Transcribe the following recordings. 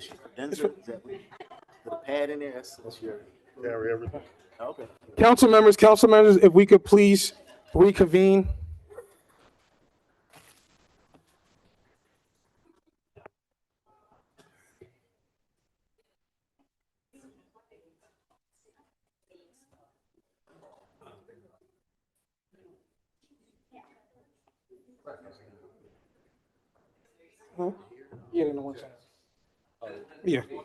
Is your credenza, is that the pad in there? That's your. Carry everything. Okay. Council members, if we could please reconvene. Huh? Yeah, no, 1 second. Yeah. They're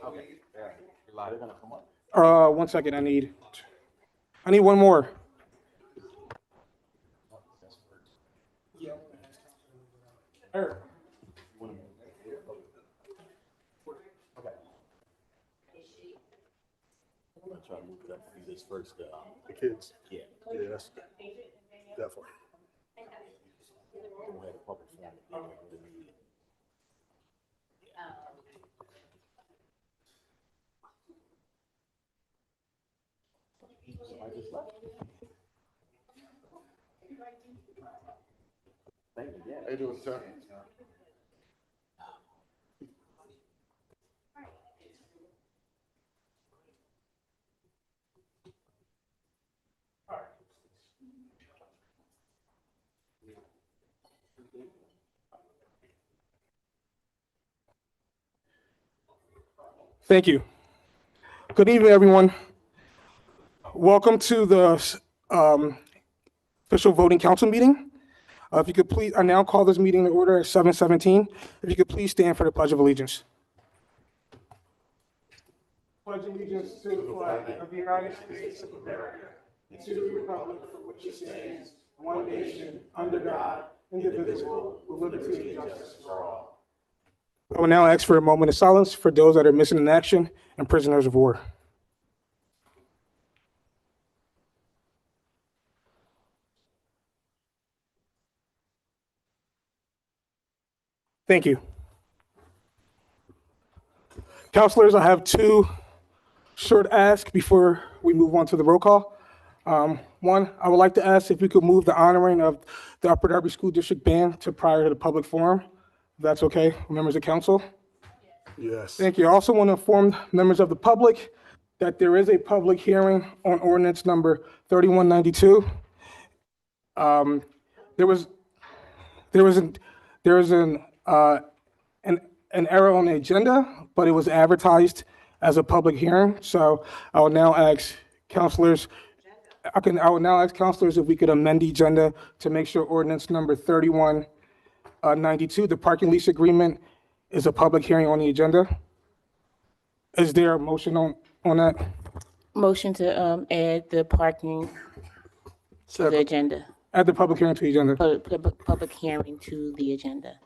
gonna come up. 1 second, I need one more. Eric. I'm gonna try to move it up for this first. The kids. Yeah. Yes. Definitely. We'll have a public forum at the end of the meeting. Thank you. Yeah. How you doing, sir? Thank you. Good evening, everyone. Welcome to the official voting council meeting. If you could please, I now call this meeting to order at 7:17. If you could please stand for the Pledge of Allegiance. Pledge allegiance to the flag of the United States of America and to the republic for which it stands, one nation, under God, indivisible, with liberty and justice for all. I will now ask for a moment of silence for those that are missing in action and prisoners of war. Thank you. Councilors, I have two short asks before we move on to the roll call. One, I would like to ask if we could move the honoring of the Upper Darby School District Band to prior to the public forum. If that's okay, members of council. Yes. Thank you. I also want to inform members of the public that there is a public hearing on ordinance number 3192. There was an error on the agenda, but it was advertised as a public hearing. So I will now ask councilors, I will now ask councilors if we could amend the agenda to make sure ordinance number 3192, the parking lease agreement, is a public hearing on the agenda. Is there a motion on that? Motion to add the parking to the agenda. Add the public hearing to the agenda. Public hearing to the agenda.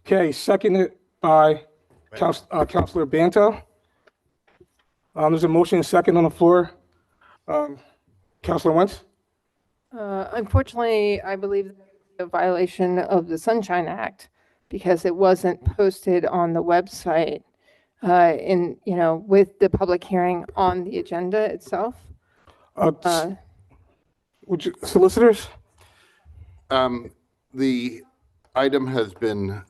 Okay, seconded by Councilor Banto. There's a motion and second on the floor. Councilor Wentz? Unfortunately, I believe a violation of the Sunshine Act because it wasn't posted on the website with the public hearing on the agenda itself. Solicitors? The item has been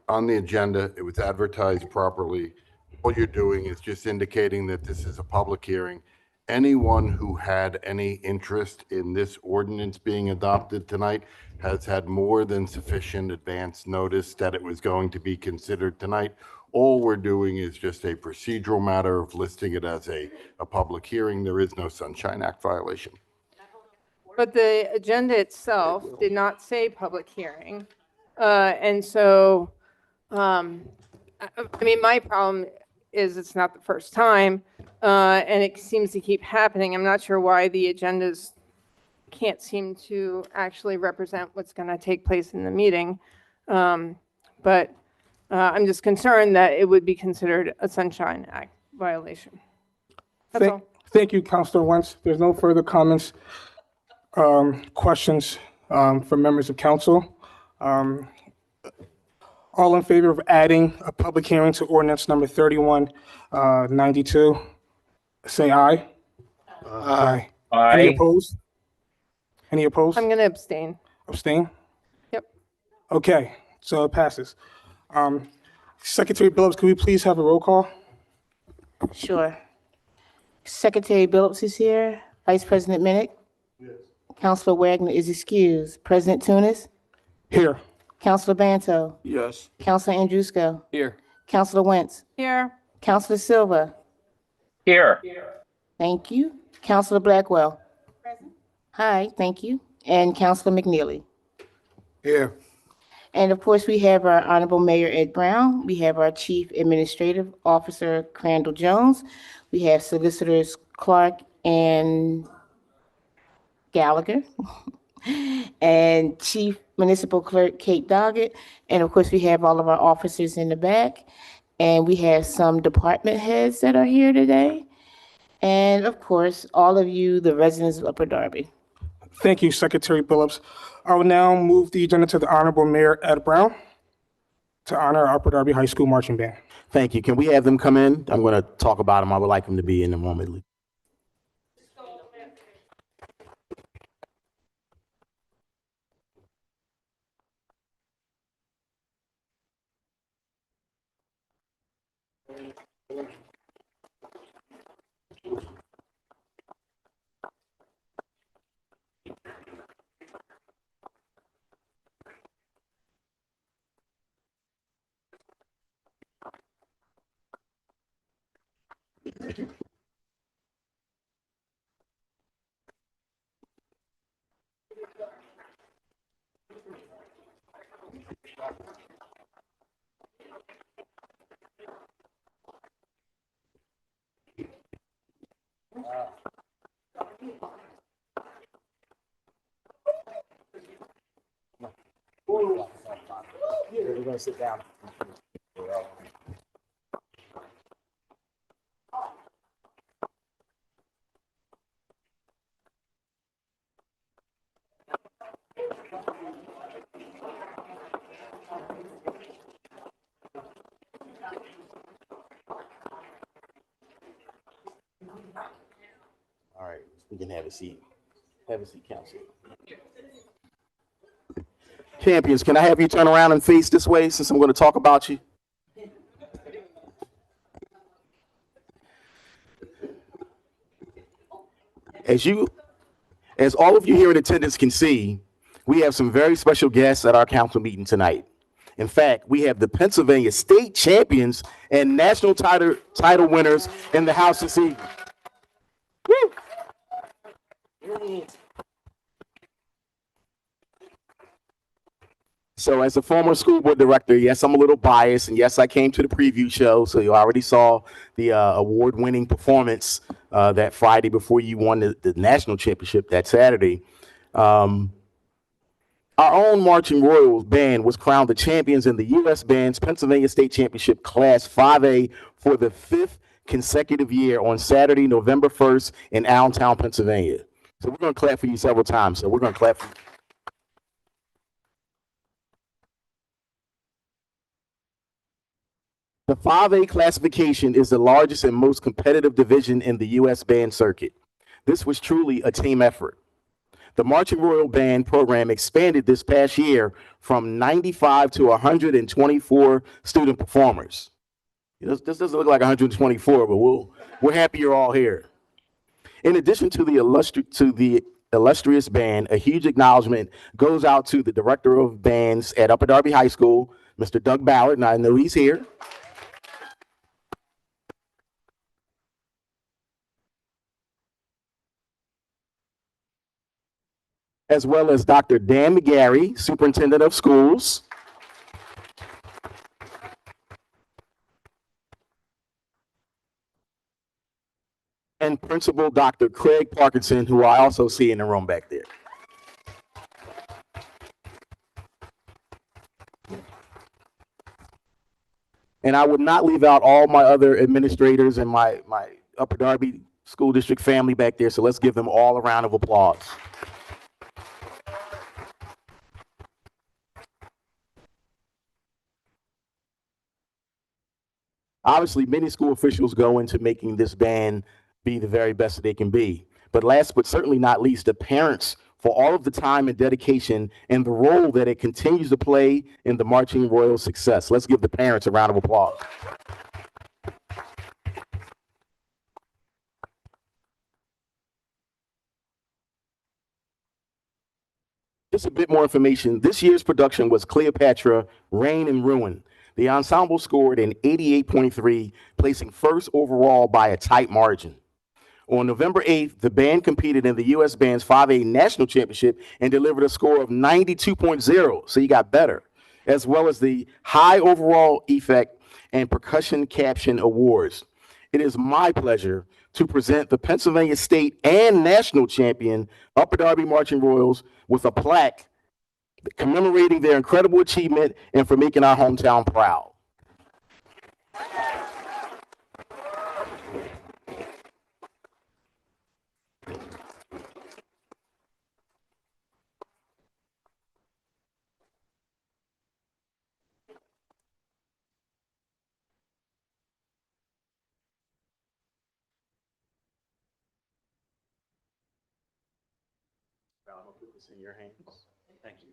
on the agenda. It was advertised properly. All you're doing is just indicating that this is a public hearing. Anyone who had any interest in this ordinance being adopted tonight has had more than sufficient advance notice that it was going to be considered tonight. All we're doing is just a procedural matter of listing it as a public hearing. There is no Sunshine Act violation. But the agenda itself did not say public hearing. And so, I mean, my problem is it's not the first time, and it seems to keep happening. I'm not sure why the agendas can't seem to actually represent what's going to take place in the meeting. But I'm just concerned that it would be considered a Sunshine Act violation. That's all. Thank you, Councilor Wentz. There's no further comments, questions from members of council. All in favor of adding a public hearing to ordinance number 3192, say aye. Aye. Any opposed? Any opposed? I'm going to abstain. Abstain? Yep. Okay, so it passes. Secretary Phillips, could we please have a roll call? Sure. Secretary Billups is here. Vice President Minnick. Yes. Counselor Wagner is excused. President Tunis. Here. Counselor Banto. Yes. Counselor Andrusco. Here. Counselor Wentz. Here. Counselor Silva. Here. Thank you. Counselor Blackwell. Hi, thank you. And Counselor McNeely. Here. And of course, we have our Honorable Mayor Ed Brown. We have our Chief Administrative Officer Crandall Jones. We have Solicitors Clark and Gallagher. And Chief Municipal Clerk Kate Doggett. And of course, we have all of our officers in the back. And we have some department heads that are here today. And of course, all of you, the residents of Upper Darby. Thank you, Secretary Phillips. I will now move the agenda to the Honorable Mayor Ed Brown to honor our Upper Darby High School Marching Band. Thank you. Can we have them come in? I'm going to talk about them. I would like them to be in the room at least. We're going to sit down. All right, we can have a seat. Have a seat, Council. Champions, can I have you turn around and face this way since I'm going to talk about you? As all of you here in attendance can see, we have some very special guests at our council meeting tonight. In fact, we have the Pennsylvania state champions and national title winners in the house this evening. Woo! So as a former school board director, yes, I'm a little biased, and yes, I came to the preview show, so you already saw the award-winning performance that Friday before you won the national championship that Saturday. Our own Marching Royals band was crowned the champions in the U.S. Band's Pennsylvania State Championship Class 5A for the 5th consecutive year on Saturday, November 1st in Allentown, Pennsylvania. So we're going to clap for you several times. So we're going to clap for you. The 5A classification is the largest and most competitive division in the U.S. band circuit. This was truly a team effort. The Marching Royal Band program expanded this past year from 95 to 124 student performers. This doesn't look like 124, but we're happy you're all here. In addition to the illustrious band, a huge acknowledgement goes out to the director of bands at Upper Darby High School, Mr. Doug Ballard, and I know he's here. As well as Dr. Dan McGarry, Superintendent of Schools. And Principal Dr. Craig Parkinson, who I also see in the room back there. And I would not leave out all my other administrators and my Upper Darby School District family back there, so let's give them all a round of applause. Obviously, many school officials go into making this band be the very best that they can be. But last but certainly not least, the parents for all of the time and dedication and the role that it continues to play in the Marching Royals' success. Let's give the parents a round of applause. Just a bit more information. This year's production was Cleopatra, Reign and Ruin. The ensemble scored an 88.3, placing first overall by a tight margin. On November 8th, the band competed in the U.S. Band's 5A National Championship and delivered a score of 92.0, so you got better, as well as the High Overall Effect and Percussion Caption Awards. It is my pleasure to present the Pennsylvania State and National Champion Upper Darby Marching Royals with a plaque commemorating their incredible achievement and for making our hometown proud. I'm gonna put this in your hands. Thank you.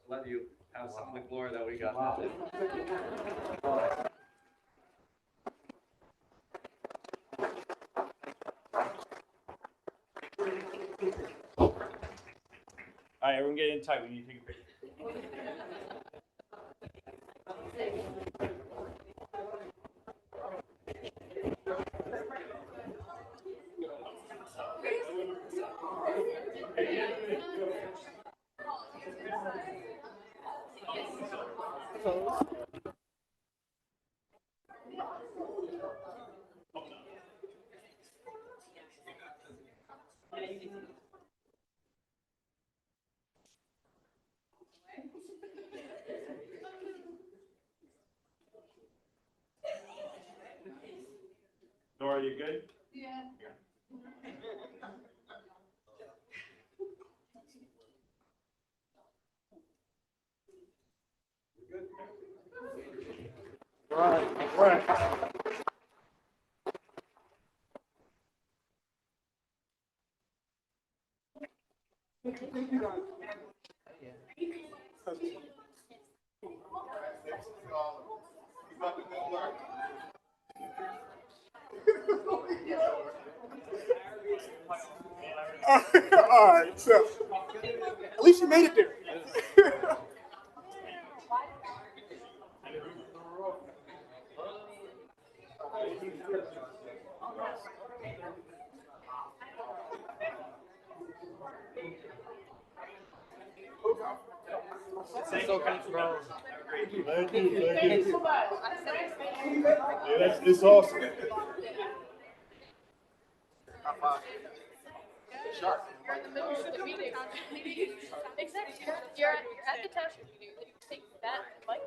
Let you have some of the glory that we got. All right, everyone get in tight. We need to take a picture. Nora, you good? Yeah. All right, all right. All right, so at least you made it there. Thank you, thank you. Yeah, it's awesome. You're in the middle of the meeting. Exactly. You're at the township meeting. You take that mic.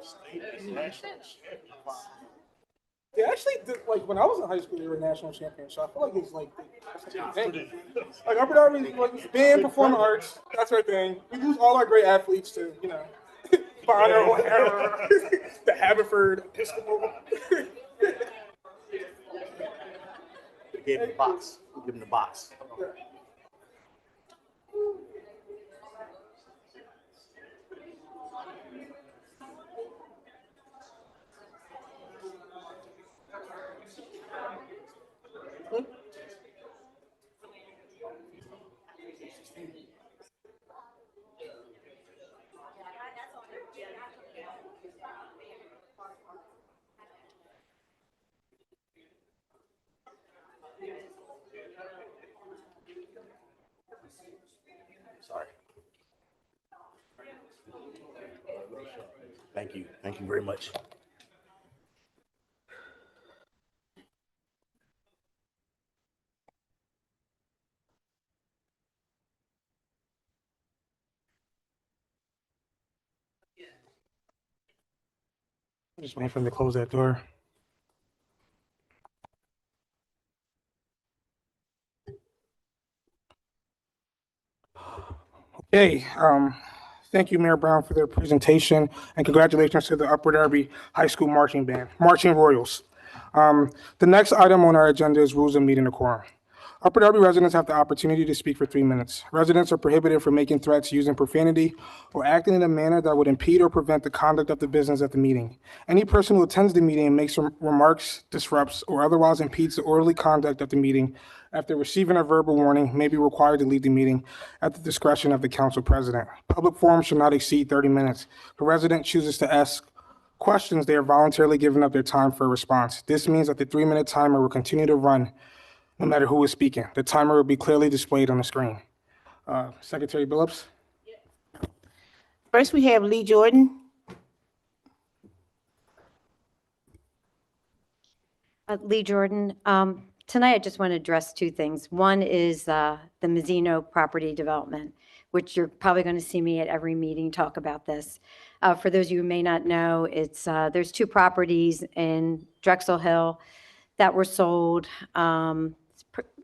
They actually did, like, when I was in high school, they were national champions, so I feel like it's like, like Upper Darby, like, band, performing arts, that's our thing. We lose all our great athletes to, you know, Bonner, O'Hara, the Haverford, Episcopal. Gave him the box. Give him the box. Sorry. Thank you. Thank you very much. I'm just waiting for them to close that door. Okay, Thank you, Mayor Brown, for the presentation, and congratulations to the Upper Darby High School Marching Band, Marching Royals. The next item on our agenda is rules of meeting decorum. Upper Darby residents have the opportunity to speak for 3 minutes. Residents are prohibited from making threats, using profanity, or acting in a manner that would impede or prevent the conduct of the business at the meeting. Any person who attends the meeting and makes remarks, disrupts, or otherwise impedes the orderly conduct of the meeting after receiving a verbal warning may be required to leave the meeting at the discretion of the council president. Public forum should not exceed 30 minutes. If a resident chooses to ask questions, they are voluntarily giving up their time for a response. This means that the 3-minute timer will continue to run no matter who is speaking. The timer will be clearly displayed on the screen. Secretary Billups? First, we have Lee Jordan. Lee Jordan. Tonight, I just want to address 2 things. One is the Mazzino property development, which you're probably going to see me at every meeting talk about this. For those of you who may not know, it's there's 2 properties in Drexel Hill that were sold.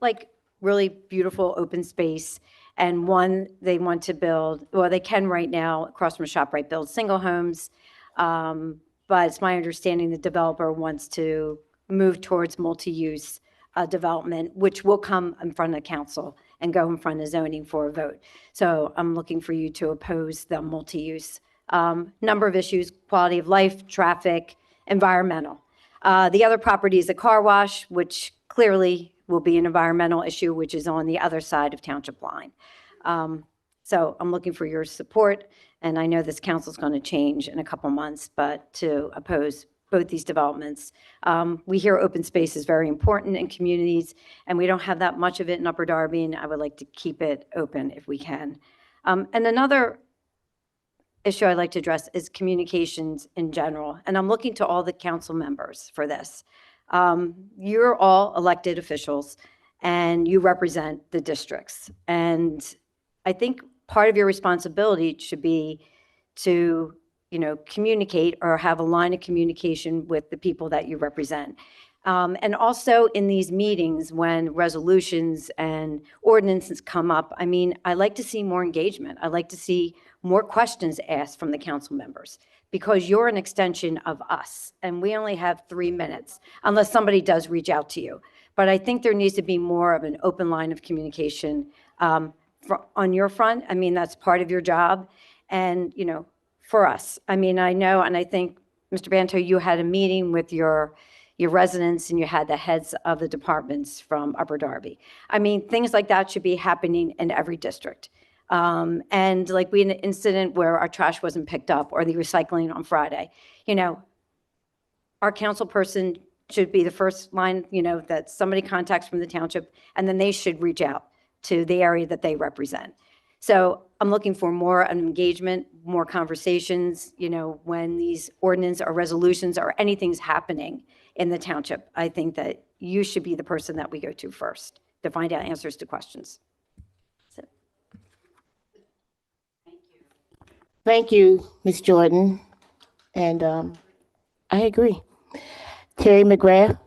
Like really beautiful open space. And one they want to build, well, they can right now across from ShopRite build single homes. But it's my understanding the developer wants to move towards multi-use development, which will come in front of council and go in front of zoning for a vote. So I'm looking for you to oppose the multi-use. Number of issues: quality of life, traffic, environmental. The other property is a car wash, which clearly will be an environmental issue, which is on the other side of Township Line. So I'm looking for your support, and I know this council is going to change in a couple months, but to oppose both these developments. We hear open space is very important in communities, and we don't have that much of it in Upper Darby, and I would like to keep it open if we can. And another issue I'd like to address is communications in general, and I'm looking to all the council members for this. You're all elected officials, and you represent the districts. And I think part of your responsibility should be to, communicate or have a line of communication with the people that you represent. And also in these meetings, when resolutions and ordinances come up, I like to see more engagement. I like to see more questions asked from the council members, because you're an extension of us, and we only have 3 minutes, unless somebody does reach out to you. But I think there needs to be more of an open line of communication on your front. That's part of your job. And, for us, I know, and I think, Mr. Banto, you had a meeting with your residents, and you had the heads of the departments from Upper Darby. Things like that should be happening in every district. And like we had an incident where our trash wasn't picked up, or the recycling on Friday. Our council person should be the first line, that somebody contacts from the township, and then they should reach out to the area that they represent. So I'm looking for more engagement, more conversations, when these ordinance or resolutions or anything's happening in the township. I think that you should be the person that we go to first to find out answers to questions. So. Thank you, Ms. Jordan. And I agree. Terry McGrath.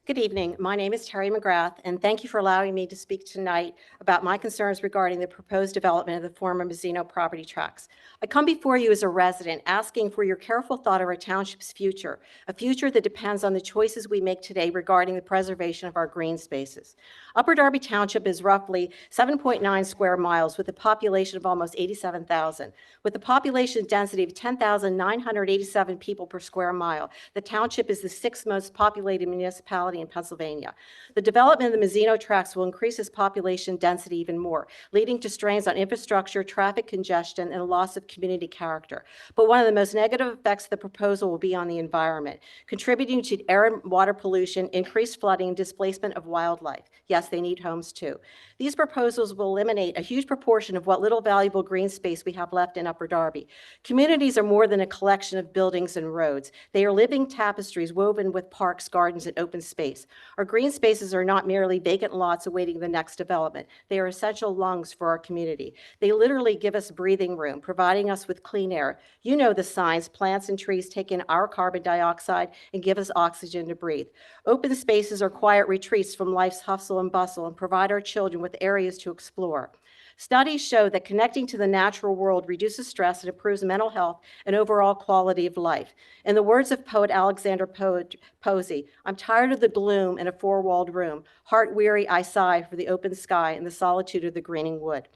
Good evening. My name is Terry McGrath, and thank you for allowing me to speak tonight about my concerns regarding the proposed development of the former Mazzino property tracts. I come before you as a resident asking for your careful thought of our township's future, a future that depends on the choices we make today regarding the preservation of our green spaces. Upper Darby Township is roughly 7.9 square miles with a population of almost 87,000. With a population density of 10,987 people per square mile, the township is the 6th most populated municipality in Pennsylvania. The development of the Mazzino tracts will increase its population density even more, leading to strains on infrastructure, traffic congestion, and a loss of community character. But one of the most negative effects of the proposal will be on the environment, contributing to air and water pollution, increased flooding, and displacement of wildlife. Yes, they need homes too. These proposals will eliminate a huge proportion of what little valuable green space we have left in Upper Darby. Communities are more than a collection of buildings and roads. They are living tapestries woven with parks, gardens, and open space. space. Our green spaces are not merely vacant lots awaiting the next development. They are essential lungs for our community. They literally give us breathing room, providing us with clean air. You know the signs: plants and trees take in our carbon dioxide and give us oxygen to breathe. Open spaces are quiet retreats from life's hustle and bustle and provide our children with areas to explore. Studies show that connecting to the natural world reduces stress and improves mental health and overall quality of life. In the words of poet Alexander Posey, "I'm tired of the gloom in a four-walled room. Heart weary, I sigh for the open sky and the solitude of the greening wood."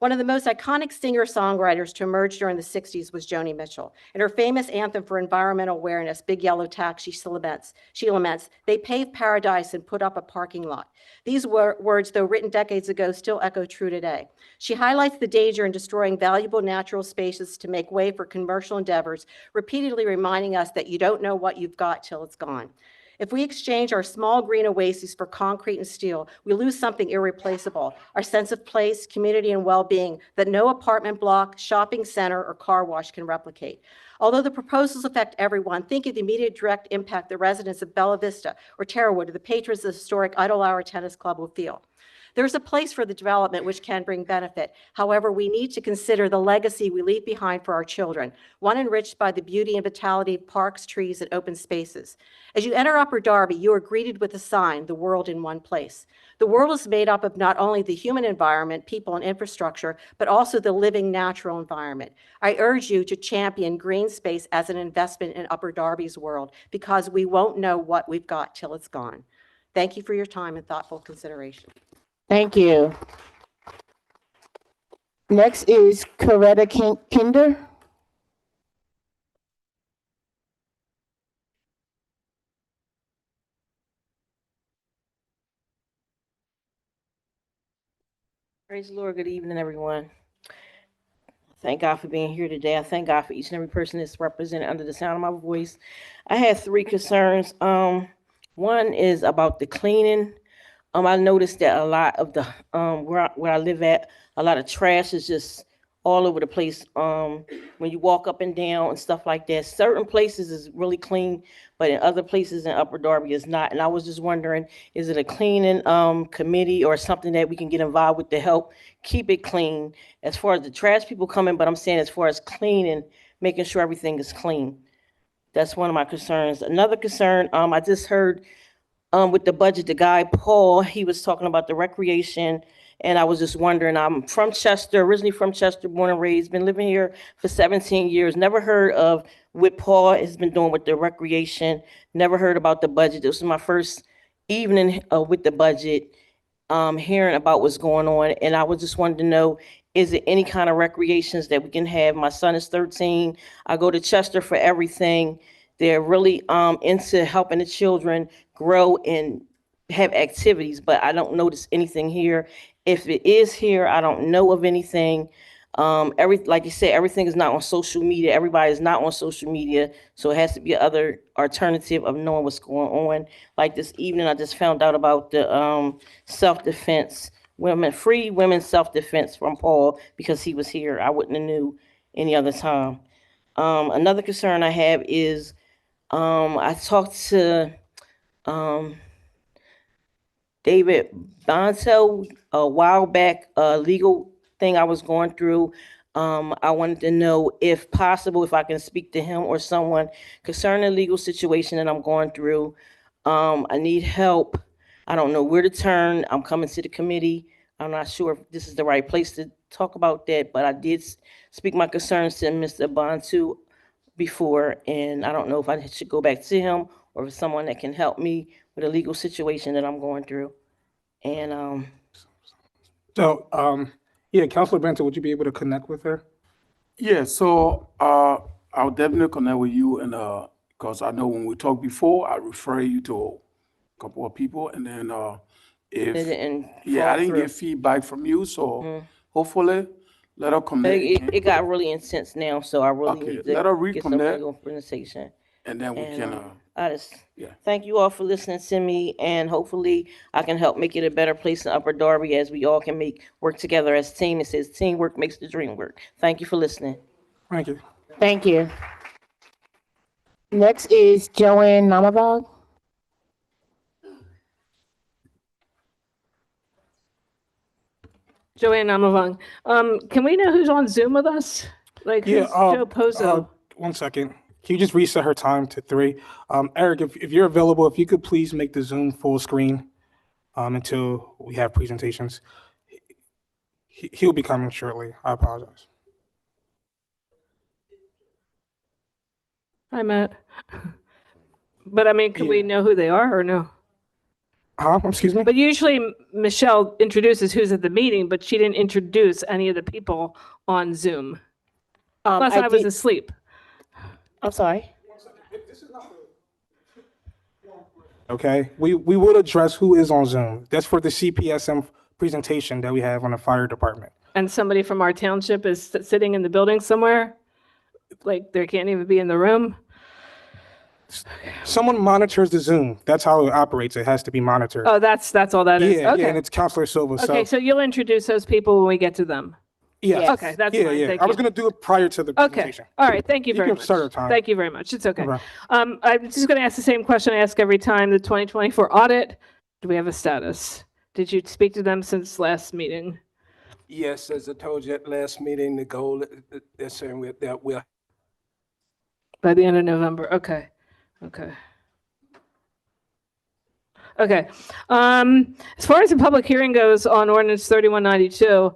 One of the most iconic singer-songwriters to emerge during the 60s was Joni Mitchell. In her famous anthem for environmental awareness, Big Yellow Taxi, she laments, "They paved paradise and put up a parking lot." These words, though written decades ago, still echo true today. She highlights the danger in destroying valuable natural spaces to make way for commercial endeavors, repeatedly reminding us that you don't know what you've got till it's gone. If we exchange our small green oases for concrete and steel, we lose something irreplaceable: our sense of place, community, and well-being that no apartment block, shopping center, or car wash can replicate. Although the proposals affect everyone, think of the immediate direct impact the residents of Bella Vista or Terrawood or the patrons of the historic Idlehour Tennis Club will feel. There's a place for the development which can bring benefit. However, we need to consider the legacy we leave behind for our children, one enriched by the beauty and vitality of parks, trees, and open spaces. As you enter Upper Darby, you are greeted with a sign: the world in one place. The world is made up of not only the human environment, people, and infrastructure, but also the living natural environment. I urge you to champion green space as an investment in Upper Darby's world, because we won't know what we've got till it's gone. Thank you for your time and thoughtful consideration. Thank you. Next is Coretta Kinder. Praise the Lord. Good evening, everyone. Thank God for being here today. I thank God for each and every person that's represented under the sound of my voice. I had 3 concerns. One is about the cleaning. I noticed that a lot of the where I live at, a lot of trash is just all over the place. When you walk up and down and stuff like that, certain places is really clean, but in other places in Upper Darby is not. And I was just wondering, is it a cleaning committee or something that we can get involved with to help keep it clean? As far as the trash people coming, but I'm saying as far as cleaning, making sure everything is clean. That's one of my concerns. Another concern, I just heard with the budget, the guy, Paul, he was talking about the recreation. And I was just wondering, I'm from Chester, originally from Chester, born and raised, been living here for 17 years. Never heard of what Paul has been doing with the recreation. Never heard about the budget. This was my first evening with the budget, hearing about what's going on. And I was just wanted to know, is it any kind of recreations that we can have? My son is 13. I go to Chester for everything. They're really into helping the children grow and have activities, but I don't notice anything here. If it is here, I don't know of anything. Like you said, everything is not on social media. Everybody is not on social media, so it has to be other alternative of knowing what's going on. Like this evening, I just found out about the self-defense, free women's self-defense from Paul, because he was here. I wouldn't have knew any other time. Another concern I have is I talked to David Bontel a while back, a legal thing I was going through. I wanted to know if possible, if I can speak to him or someone concerning a legal situation that I'm going through. I need help. I don't know where to turn. I'm coming to the committee. I'm not sure if this is the right place to talk about that, but I did speak my concerns to Mr. Bontu before, and I don't know if I should go back to him or if someone that can help me with a legal situation that I'm going through. And yeah, Councilor Benter, would you be able to connect with her? Yeah, so I'll definitely connect with you, and because I know when we talked before, I refer you to a couple of people, and then if I didn't get feedback from you, so hopefully let her connect. It got really intense now, so I really need to let her get some reconnect, legal presentation. and then we can. I just thank you all for listening to me, and hopefully I can help make it a better place in Upper Darby as we all can work together as a team. It says teamwork makes the dream work. Thank you for listening. Thank you. Thank you. Next is Joanne Namavag. Joanne Amavong. Can we know who's on Zoom with us? Like, Yeah, who's Joe Pozo? 1 second. Can you just reset her time to 3? Eric, if you're available, if you could please make the Zoom full screen until we have presentations. He'll be coming shortly. I apologize. Hi, Matt. But I mean, can we know who they are or no? Excuse me? But usually Michelle introduces who's at the meeting, but she didn't introduce any of the people on Zoom. Unless I was asleep. I'm sorry. Okay, we will address who is on Zoom. That's for the CPSM presentation that we have on the fire department. And somebody from our township is sitting in the building somewhere? Like they can't even be in the room? Someone monitors the Zoom. That's how it operates. It has to be monitored. Oh, that's all that is? Yeah, Okay. yeah, and it's Counselor Silva. Okay, so you'll introduce those people when we get to them? Yes. Okay, that's yeah, fine. yeah. Thank I was you. going to do it prior to the Okay, presentation. all right, thank you very can much. start our time. Thank you very much, it's okay. Okay. I'm just going to ask the same question I ask every time, the 2024 audit, do we have a status? Did you speak to them since last meeting? Yes, as I told you at last meeting, the goal is saying that we'll. By the end of November, okay, okay. Okay, as far as the public hearing goes on ordinance 3192,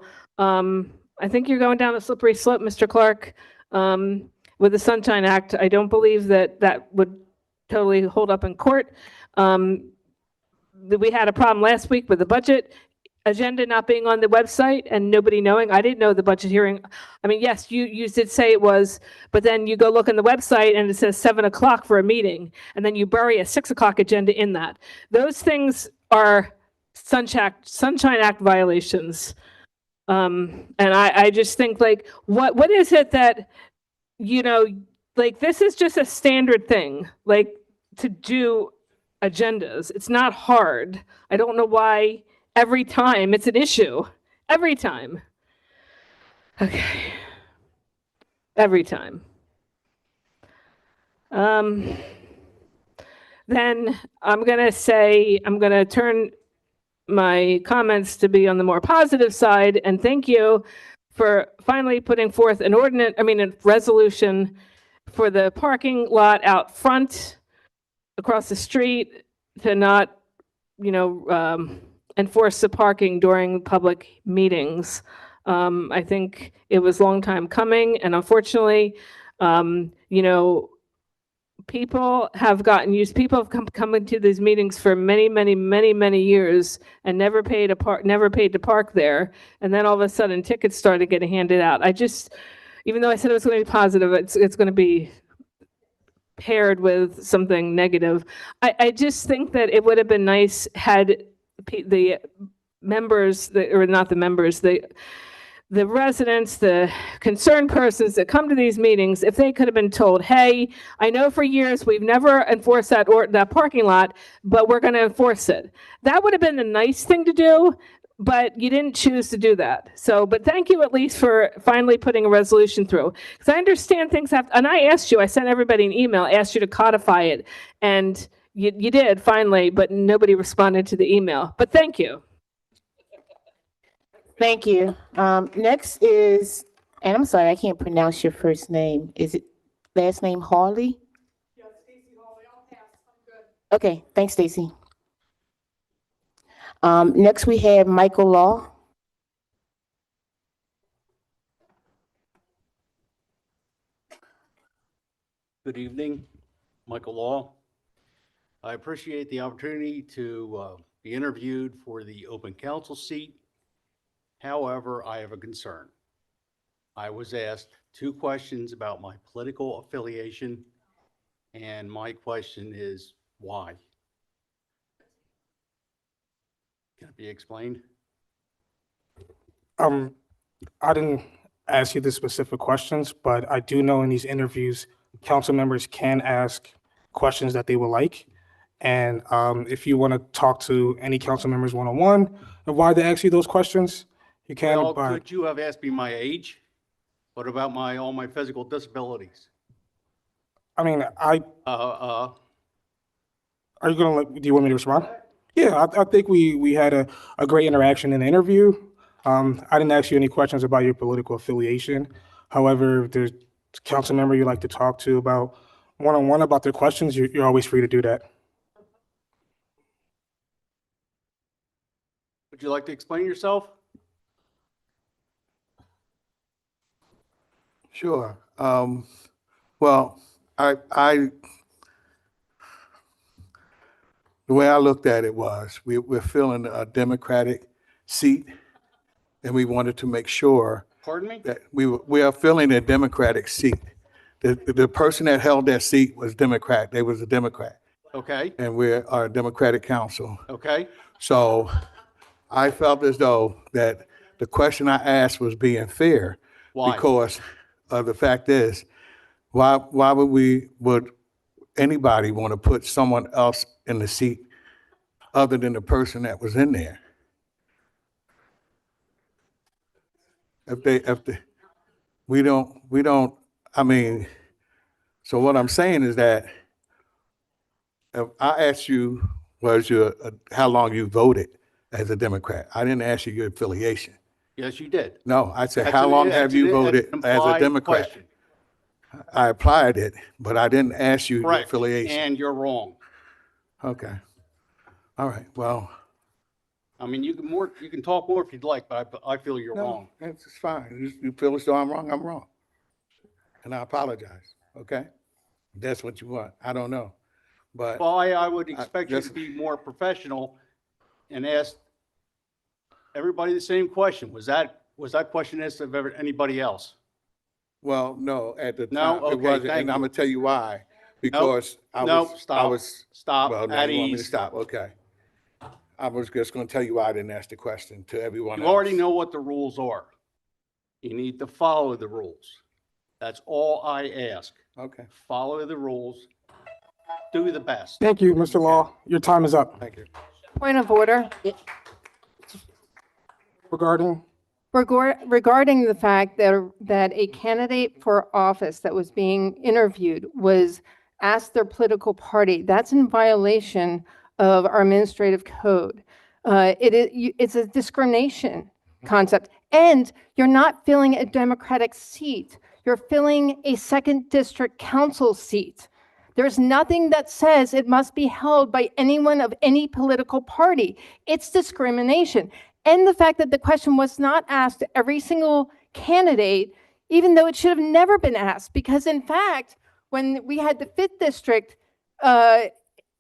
I think you're going down a slippery slope, Mr. Clark. With the Sunshine Act, I don't believe that would totally hold up in court. We had a problem last week with the budget agenda not being on the website and nobody knowing. I didn't know the budget hearing. I mean, yes, you did say it was, but then you go look on the website and it says 7 o'clock for a meeting, and then you bury a 6 o'clock agenda in that. Those things are Sunshine Act violations. And I just think, like, what is it that, like, this is just a standard thing, like, to do agendas. It's not hard. I don't know why every time it's an issue. Every time. Okay. Every time. Then I'm going to turn my comments to be on the more positive side, and thank you for finally putting forth a resolution for the parking lot out front across the street to not, enforce the parking during public meetings. I think it was a long time coming, and unfortunately, people have gotten used. People have come into these meetings for many years and never paid to park there. And then all of a sudden, tickets started getting handed out. Even though I said it was going to be positive, it's going to be paired with something negative. I just think that it would have been nice had the members, the residents, the concerned persons that come to these meetings, if they could have been told, hey, I know for years we've never enforced that parking lot, but we're going to enforce it. That would have been a nice thing to do, but you didn't choose to do that. So, but thank you at least for finally putting a resolution through. Because I understand things have, and I sent everybody an email, asked you to codify it, and you did finally, but nobody responded to the email. But thank you. Thank you. Next is, and I'm sorry, I can't pronounce your first name. Is it last name Hawley? Yes, Stacy Hawley. I'll pass. I'm good. Okay, thanks, Stacy. Next we have Michael Law. Good evening, Michael Law. I appreciate the opportunity to be interviewed for the open council seat. However, I have a concern. I was asked 2 questions about my political affiliation, and my question is why? Can it be explained? I didn't ask you the specific questions, but I do know in these interviews, council members can ask questions that they would like. And if you want to talk to any council members one-on-one of why they ask you those questions, you can. Well, but could you have asked me my age? What about all my physical disabilities? I mean, Are you gonna do you want me to respond? Yeah, I think we had a great interaction in the interview. I didn't ask you any questions about your political affiliation. However, if there's a council member you'd like to talk to about one-on-one about their questions, you're always free to do that. Would you like to explain yourself? Sure. Well, the way I looked at it was, we're filling a Democratic seat, and we wanted to make sure Pardon me? that we are filling a Democratic seat. The person that held that seat was Democrat. They was a Democrat, Okay, and we are a Democratic council. okay. So I felt as though that the question I asked was being fair. Why? Because the fact is, why would anybody want to put someone else in the seat other than the person that was in there? We don't, I mean, so what I'm saying is that if I asked you, how long you voted as a Democrat? I didn't ask you your affiliation. Yes, you did. No, I said, That's how an- long that's have you an voted as a implied Democrat? question. I applied it, but I didn't ask you your Correct, affiliation. and you're wrong. Okay. All right, well. I mean, you can talk more if you'd like, but I feel you're No, wrong. that's fine. You feel as though I'm wrong, I'm wrong. And I apologize, okay? If that's what you want. I don't know. But Well, I would expect you to just- be more professional and ask everybody the same question. Was that question asked of anybody else? well, no, at the No? time, it Okay, wasn't, thank and I'm you. gonna tell you why. Because I No, was, I stop. was, Stop, well, now at you want me to ease. stop, okay. I was just gonna tell you why I didn't ask the question to everyone You else. already know what the rules are. You need to follow the rules. That's all I ask. Okay, Follow the rules. Do the best. Thank you, Mr. Law. Your time is up. thank you. Point of order. Regarding, Regarding the fact that a candidate for office that was being interviewed was asked their political party, that's in violation of our administrative code. It's a discrimination concept. And you're not filling a Democratic seat. You're filling a second district council seat. There's nothing that says it must be held by anyone of any political party. It's discrimination. And the fact that the question was not asked to every single candidate, even though it should have never been asked, because in fact, when we had the 5th district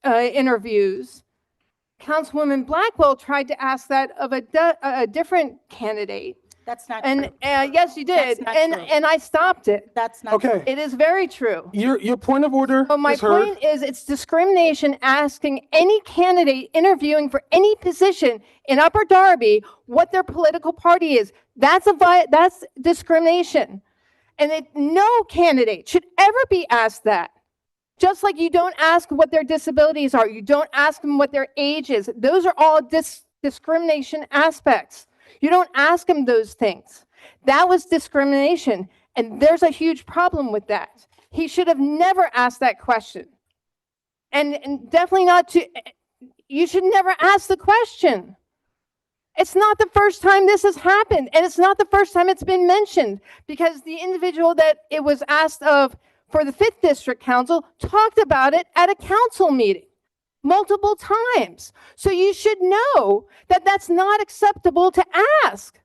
interviews, Councilwoman Blackwell tried to ask that of a different candidate. That's not And true. yes, you did. That's not And true. and I stopped it. That's not okay, It is very true. your point of order So my is heard. point is, it's discrimination asking any candidate interviewing for any position in Upper Darby what their political party is. That's discrimination. And no candidate should ever be asked that. Just like you don't ask what their disabilities are, you don't ask them what their age is. Those are all discrimination aspects. You don't ask them those things. That was discrimination, and there's a huge problem with that. He should have never asked that question. And definitely you should never ask the question. It's not the first time this has happened, and it's not the first time it's been mentioned, because the individual that it was asked of for the 5th District Council talked about it at a council meeting multiple times. So you should know that that's not acceptable to ask.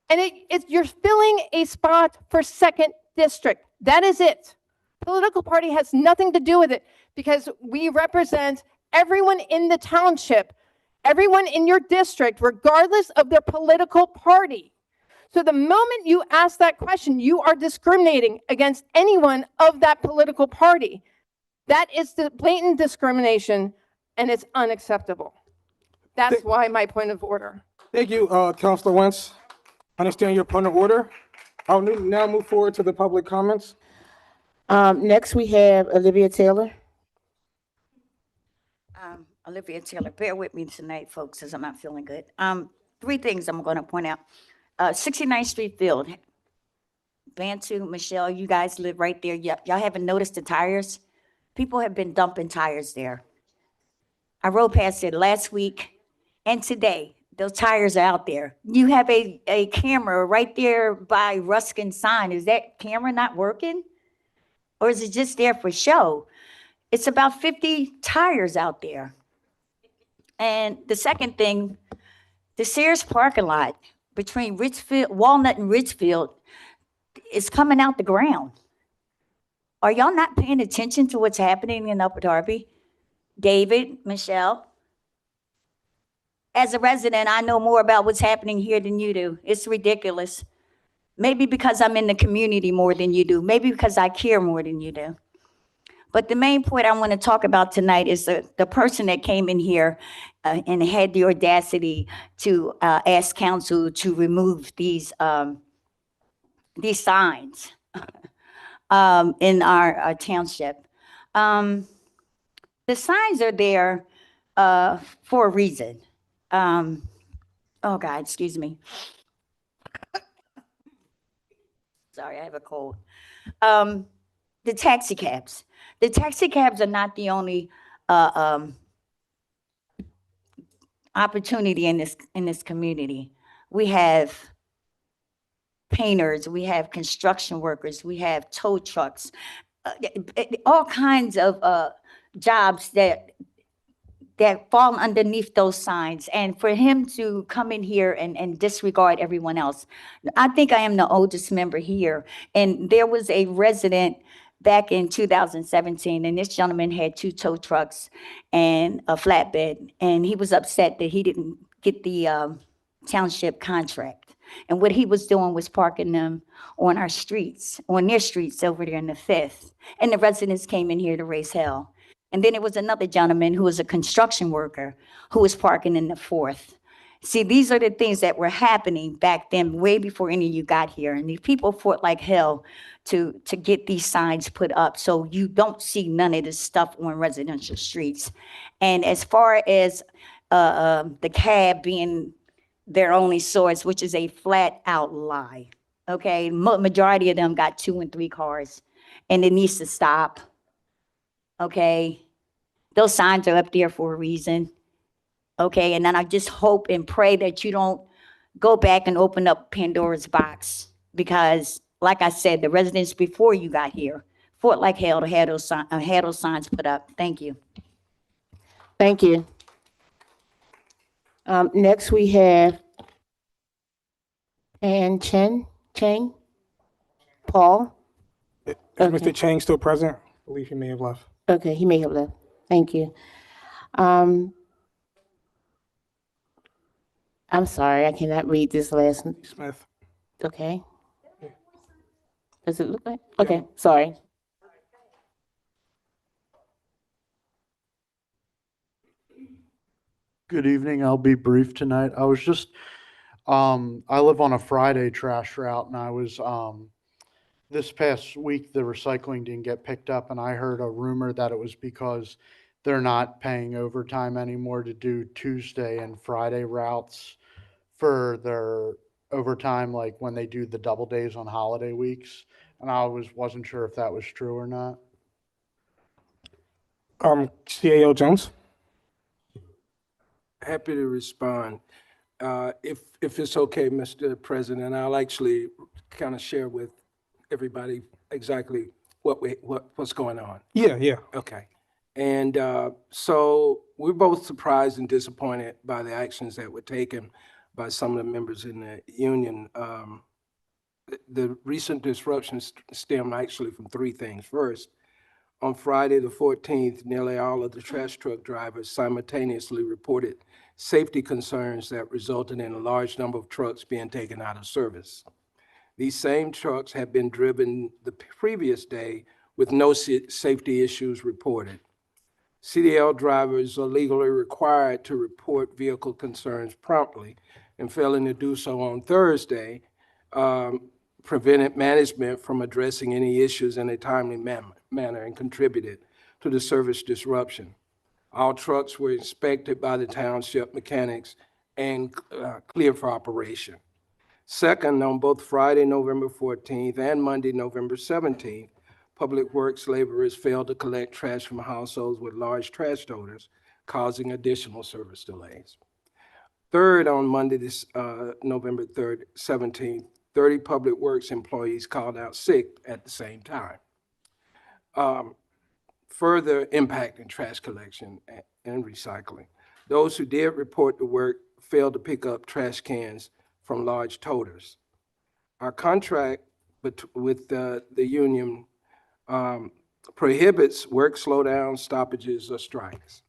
And you're filling a spot for 2nd District. That is it. Political party has nothing to do with it, because we represent everyone in the township, everyone in your district, regardless of their political party. So the moment you ask that question, you are discriminating against anyone of that political party. That is the blatant discrimination, and it's unacceptable. That's why my point of order. Thank you, Councilor Wentz. Understand your point of order. I'll now move forward to the public comments. Next, we have Olivia Taylor. Olivia Taylor, bear with me tonight, folks, as I'm not feeling good. 3 things I'm going to point out. 69th Street Field. Bantu, Michelle, you guys live right there. Y'all haven't noticed the tires? People have been dumping tires there. I rode past it last week and today. those tires are out there. You have a camera right there by Ruskin sign. Is that camera not working? Or is it just there for show? It's about 50 tires out there. And the second thing, the Sears parking lot between Richfield, Walnut and Richfield is coming out the ground. Are y'all not paying attention to what's happening in Upper Darby? David, Michelle? As a resident, I know more about what's happening here than you do. It's ridiculous. Maybe because I'm in the community more than you do. Maybe because I care more than you do. But the main point I want to talk about tonight is the person that came in here and had the audacity to ask council to remove these signs in our township. The signs are there for a reason. Oh God, excuse me. Sorry, I have a cold. The taxi cabs. The taxi cabs are not the only opportunity in this community. We have painters, we have construction workers, we have tow trucks, all kinds of jobs that fall underneath those signs. And for him to come in here and disregard everyone else. I think I am the oldest member here. And there was a resident back in 2017, and this gentleman had 2 tow trucks and a flatbed, and he was upset that he didn't get the township contract. And what he was doing was parking them on our streets, on their streets over there in the 5th. And the residents came in here to raise hell. And then there was another gentleman who was a construction worker who was parking in the 4th. See, these are the things that were happening back then, way before any of you got here. And these people fought like hell to get these signs put up so you don't see none of this stuff on residential streets. And as far as the cab being their only source, which is a flat out lie, okay? Majority of them got 2 and 3 cars, and it needs to stop, okay? Those signs are up there for a reason. Okay, and then I just hope and pray that you don't go back and open up Pandora's box, because like I said, the residents before you got here fought like hell to have those signs put up. Thank you. Thank you. Next we have Ann Chang, Paul. Is Mr. Chang still present? I believe he may have left. Okay, he may have left. Thank you. I'm sorry, I cannot read this last. Smith. Okay. Does it look like? Okay, sorry. Good evening. I'll be brief tonight. I was just, I live on a Friday trash route, and I was, this past week, the recycling didn't get picked up, and I heard a rumor that it was because they're not paying overtime anymore to do Tuesday and Friday routes for their overtime, like when they do the double days on holiday weeks. And I wasn't sure if that was true or not. CAO Jones. Happy to respond. If it's okay, Mr. President, I'll actually kind of share with everybody exactly what's going on. Yeah. Okay. And so we're both surprised and disappointed by the actions that were taken by some of the members in the union. The recent disruptions stem actually from 3 things. First, on Friday the 14th, nearly all of the trash truck drivers simultaneously reported safety concerns that resulted in a large number of trucks being taken out of service. These same trucks had been driven the previous day with no safety issues reported. CDL drivers are legally required to report vehicle concerns promptly, and failing to do so on Thursday prevented management from addressing any issues in a timely manner and contributed to the service disruption. All trucks were inspected by the township mechanics and cleared for operation. Second, on both Friday, November 14th and Monday, November 17th, Public Works laborers failed to collect trash from households with large trash toters, causing additional service delays. Third, on Monday, November 3rd, 17th, 30 Public Works employees called out sick at the same time. Further impacting trash collection and recycling. Those who did report the work failed to pick up trash cans from large toters. Our contract with the union prohibits work slowdowns, stoppages, or strikes.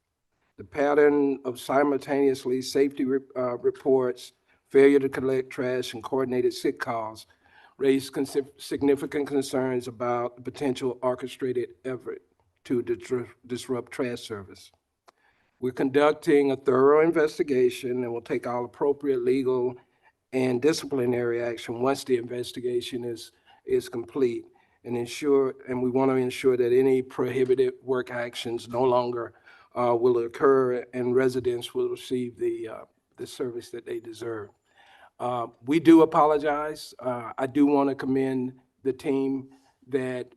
The pattern of simultaneously safety reports, failure to collect trash, and coordinated sick calls raised significant concerns about the potential orchestrated effort to disrupt trash service. We're conducting a thorough investigation and will take all appropriate legal and disciplinary action once the investigation is complete, and we want to ensure that any prohibited work actions no longer will occur and residents will receive the service that they deserve. We do apologize. I do want to commend the team that,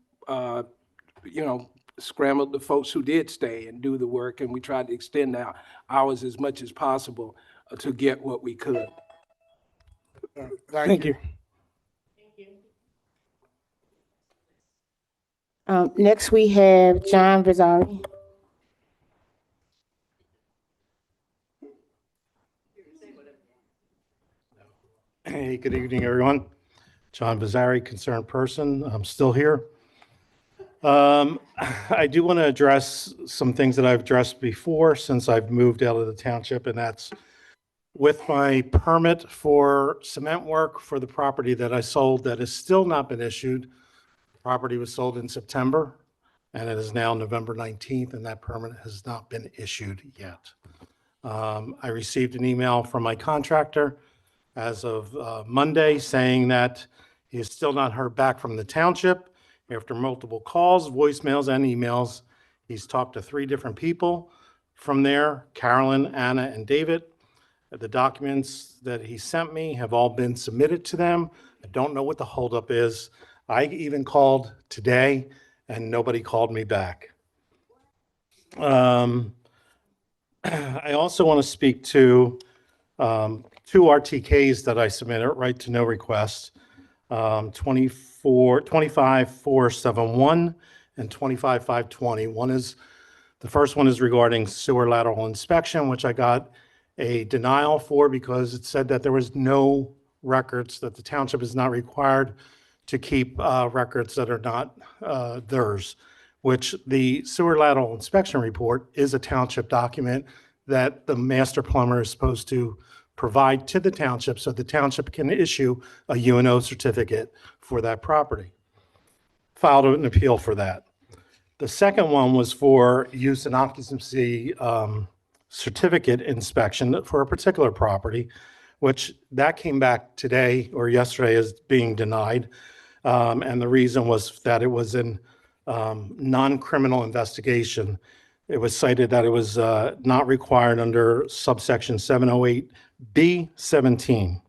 scrambled the folks who did stay and do the work, and we tried to extend our hours as much as possible to get what we could. Thank you. Next, we have John Vasari. Hey, good evening, everyone. John Vasari, concerned person. I'm still here. I do want to address some things that I've addressed before since I've moved out of the township, and that's with my permit for cement work for the property that I sold that has still not been issued. The property was sold in September, and it is now November 19th, and that permit has not been issued yet. I received an email from my contractor as of Monday saying that he has still not heard back from the township. After multiple calls, voicemails, and emails, he's talked to 3 different people from there, Carolyn, Anna, and David. The documents that he sent me have all been submitted to them. I don't know what the holdup is. I even called today, and nobody called me back. I also want to speak to 2 RTKs that I submitted, right to know requests, 25471 and 25520. The first one is regarding sewer lateral inspection, which I got a denial for because it said that there was no records, that the township is not required to keep records that are not theirs, which the sewer lateral inspection report is a township document that the master plumber is supposed to provide to the township so the township can issue a UNO certificate for that property. Filed an appeal for that. The second one was for use and occupancy certificate inspection for a particular property, which that came back today or yesterday as being denied. And the reason was that it was in non-criminal investigation. It was cited that it was not required under subsection 708B17.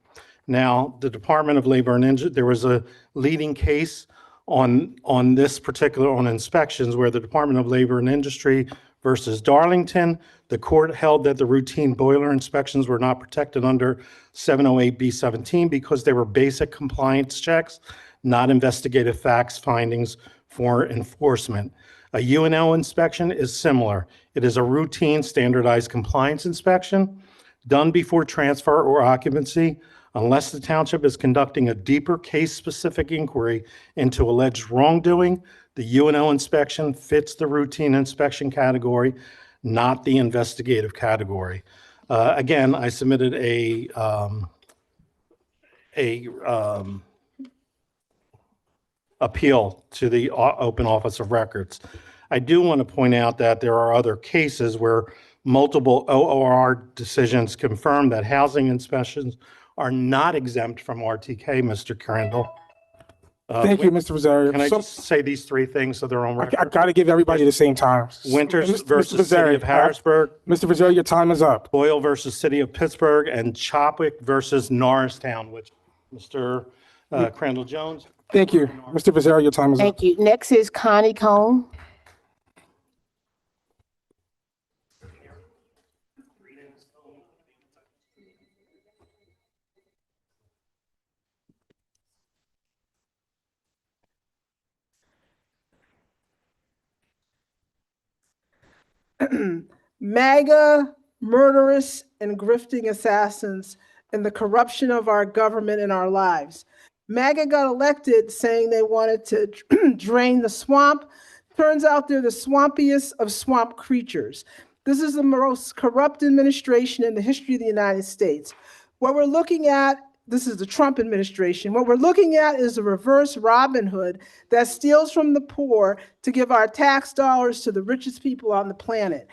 Now, the Department of Labor and there was a leading case on this particular, on inspections, where the Department of Labor and Industry versus Darlington, the court held that the routine boiler inspections were not protected under 708B17 because they were basic compliance checks, not investigative facts findings for enforcement. A UNO inspection is similar. It is a routine standardized compliance inspection done before transfer or occupancy unless the township is conducting a deeper case-specific inquiry into alleged wrongdoing. The UNO inspection fits the routine inspection category, not the investigative category. Again, I submitted a appeal to the Open Office of Records. I do want to point out that there are other cases where multiple OOR decisions confirm that housing inspections are not exempt from RTK, Mr. Crandall. Thank you, Mr. Vasari. Can I just say these 3 things so they're on record? I got to give everybody the same time. Winters versus City of Harrisburg. Mr. Vasari, your time is up. Boyle versus City of Pittsburgh, and Chopwick versus Norristown, which Mr. Crandall Jones. Thank you. Mr. Vasari, your time is up. Thank you. Next is Connie Cone. MAGA, murderous, and grifting assassins, and the corruption of our government and our lives. MAGA got elected saying they wanted to drain the swamp. Turns out they're the swampiest of swamp creatures. This is the most corrupt administration in the history of the United States. What we're looking at, this is the Trump administration, what we're looking at is a reverse Robin Hood that steals from the poor to give our tax dollars to the richest people on the planet.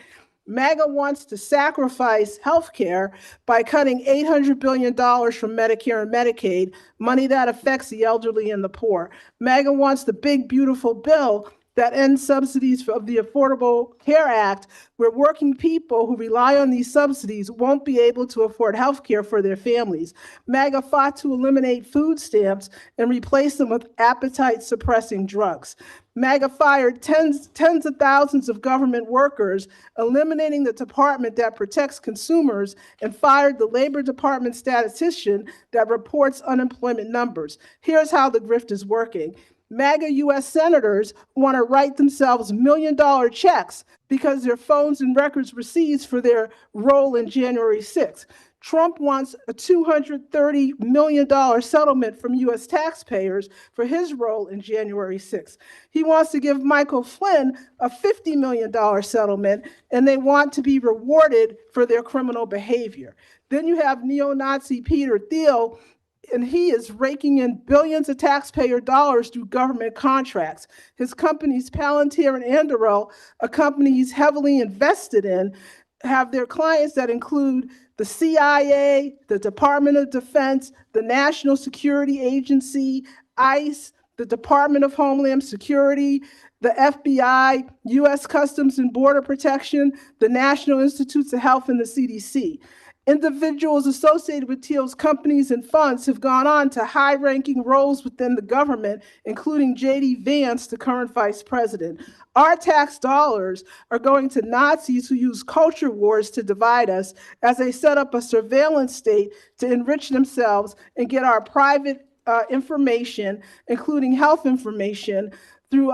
MAGA wants to sacrifice healthcare by cutting $800 billion from Medicare and Medicaid, money that affects the elderly and the poor. MAGA wants the big, beautiful bill that ends subsidies of the Affordable Care Act, where working people who rely on these subsidies won't be able to afford health care for their families. MAGA fought to eliminate food stamps and replace them with appetite-suppressing drugs. MAGA fired tens of thousands of government workers, eliminating the department that protects consumers, and fired the Labor Department statistician that reports unemployment numbers. Here's how the grift is working. MAGA U.S. senators want to write themselves million-dollar checks because their phones and records were seized for their role in January 6th. Trump wants a $230 million settlement from U.S. taxpayers for his role in January 6th. He wants to give Michael Flynn a $50 million settlement, and they want to be rewarded for their criminal behavior. Then you have neo-Nazi Peter Thiel, and he is raking in billions of taxpayer dollars through government contracts. His companies, Palantir and Anduril, a company he's heavily invested in, have their clients that include the CIA, the Department of Defense, the National Security Agency, ICE, the Department of Homeland Security, the FBI, U.S. Customs and Border Protection, the National Institutes of Health, and the CDC. Individuals associated with Thiel's companies and funds have gone on to high-ranking roles within the government, including J.D. Vance, the current vice president. Our tax dollars are going to Nazis who use culture wars to divide us as they set up a surveillance state to enrich themselves and get our private information, including health information, through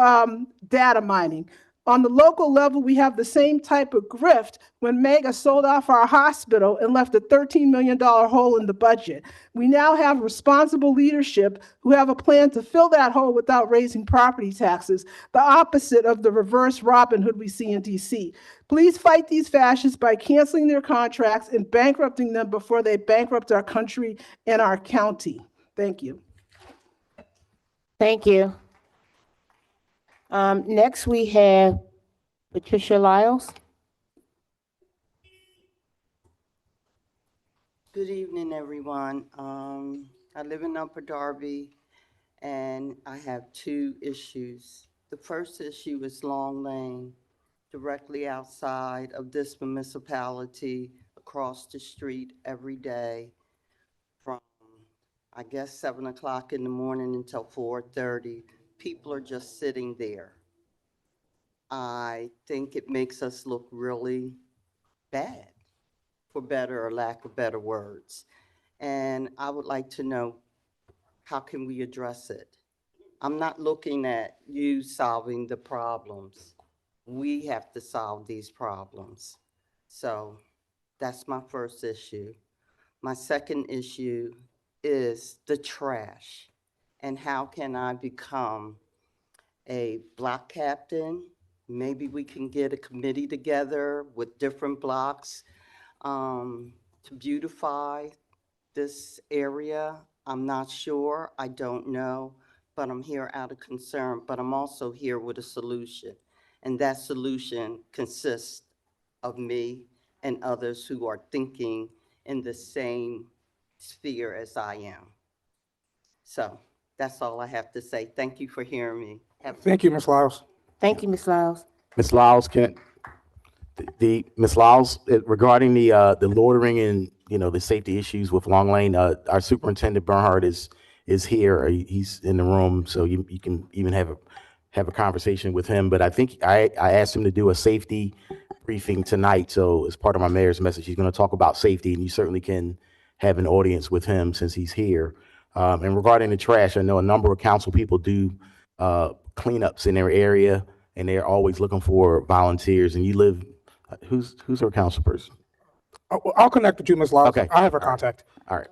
data mining. On the local level, we have the same type of grift when MAGA sold off our hospital and left a $13 million hole in the budget. We now have responsible leadership who have a plan to fill that hole without raising property taxes, the opposite of the reverse Robin Hood we see in DC. Please fight these fascists by canceling their contracts and bankrupting them before they bankrupt our country and our county. Thank you. Thank you. Next, we have Patricia Lyles. Good evening, everyone. I live in Upper Darby, and I have two issues. The first issue is Long Lane, directly outside of this municipality, across the street every day from, I guess, 7 o'clock in the morning until 4:30. People are just sitting there. I think it makes us look really bad, for better or lack of better words. And I would like to know, how can we address it? I'm not looking at you solving the problems. We have to solve these problems. So that's my first issue. My second issue is the trash. And how can I become a block captain? Maybe we can get a committee together with different blocks to beautify this area. I'm not sure, I don't know, but I'm here out of concern, but I'm also here with a solution. And that solution consists of me and others who are thinking in the same sphere as I am. So that's all I have to say. Thank you for hearing me. Thank you, Ms. Lyles. Thank you, Ms. Lyles. Ms. Lyles, Ms. Lyles, regarding the loitering and, the safety issues with Long Lane, our superintendent Bernhardt is here. He's in the room, so you can even have a conversation with him. But I think I asked him to do a safety briefing tonight. So as part of my mayor's message, he's going to talk about safety, and you certainly can have an audience with him since he's here. And regarding the trash, I know a number of council people do cleanups in their area, and they're always looking for volunteers. And you live Who's our council person? I'll connect with you, Ms. Laws. Okay. I have her contact. All right.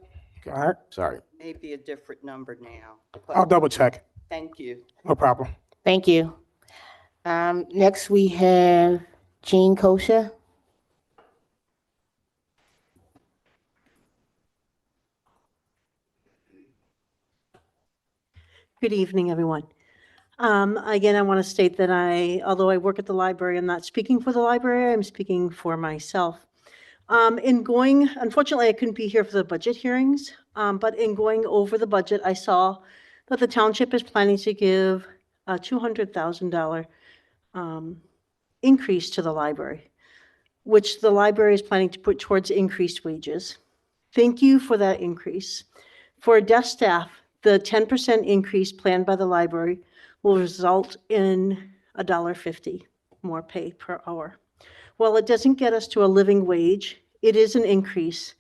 All right. Sorry. Maybe a different number now. I'll double check. Thank you. No problem. Thank you. Next, we have Jean Kosha. Good evening, everyone. Again, I want to state that although I work at the library, I'm not speaking for the library, I'm speaking for myself. Unfortunately, I couldn't be here for the budget hearings, but in going over the budget, I saw that the township is planning to give a $200,000 increase to the library, which the library is planning to put towards increased wages. Thank you for that increase. For desk staff, the 10% increase planned by the library will result in $1.50 more pay per hour. While it doesn't get us to a living wage, it is an increase.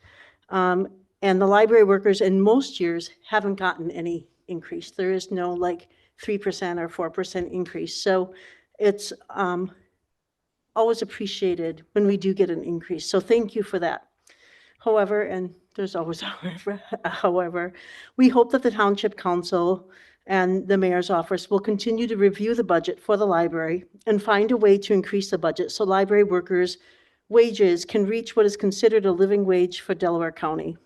And the library workers in most years haven't gotten any increase. There is no like 3% or 4% increase. So it's always appreciated when we do get an increase. So thank you for that. However, and there's always however, we hope that the Township Council and the Mayor's Office will continue to review the budget for the library and find a way to increase the budget so library workers' wages can reach what is considered a living wage for Delaware County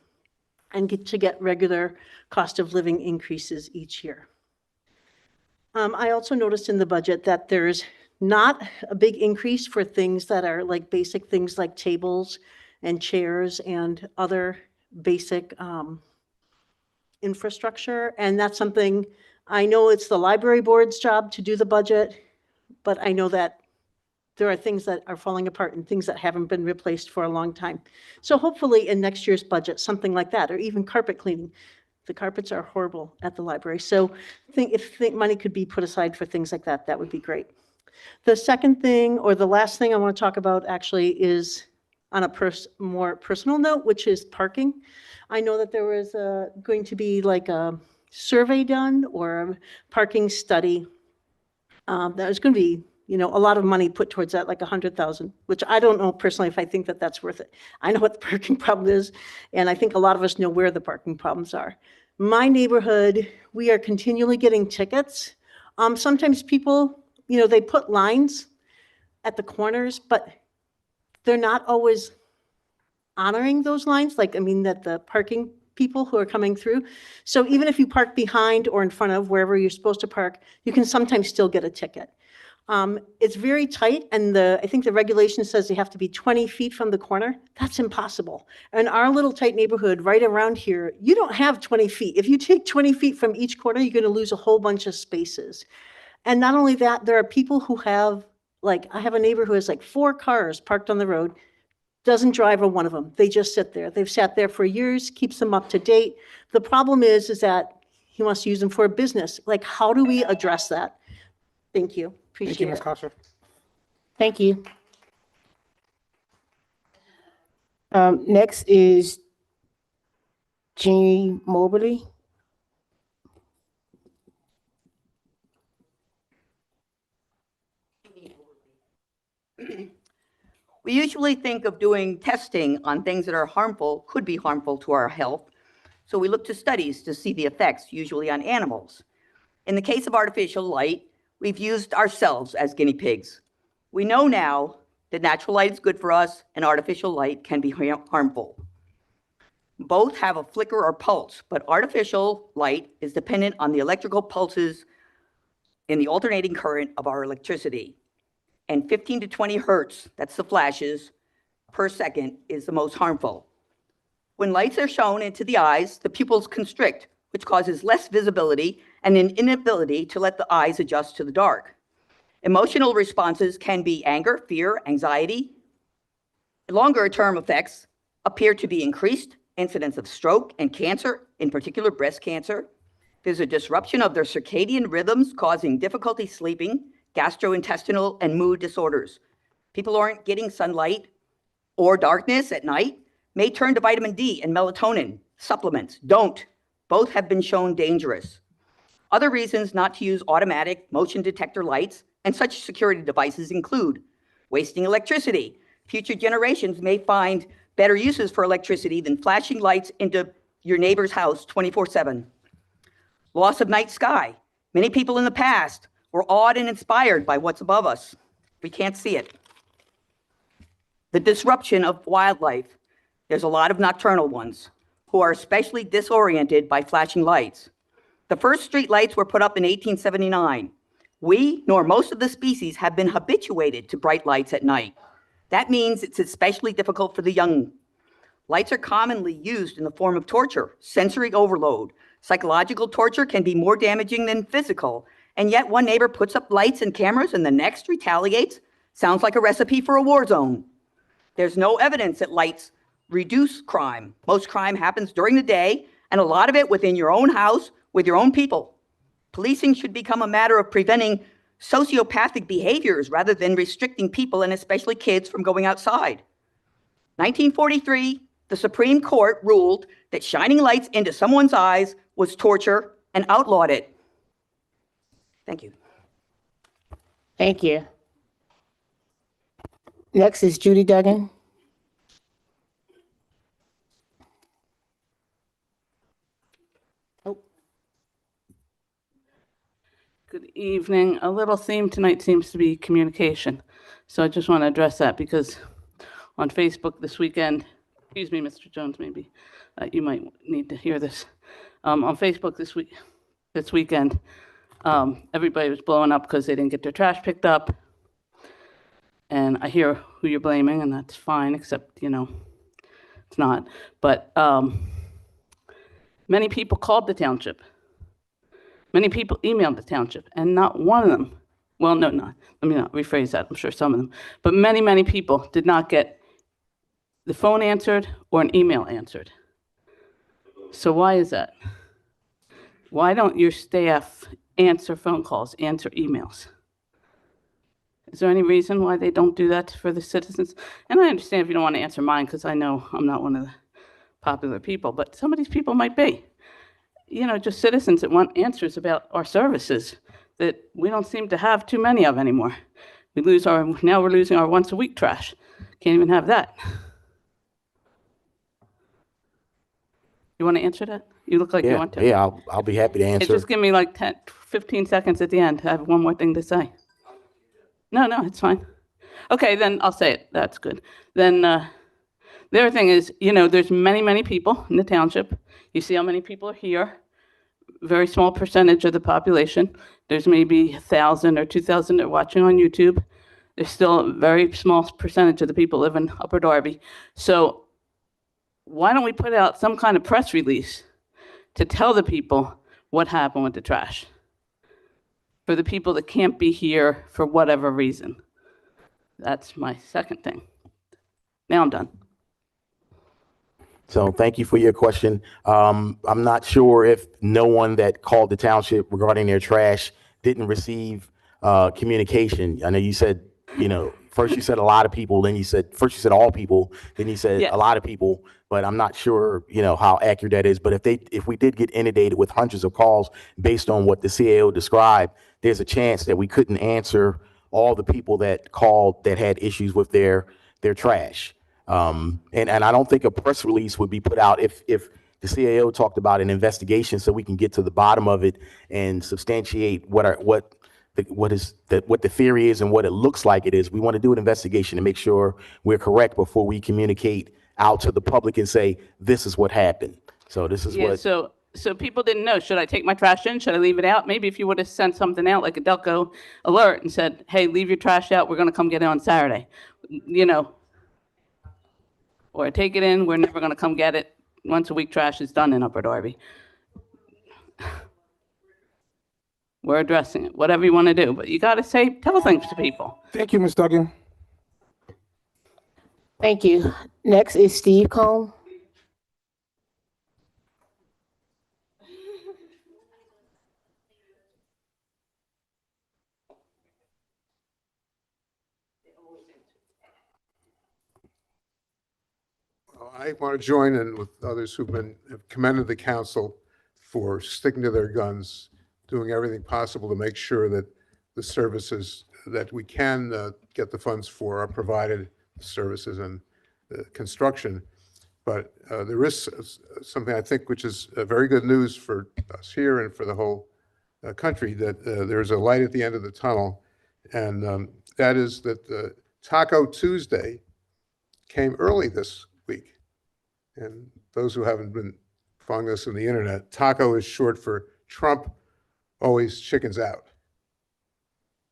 and get regular cost of living increases each year. I also noticed in the budget that there's not a big increase for things that are like basic things like tables and chairs and other basic infrastructure. And that's something, I know it's the library board's job to do the budget, but I know that there are things that are falling apart and things that haven't been replaced for a long time. So hopefully in next year's budget, something like that, or even carpet cleaning. The carpets are horrible at the library. So if money could be put aside for things like that, that would be great. The second thing, or the last thing I want to talk about actually is on a more personal note, which is parking. I know that there was going to be like a survey done or a parking study. That was going to be, a lot of money put towards that, like $100,000, which I don't know personally if I think that that's worth it. I know what the parking problem is, and I think a lot of us know where the parking problems are. My neighborhood, we are continually getting tickets. Sometimes people, they put lines at the corners, but they're not always honoring those lines, that the parking people who are coming through. So even if you park behind or in front of wherever you're supposed to park, you can sometimes still get a ticket. It's very tight, and I think the regulation says you have to be 20 feet from the corner. That's impossible. In our little tight neighborhood right around here, you don't have 20 feet. If you take 20 feet from each corner, you're going to lose a whole bunch of spaces. And not only that, there are people who have, I have a neighbor who has 4 cars parked on the road, doesn't drive one of them. They just sit there. They've sat there for years, keeps them up to date. The problem is that he wants to use them for a business. How do we address that? Thank you. Appreciate Thank you, Ms. it. Costa. Thank you. Next is Jean Mobley. We usually think of doing testing on things that are harmful, could be harmful to our health. So we look to studies to see the effects, usually on animals. In the case of artificial light, we've used ourselves as guinea pigs. We know now that natural light is good for us and artificial light can be harmful. Both have a flicker or pulse, but artificial light is dependent on the electrical pulses in the alternating current of our electricity. And 15 to 20 hertz, that's the flashes, per second is the most harmful. When lights are shown into the eyes, the pupils constrict, which causes less visibility and an inability to let the eyes adjust to the dark. Emotional responses can be anger, fear, anxiety. Longer-term effects appear to be increased incidence of stroke and cancer, in particular breast cancer. There's a disruption of their circadian rhythms causing difficulty sleeping, gastrointestinal and mood disorders. People aren't getting sunlight or darkness at night, may turn to vitamin D and melatonin supplements. Don't. Both have been shown dangerous. Other reasons not to use automatic motion detector lights and such security devices include wasting electricity. Future generations may find better uses for electricity than flashing lights into your neighbor's house 24/7. Loss of night sky. Many people in the past were awed and inspired by what's above us. We can't see it. The disruption of wildlife. There's a lot of nocturnal ones who are especially disoriented by flashing lights. The first street lights were put up in 1879. We, nor most of the species, have been habituated to bright lights at night. That means it's especially difficult for the young. Lights are commonly used in the form of torture, sensory overload. Psychological torture can be more damaging than physical, and yet one neighbor puts up lights and cameras and the next retaliates. Sounds like a recipe for a war zone. There's no evidence that lights reduce crime. Most crime happens during the day, and a lot of it within your own house with your own people. Policing should become a matter of preventing sociopathic behaviors rather than restricting people and especially kids from going outside. 1943, the Supreme Court ruled that shining lights into someone's eyes was torture and outlawed it. Thank you. Thank you. Next is Judy Duggan. Good evening. A little theme tonight seems to be communication. So I just want to address that because on Facebook this weekend, excuse me, Mr. Jones, maybe you might need to hear this. On Facebook this weekend, everybody was blowing up because they didn't get their trash picked up. And I hear who you're blaming, and that's fine, except, it's not. But many people called the township. Many people emailed the township, and not one of them, well, no, let me not rephrase that. I'm sure some of them, but many, many people did not get the phone answered or an email answered. So why is that? Why don't your staff answer phone calls, answer emails? Is there any reason why they don't do that for the citizens? And I understand if you don't want to answer mine, because I know I'm not one of the popular people, but some of these people might be. Just citizens that want answers about our services that we don't seem to have too many of anymore. Now we're losing our once a week trash. Can't even have that. You want to answer that? You look like you want to. Yeah, I'll be happy to answer. Just give me like 10, 15 seconds at the end. I have one more thing to say. No, it's fine. Okay, then I'll say it. That's good. Then the other thing is, there's many, many people in the township. You see how many people are here. Very small percentage of the population. There's maybe 1,000 or 2,000 that are watching on YouTube. There's still a very small percentage of the people live in Upper Darby. So why don't we put out some kind of press release to tell the people what happened with the trash? For the people that can't be here for whatever reason. That's my second thing. Now I'm done. So thank you for your question. I'm not sure if no one that called the township regarding their trash didn't receive communication. I know you said, first you said a lot of people, then you said all people, then you said a lot of people, but I'm not sure, how accurate that is. But if we did get inundated with hundreds of calls based on what the CAO described, there's a chance that we couldn't answer all the people that called that had issues with their trash. And I don't think a press release would be put out if the CAO talked about an investigation so we can get to the bottom of it and substantiate what the theory is and what it looks like it is. We want to do an investigation to make sure we're correct before we communicate out to the public and say, this is what happened. So this is what. So people didn't know, should I take my trash in? Should I leave it out? Maybe if you would have sent something out like a Delco alert and said, hey, leave your trash out. We're going to come get it on Saturday, or take it in. We're never going to come get it. Once a week trash is done in Upper Darby. We're addressing it, whatever you want to do, but you got to tell things to people. Thank you, Ms. Duggan. Thank you. Next is Steve Cohn. I want to join in with others who've commended the council for sticking to their guns, doing everything possible to make sure that the services that we can get the funds for are provided services and construction. But there is something I think which is very good news for us here and for the whole country, that there's a light at the end of the tunnel. And that is that Taco Tuesday came early this week. And those who haven't been following this on the internet, taco is short for Trump always chickens out.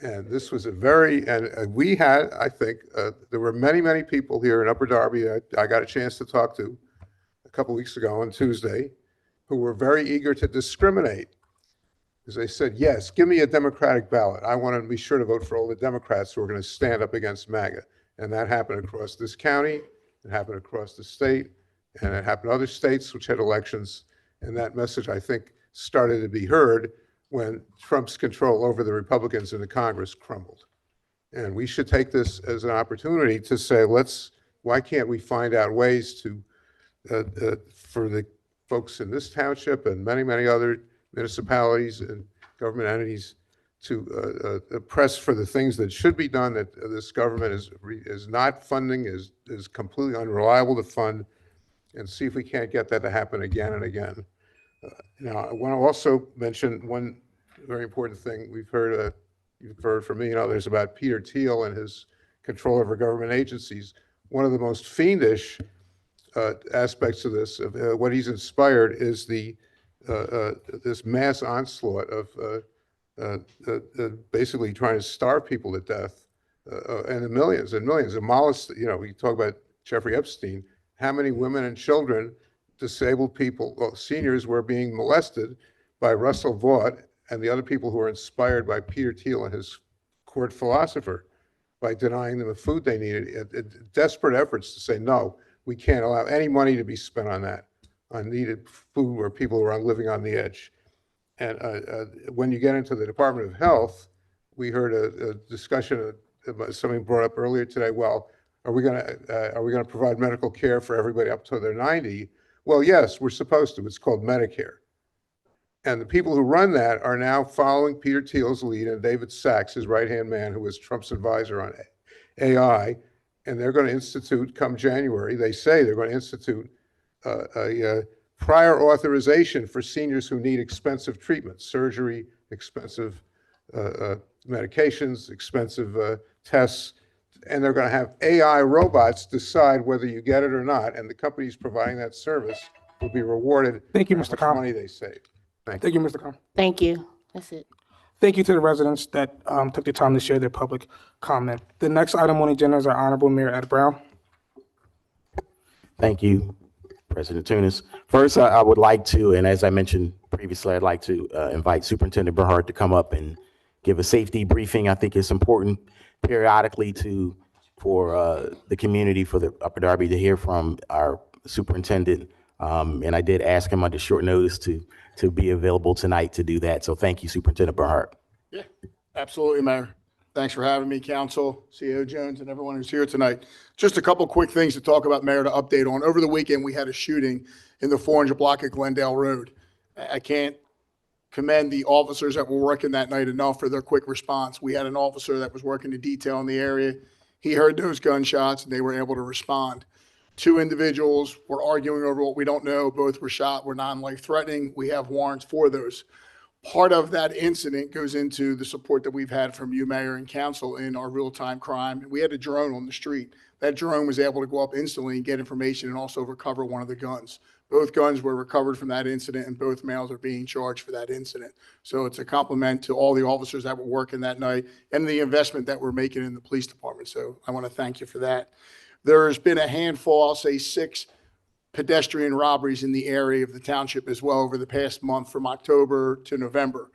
And this was and we had, I think, there were many, many people here in Upper Darby I got a chance to talk to a couple weeks ago on Tuesday who were very eager to discriminate. Because they said, yes, give me a Democratic ballot. I want to be sure to vote for all the Democrats who are going to stand up against MAGA. And that happened across this county, it happened across the state, and it happened in other states which had elections. And that message, I think, started to be heard when Trump's control over the Republicans in the Congress crumbled. And we should take this as an opportunity to say, why can't we find out ways to, for the folks in this township and many, many other municipalities and government entities to press for the things that should be done that this government is not funding, is completely unreliable to fund, and see if we can't get that to happen again and again. Now, I want to also mention one very important thing we've heard, you've heard from me and others about Peter Thiel and his control over government agencies. One of the most fiendish aspects of this, of what he's inspired, is this mass onslaught of basically trying to starve people to death, and the millions and millions of we talk about Jeffrey Epstein, how many women and children, disabled people, seniors were being molested by Russell Vought and the other people who were inspired by Peter Thiel and his court philosopher by denying them the food they needed. Desperate efforts to say, no, we can't allow any money to be spent on that, on needed food where people are living on the edge. And when you get into the Department of Health, we heard a discussion, something brought up earlier today, well, are we going to provide medical care for everybody up till they're 90? Well, yes, we're supposed to. It's called Medicare. And the people who run that are now following Peter Thiel's lead and David Sachs, his right-hand man, who was Trump's advisor on AI. And they're going to institute, come January, they say they're going to institute a prior authorization for seniors who need expensive treatment, surgery, expensive medications, expensive tests. And they're going to have AI robots decide whether you get it or not. And the companies providing that service will be rewarded. Thank you, for Mr. how much Khan. money they save. Thank Thank you, Mr. Khan. Thank you. That's it. Thank you to the residents that took the time to share their public comment. The next item on the agenda is our Honorable Mayor Ed Brown. Thank you, President Tunis. First, I would like to, and as I mentioned previously, I'd like to invite Superintendent Bernhardt to come up and give a safety briefing. I think it's important periodically for the community, for the Upper Darby, to hear from our superintendent. And I did ask him under short notice to be available tonight to do that. So thank you, Superintendent Bernhardt. Yeah, absolutely, Mayor. Thanks for having me, Council, CEO Jones, and everyone who's here tonight. Just a couple quick things to talk about, Mayor, to update on. Over the weekend, we had a shooting in the 400 block of Glendale Road. I can't commend the officers that were working that night enough for their quick response. We had an officer that was working the detail in the area. He heard those gunshots and they were able to respond. Two individuals were arguing over what we don't know. Both were shot, were non-life threatening. We have warrants for those. Part of that incident goes into the support that we've had from you, Mayor, and Council in our real-time crime. We had a drone on the street. That drone was able to go up instantly and get information and also recover one of the guns. Both guns were recovered from that incident and both males are being charged for that incident. So it's a compliment to all the officers that were working that night and the investment that we're making in the police department. So I want to thank you for that. There's been a handful, I'll say 6 pedestrian robberies in the area of the township as well over the past month from October to November.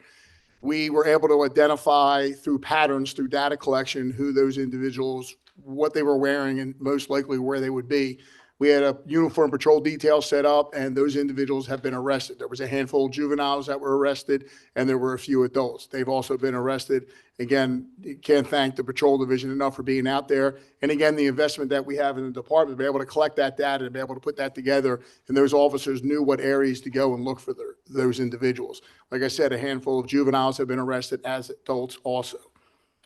We were able to identify through patterns, through data collection, who those individuals, what they were wearing, and most likely where they would be. We had a uniform patrol detail set up, and those individuals have been arrested. There was a handful of juveniles that were arrested, and there were a few adults. They've also been arrested. Again, can't thank the patrol division enough for being out there. And again, the investment that we have in the department, to be able to collect that data and be able to put that together, and those officers knew what areas to go and look for those individuals. Like I said, a handful of juveniles have been arrested, as adults also.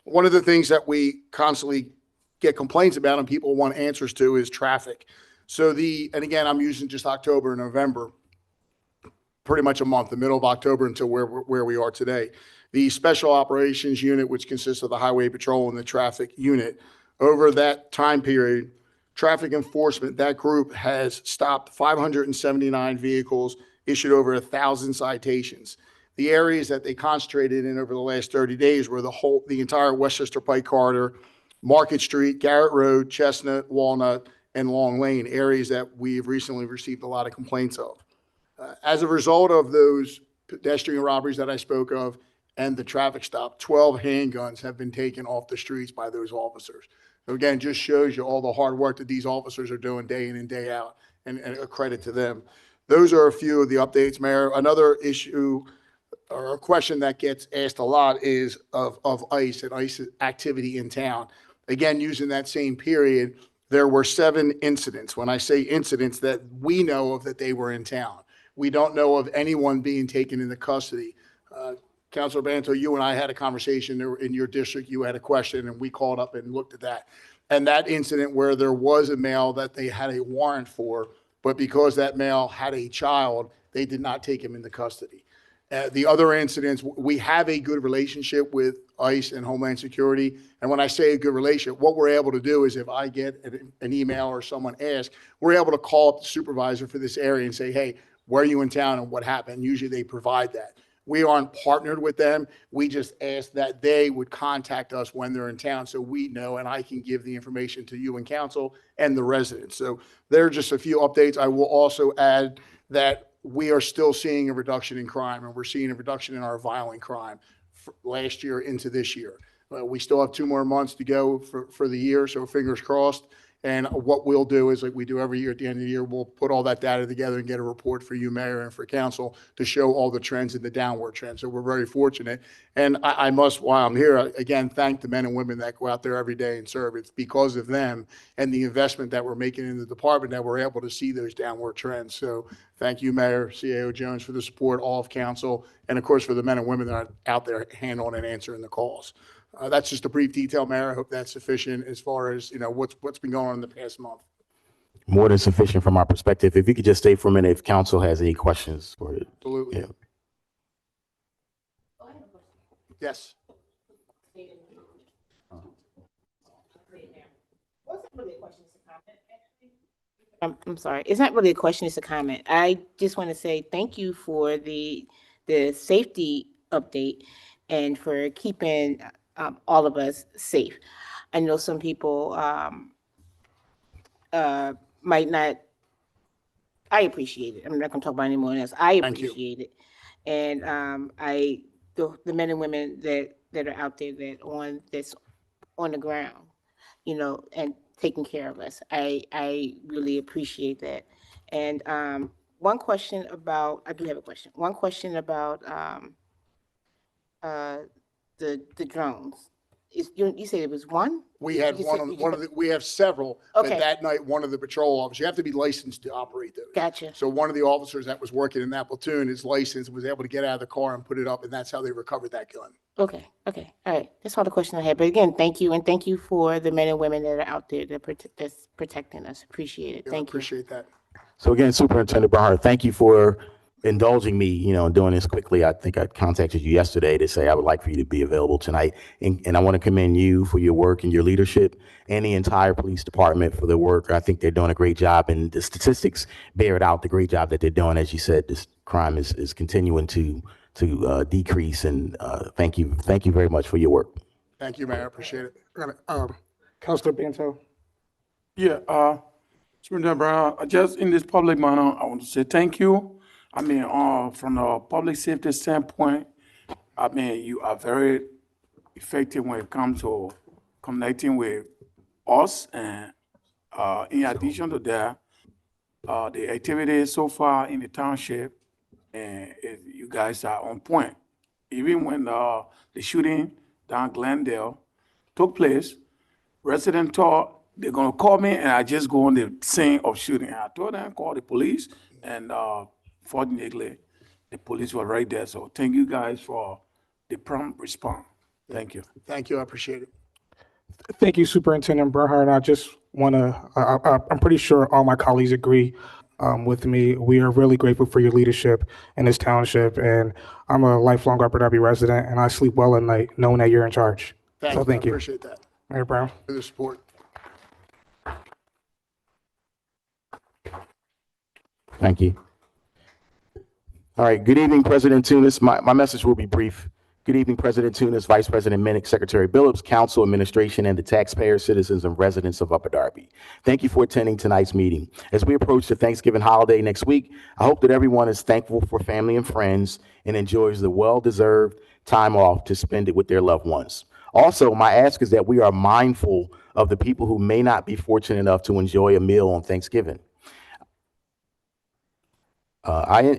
One of the things that we constantly get complaints about and people want answers to is traffic. So and again, I'm using just October and November, pretty much a month, the middle of October until where we are today. The Special Operations Unit, which consists of the Highway Patrol and the Traffic Unit, over that time period, traffic enforcement, that group has stopped 579 vehicles, issued over 1,000 citations. The areas that they concentrated in over the last 30 days were the entire Westchester Pike Corridor, Market Street, Garrett Road, Chestnut, Walnut, and Long Lane, areas that we've recently received a lot of complaints of. As a result of those pedestrian robberies that I spoke of and the traffic stop, 12 handguns have been taken off the streets by those officers. So again, just shows you all the hard work that these officers are doing day in and day out, and a credit to them. Those are a few of the updates, Mayor. Another issue or a question that gets asked a lot is of ICE and ICE activity in town. Again, using that same period, there were 7 incidents. When I say incidents, that we know of that they were in town. We don't know of anyone being taken into custody. Councilor Banto, you and I had a conversation in your district. You had a question, and we called up and looked at that. And that incident where there was a male that they had a warrant for, but because that male had a child, they did not take him into custody. The other incidents, we have a good relationship with ICE and Homeland Security. And when I say a good relationship, what we're able to do is if I get an email or someone asks, we're able to call up the supervisor for this area and say, hey, were you in town and what happened? Usually they provide that. We aren't partnered with them. We just ask that they would contact us when they're in town so we know and I can give the information to you and council and the residents. So there are just a few updates. I will also add that we are still seeing a reduction in crime, and we're seeing a reduction in our violent crime last year into this year. We still have 2 more months to go for the year, so fingers crossed. And what we'll do is, like we do every year at the end of the year, we'll put all that data together and get a report for you, Mayor, and for council to show all the trends and the downward trends. So we're very fortunate. And I must, while I'm here, again, thank the men and women that go out there every day and serve. It's because of them and the investment that we're making in the department that we're able to see those downward trends. So thank you, Mayor, CAO Jones, for the support, all of council, and of course for the men and women that are out there handling and answering the calls. That's just a brief detail, Mayor. I hope that's sufficient as far as, what's been going on in the past month. More than sufficient from our perspective. If you could just stay for a minute if council has any questions for it. Absolutely. Yeah. Yes. I'm sorry. It's not really a question, it's a comment. I just want to say thank you for the safety update and for keeping all of us safe. I know some people might not. I appreciate it. I'm not going to talk about anyone else. I appreciate it. And the men and women that are out there that's on the ground, and taking care of us. I really appreciate that. And I do have a question. One question about the drones. You said it was one? We had we have several, Okay. but that night, one of the patrol officers, you have to be licensed to operate those. Gotcha. So one of the officers that was working in that platoon is licensed, was able to get out of the car and put it up, and that's how they recovered that gun. Okay. All right. That's all the question I had. But again, thank you. And thank you for the men and women that are out there that's protecting us. Appreciate it. Yeah, Thank you. appreciate that. So again, Superintendent Barnhart, thank you for indulging me, doing this quickly. I think I contacted you yesterday to say I would like for you to be available tonight. And I want to commend you for your work and your leadership and the entire police department for their work. I think they're doing a great job, and the statistics bear it out, the great job that they're doing. As you said, this crime is continuing to decrease, and thank you very much for your work. Thank you, Mayor. I appreciate it. Councilor Banto. Yeah, Superintendent Brown, just in this public manner, I want to say thank you. I mean, from a public safety standpoint, I mean, you are very effective when it comes to connecting with us. And in addition to that, the activities so far in the township, and you guys are on point. Even when the shooting down Glendale took place, residents thought they're gonna call me, and I just go on the scene of shooting. I told them, call the police, and fortunately, the police were right there. So thank you guys for the prompt response. Thank you. Thank you. I appreciate it. Thank you, Superintendent Bernhardt. I just want to, I'm pretty sure all my colleagues agree with me. We are really grateful for your leadership in this township, and I'm a lifelong Upper Darby resident, and I sleep well at night knowing that you're in charge. So thank I you. appreciate that. Mayor Brown. For the support. Thank you. All right. Good evening, President Tunis. My message will be brief. Good evening, President Tunis, Vice President Minnick, Secretary Billups, Council, Administration, and the taxpayers, citizens, and residents of Upper Darby. Thank you for attending tonight's meeting. As we approach the Thanksgiving holiday next week, I hope that everyone is thankful for family and friends and enjoys the well-deserved time off to spend it with their loved ones. Also, my ask is that we are mindful of the people who may not be fortunate enough to enjoy a meal on Thanksgiving. I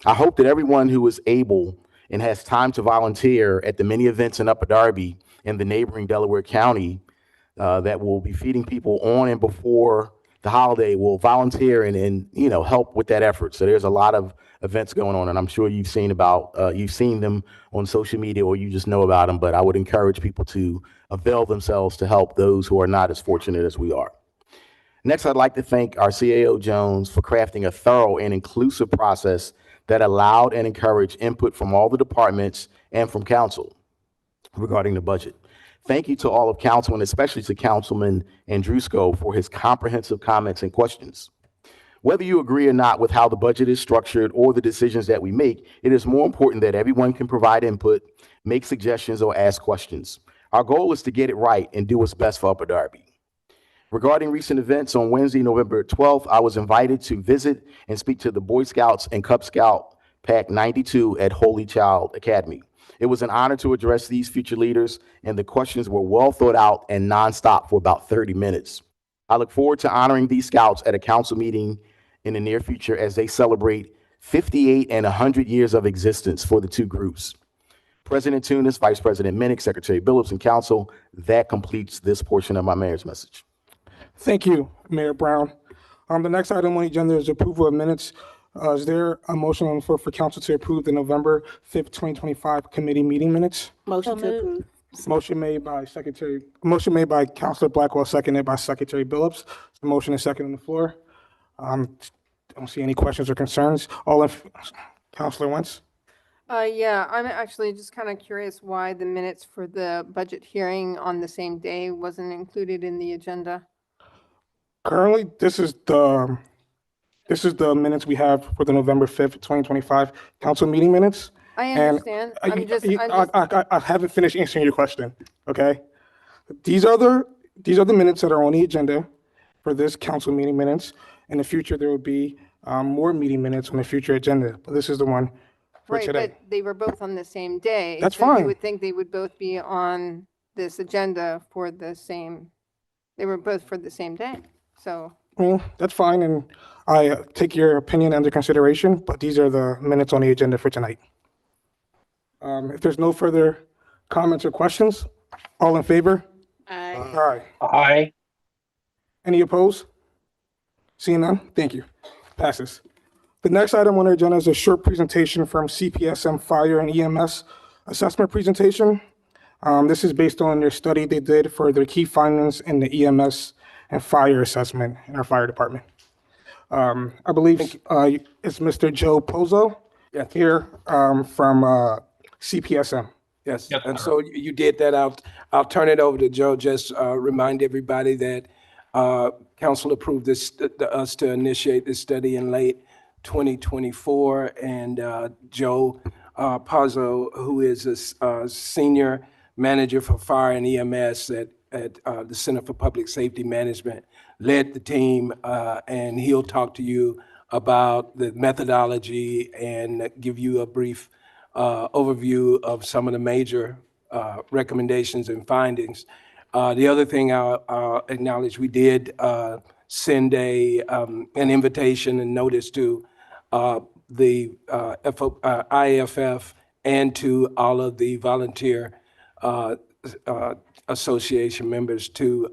hope that everyone who is able and has time to volunteer at the many events in Upper Darby and the neighboring Delaware County that will be feeding people on and before the holiday will volunteer and help with that effort. So there's a lot of events going on, and I'm sure you've seen them on social media or you just know about them, but I would encourage people to avail themselves to help those who are not as fortunate as we are. Next, I'd like to thank our CAO Jones for crafting a thorough and inclusive process that allowed and encouraged input from all the departments and from council regarding the budget. Thank you to all of council and especially to Councilman Andrusko for his comprehensive comments and questions. Whether you agree or not with how the budget is structured or the decisions that we make, it is more important that everyone can provide input, make suggestions, or ask questions. Our goal is to get it right and do what's best for Upper Darby. Regarding recent events, on Wednesday, November 12th, I was invited to visit and speak to the Boy Scouts and Cub Scout Pack 92 at Holy Child Academy. It was an honor to address these future leaders, and the questions were well thought out and nonstop for about 30 minutes. I look forward to honoring these scouts at a council meeting in the near future as they celebrate 58 and 100 years of existence for the two groups. President Tunis, Vice President Minnick, Secretary Billups, and Council, that completes this portion of my mayor's message. Thank you, Mayor Brown. The next item on the agenda is approval of minutes. Is there a motion on the floor for council to approve the November 5th, 2025 committee meeting minutes? Motion to approve. Motion made by Councilor Blackwell, seconded by Secretary Billups. The motion is second on the floor. Don't see any questions or concerns. Councilor Wentz? Yeah, I'm actually just kind of curious why the minutes for the budget hearing on the same day wasn't included in the agenda. Currently, this is the minutes we have for the November 5th, 2025 council meeting minutes. I understand. I haven't finished answering your question, okay? These are the minutes that are on the agenda for this council meeting minutes. In the future, there will be more meeting minutes on the future agenda, but this is the one for Right, today. but they were both on the same day. That's so You fine. would think they would both be on this agenda for the same, they were both for the same day. So, Well, that's fine, and I take your opinion under consideration, but these are the minutes on the agenda for tonight. If there's no further comments or questions, all in favor? Aye. Aye. Any opposed? Seeing none, thank you. Passes. The next item on our agenda is a short presentation from CPSM Fire and EMS assessment presentation. This is based on their study they did for their key findings in the EMS and fire assessment in our fire department. I believe it's Mr. Joe Pozo here from CPSM. Yes, and so you did that. I'll turn it over to Joe. Just remind everybody that council approved us to initiate this study in late 2024, and Joe Pozo, who is a senior manager for fire and EMS at the Center for Public Safety Management, led the team, and he'll talk to you about the methodology and give you a brief overview of some of the major recommendations and findings. The other thing I'll acknowledge, we did send an invitation and notice to the IAFF and to all of the volunteer association members to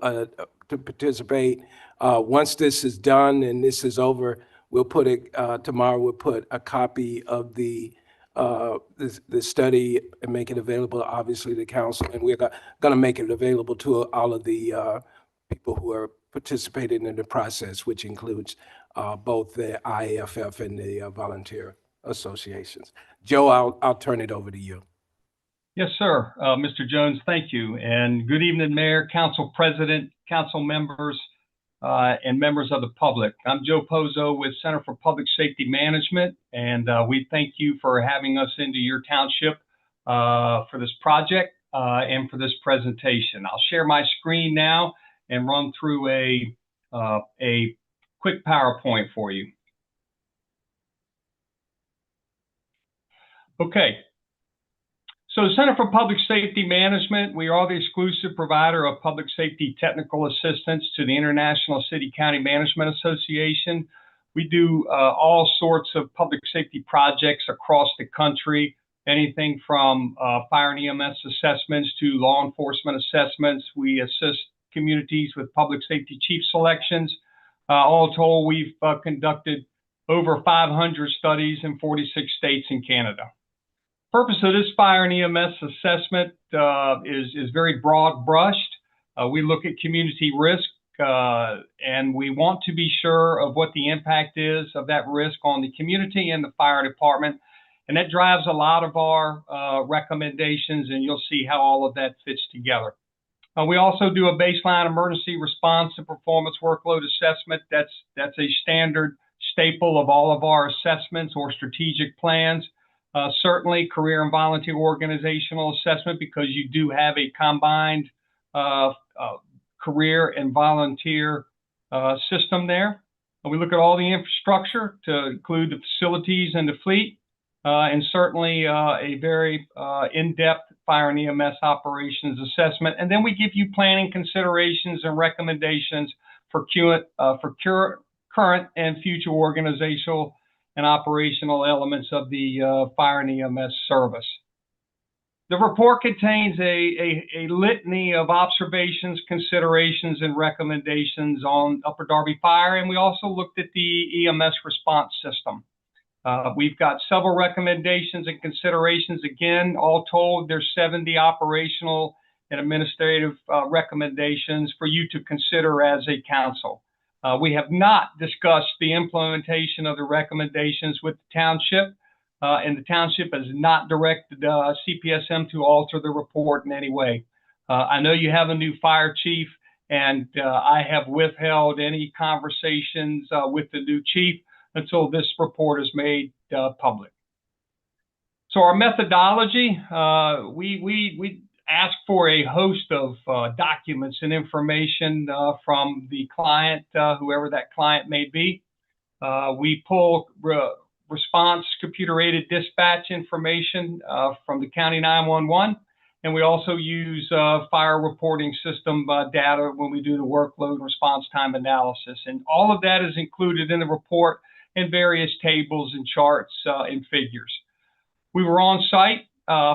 participate. Once this is done and this is over, we'll put it tomorrow. We'll put a copy of the the study and make it available, obviously, to council. And we're going to make it available to all of the people who are participating in the process, which includes both the IAFF and the volunteer associations. Joe, I'll turn it over to you. Yes, sir. Mr. Jones, thank you. And good evening, Mayor, Council President, council members, and members of the public. I'm Joe Pozo with Center for Public Safety Management, and we thank you for having us into your township for this project and for this presentation. I'll share my screen now and run through a quick PowerPoint for you. Okay. So Center for Public Safety Management, we are the exclusive provider of public safety technical assistance to the International City County Management Association. We do all sorts of public safety projects across the country, anything from fire and EMS assessments to law enforcement assessments. We assist communities with public safety chief selections. All told, we've conducted over 500 studies in 46 states in Canada. Purpose of this fire and EMS assessment is very broad brushed. We look at community risk and we want to be sure of what the impact is of that risk on the community and the fire department. And that drives a lot of our recommendations, and you'll see how all of that fits together. We also do a baseline emergency response and performance workload assessment. That's a standard staple of all of our assessments or strategic plans. Certainly career and volunteer organizational assessment, because you do have a combined career and volunteer system there. And we look at all the infrastructure to include the facilities and the fleet, and certainly a very in-depth fire and EMS operations assessment. And then we give you planning considerations and recommendations for current and future organizational and operational elements of the fire and EMS service. The report contains a litany of observations, considerations, and recommendations on Upper Darby Fire, and we also looked at the EMS response system. We've got several recommendations and considerations. Again, all told, there's 70 operational and administrative recommendations for you to consider as a council. We have not discussed the implementation of the recommendations with the township, and the township has not directed CPSM to alter the report in any way. I know you have a new fire chief, and I have withheld any conversations with the new chief until this report is made public. So our methodology, we ask for a host of documents and information from the client, whoever that client may be. We pull response computer-aided dispatch information from the county 911, and we also use fire reporting system data when we do the workload response time analysis. And all of that is included in the report in various tables and charts and figures. We were on site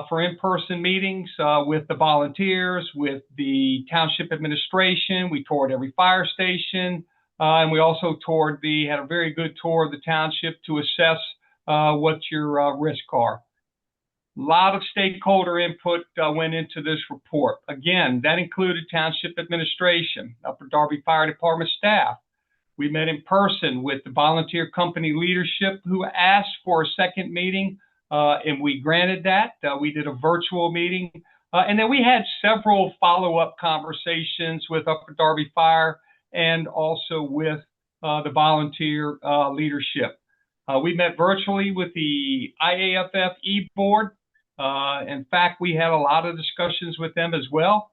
for in-person meetings with the volunteers, with the township administration. We toured every fire station, and we also had a very good tour of the township to assess what your risks are. A lot of stakeholder input went into this report. Again, that included township administration, Upper Darby Fire Department staff. We met in person with the volunteer company leadership who asked for a second meeting, and we granted that. We did a virtual meeting, and then we had several follow-up conversations with Upper Darby Fire and also with the volunteer leadership. We met virtually with the IAFF board. In fact, we had a lot of discussions with them as well.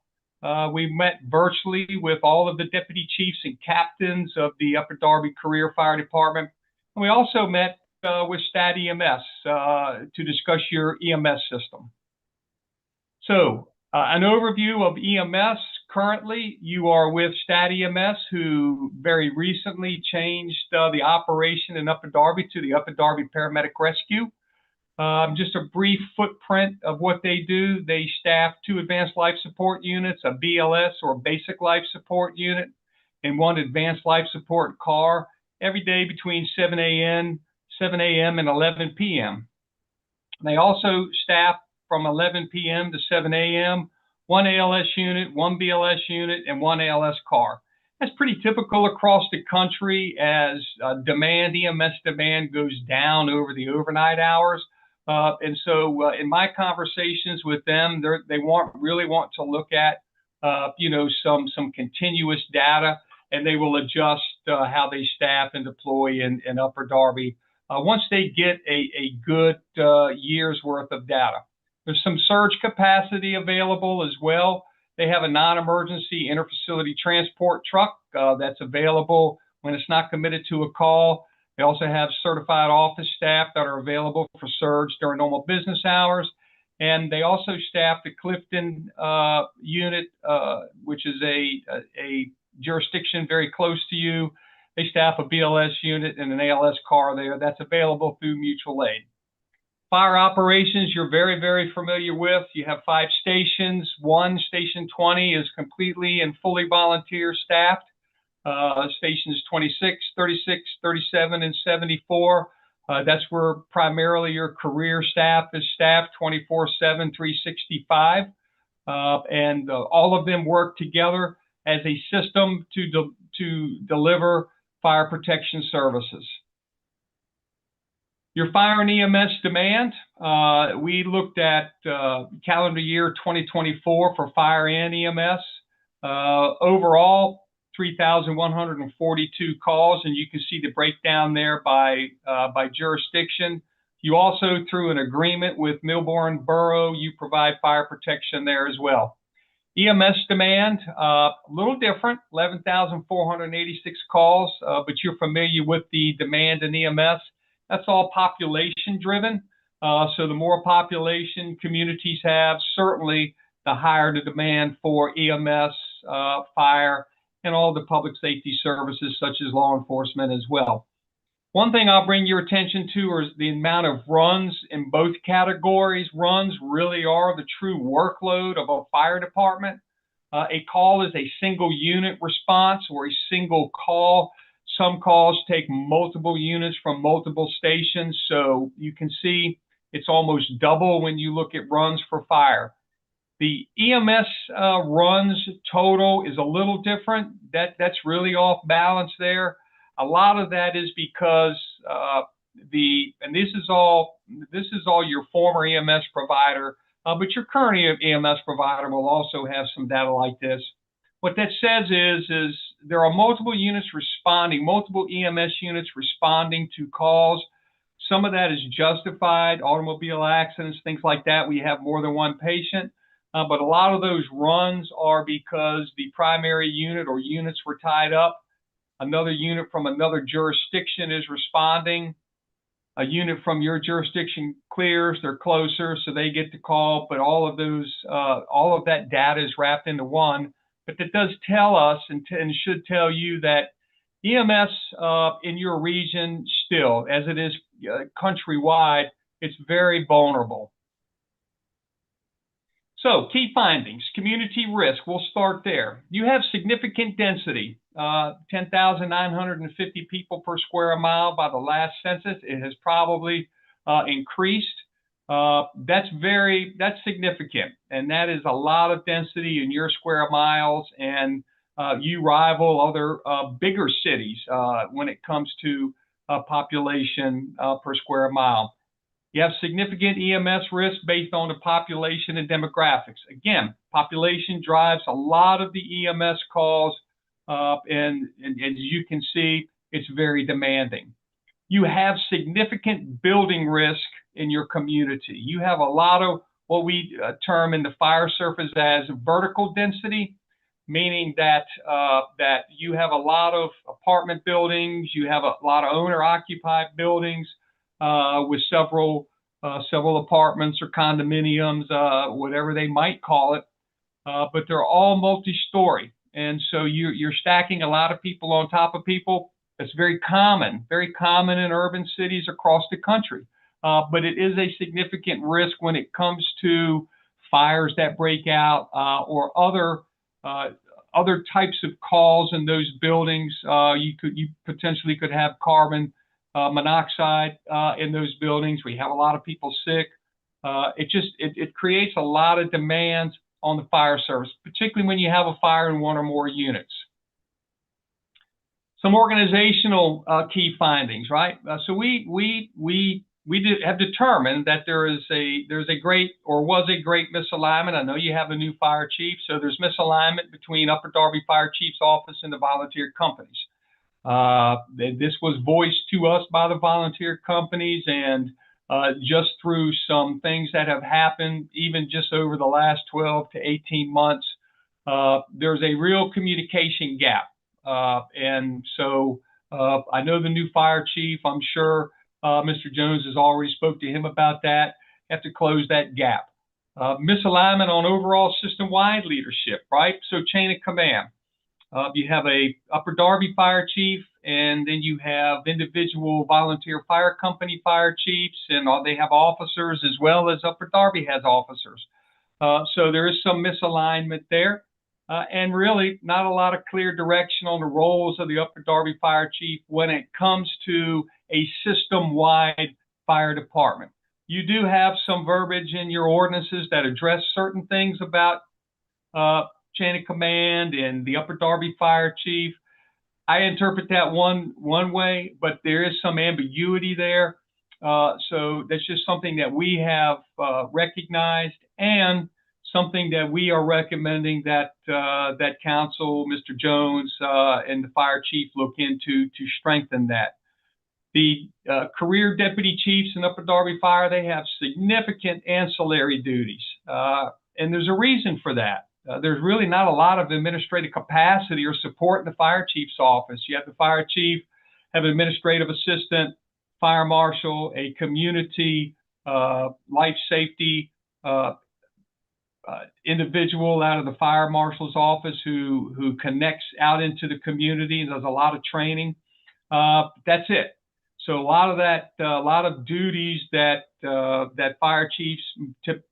We met virtually with all of the deputy chiefs and captains of the Upper Darby Career Fire Department. And we also met with STAT EMS to discuss your EMS system. So an overview of EMS. Currently, you are with STAT EMS, who very recently changed the operation in Upper Darby to the Upper Darby Paramedic Rescue. Just a brief footprint of what they do. They staff 2 advanced life support units, a BLS or basic life support unit, and 1 advanced life support car every day between 7 a.m. and 11 p.m. They also staff from 11 p.m. to 7 a.m., 1 ALS unit, 1 BLS unit, and 1 ALS car. That's pretty typical across the country as EMS demand goes down over the overnight hours. And so in my conversations with them, they really want to look at, some continuous data, and they will adjust how they staff and deploy in Upper Darby once they get a good year's worth of data. There's some surge capacity available as well. They have a non-emergency interfacility transport truck that's available when it's not committed to a call. They also have certified office staff that are available for surge during normal business hours. And they also staff the Clifton unit, which is a jurisdiction very close to you. They staff a BLS unit and an ALS car there that's available through mutual aid. Fire operations, you're very, very familiar with. You have 5 stations. Station 20 is completely and fully volunteer staffed. Stations 26, 36, 37, and 74. That's where primarily your career staff is staffed 24/7, 365. And all of them work together as a system to deliver fire protection services. Your fire and EMS demand, we looked at calendar year 2024 for fire and EMS. Overall, 3,142 calls, and you can see the breakdown there by jurisdiction. You also, through an agreement with Milbourne Borough, you provide fire protection there as well. EMS demand, a little different, 11,486 calls, but you're familiar with the demand in EMS. That's all population driven. So the more population communities have, certainly the higher the demand for EMS, fire, and all the public safety services such as law enforcement as well. One thing I'll bring your attention to is the amount of runs in both categories. Runs really are the true workload of a fire department. A call is a single unit response or a single call. Some calls take multiple units from multiple stations, so you can see it's almost double when you look at runs for fire. The EMS runs total is a little different. That's really off balance there. A lot of that is because this is all your former EMS provider, but your current EMS provider will also have some data like this. What that says is there are multiple units responding, multiple EMS units responding to calls. Some of that is justified, automobile accidents, things like that. We have more than one patient, but a lot of those runs are because the primary unit or units were tied up. Another unit from another jurisdiction is responding. A unit from your jurisdiction clears, they're closer, so they get the call, but all of that data is wrapped into one. But that does tell us and should tell you that EMS in your region still, as it is countrywide, it's very vulnerable. So key findings, community risk, we'll start there. You have significant density, 10,950 people per square mile by the last census. It has probably increased. That's significant, and that is a lot of density in your square miles, and you rival other bigger cities when it comes to population per square mile. You have significant EMS risk based on the population and demographics. Again, population drives a lot of the EMS calls, and as you can see, it's very demanding. You have significant building risk in your community. You have a lot of what we term in the fire surface as vertical density, meaning that you have a lot of apartment buildings, you have a lot of owner-occupied buildings with several apartments or condominiums, whatever they might call it, but they're all multi-story, and so you're stacking a lot of people on top of people. That's very common in urban cities across the country. But it is a significant risk when it comes to fires that break out or other types of calls in those buildings. You potentially could have carbon monoxide in those buildings. We have a lot of people sick. it creates a lot of demands on the fire service, particularly when you have a fire in one or more units. Some organizational key findings, right? So we have determined that there's a great, or was a great misalignment. I know you have a new fire chief, so there's misalignment between Upper Darby Fire Chief's office and the volunteer companies. This was voiced to us by the volunteer companies, and just through some things that have happened, even just over the last 12 to 18 months, there's a real communication gap. And so I know the new fire chief, I'm sure Mr. Jones has already spoke to him about that, have to close that gap. Misalignment on overall system-wide leadership, right? So chain of command. You have a Upper Darby fire chief, and then you have individual volunteer fire company fire chiefs, and they have officers as well as Upper Darby has officers. So there is some misalignment there. And really not a lot of clear direction on the roles of the Upper Darby fire chief when it comes to a system-wide fire department. You do have some verbiage in your ordinances that address certain things about chain of command and the Upper Darby fire chief. I interpret that one way, but there is some ambiguity there. So that's just something that we have recognized, and something that we are recommending that that council, Mr. Jones, and the fire chief look into to strengthen that. The career deputy chiefs in Upper Darby Fire, they have significant ancillary duties, and there's a reason for that. There's really not a lot of administrative capacity or support in the fire chief's office. You have the fire chief, have an administrative assistant, fire marshal, a community life safety individual out of the fire marshal's office who connects out into the community and does a lot of training. That's it. So a lot of that, a lot of duties that that fire chiefs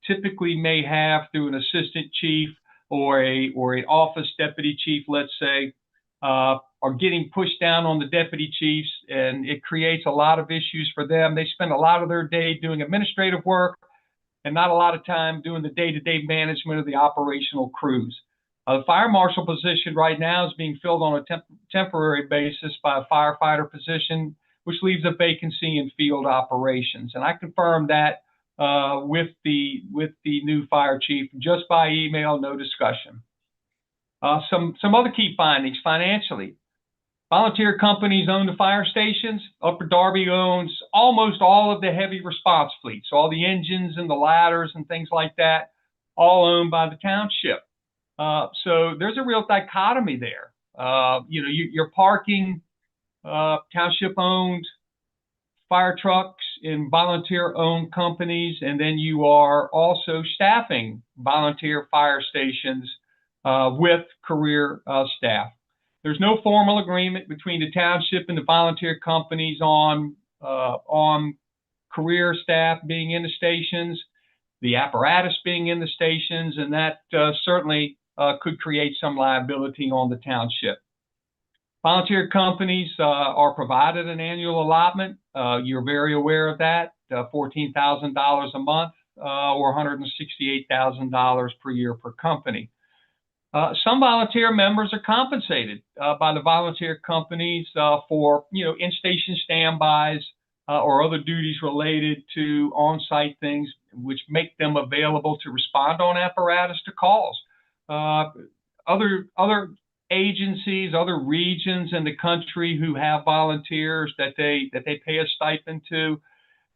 typically may have through an assistant chief or an office deputy chief, let's say, are getting pushed down on the deputy chiefs, and it creates a lot of issues for them. They spend a lot of their day doing administrative work and not a lot of time doing the day-to-day management of the operational crews. The fire marshal position right now is being filled on a temporary basis by a firefighter position, which leaves a vacancy in field operations. And I confirmed that with the new fire chief just by email, no discussion. Some other key findings financially. Volunteer companies own the fire stations. Upper Darby owns almost all of the heavy response fleets, so all the engines and the ladders and things like that, all owned by the township. So there's a real dichotomy there. You're parking township-owned fire trucks in volunteer-owned companies, and then you are also staffing volunteer fire stations with career staff. There's no formal agreement between the township and the volunteer companies on career staff being in the stations, the apparatus being in the stations, and that certainly could create some liability on the township. Volunteer companies are provided an annual allotment. You're very aware of that, $14,000 a month or $168,000 per year per company. Some volunteer members are compensated by the volunteer companies for, in-station standbys or other duties related to on-site things, which make them available to respond on apparatus to calls. Other agencies, other regions in the country who have volunteers that they pay a stipend to,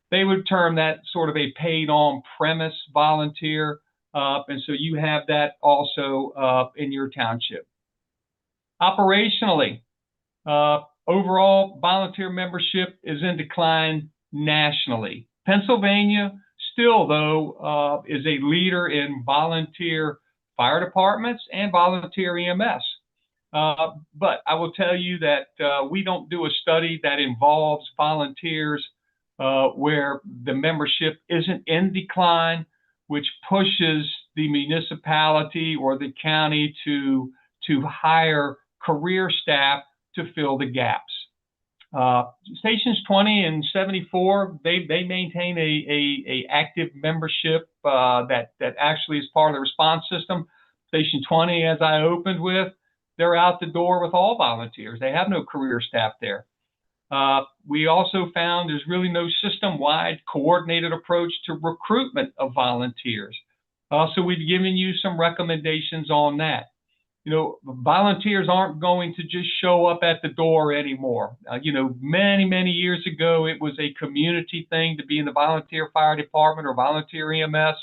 they would term that sort of a paid on-premise volunteer. And so you have that also in your township. Operationally, overall volunteer membership is in decline nationally. Pennsylvania still, though, is a leader in volunteer fire departments and volunteer EMS. But I will tell you that we don't do a study that involves volunteers where the membership isn't in decline, which pushes the municipality or the county to hire career staff to fill the gaps. Stations 20 and 74, they maintain a active membership that actually is part of the response system. Station 20, as I opened with, they're out the door with all volunteers. They have no career staff there. We also found there's really no system-wide coordinated approach to recruitment of volunteers. So we've given you some recommendations on that. You know, volunteers aren't going to just show up at the door anymore. You know, many, many years ago, it was a community thing to be in the volunteer fire department or volunteer EMS.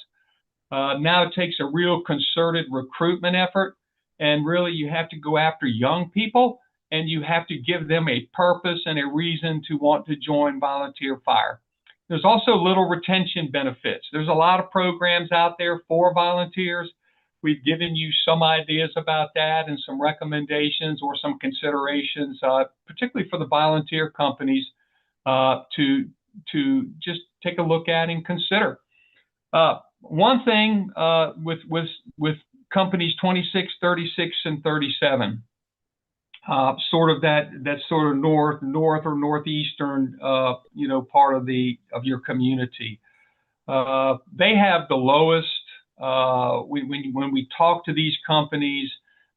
Now it takes a real concerted recruitment effort. And really, you have to go after young people, and you have to give them a purpose and a reason to want to join volunteer fire. There's also little retention benefits. There's a lot of programs out there for volunteers. We've given you some ideas about that and some recommendations or some considerations, particularly for the volunteer companies, to just take a look at and consider. One thing with companies 26, 36, and 37, sort of that sort of north or northeastern, part of your community. They have the lowest. When we talk to these companies,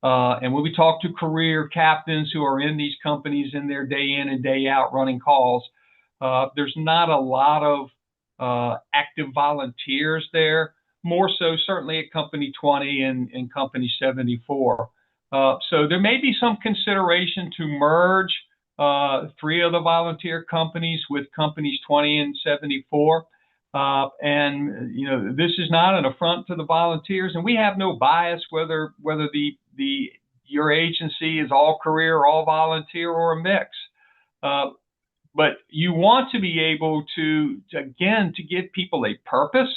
and when we talk to career captains who are in these companies in their day in and day out running calls, there's not a lot of active volunteers there. More so, certainly at Company 20 and Company 74. So there may be some consideration to merge 3 of the volunteer companies with Companies 20 and 74. And this is not an affront to the volunteers, and we have no bias whether your agency is all career or all volunteer or a mix. But you want to be able to give people a purpose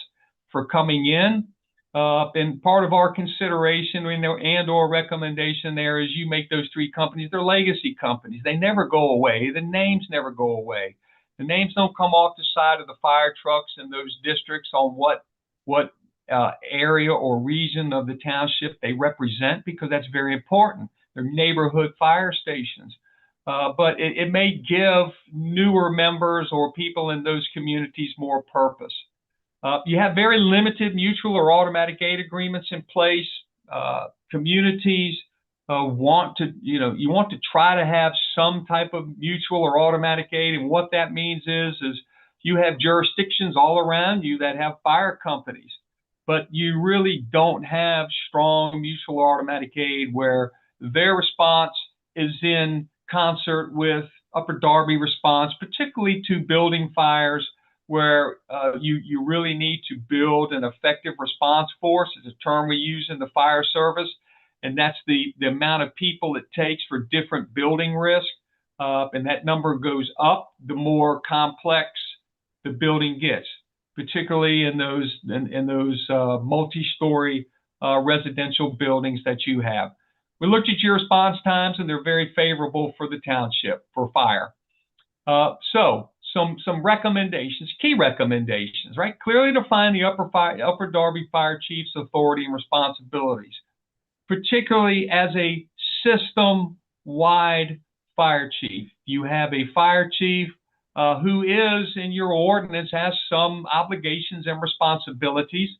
for coming in. And part of our consideration and or recommendation there is you make those 3 companies, they're legacy companies. They never go away. The names never go away. The names don't come off the side of the fire trucks in those districts on what area or region of the township they represent, because that's very important. They're neighborhood fire stations. But it may give newer members or people in those communities more purpose. You have very limited mutual or automatic aid agreements in place. Communities want to try to have some type of mutual or automatic aid, and what that means is you have jurisdictions all around you that have fire companies, but you really don't have strong mutual or automatic aid where their response is in concert with Upper Darby response, particularly to building fires, where you really need to build an effective response force. It's a term we use in the fire service, and that's the amount of people it takes for different building risk. And that number goes up the more complex the building gets, particularly in those multi-story residential buildings that you have. We looked at your response times, and they're very favorable for the township for fire. So some recommendations, key recommendations, right? Clearly define the Upper Darby Fire Chief's authority and responsibilities, particularly as a system-wide fire chief. You have a fire chief who is, in your ordinance, has some obligations and responsibilities.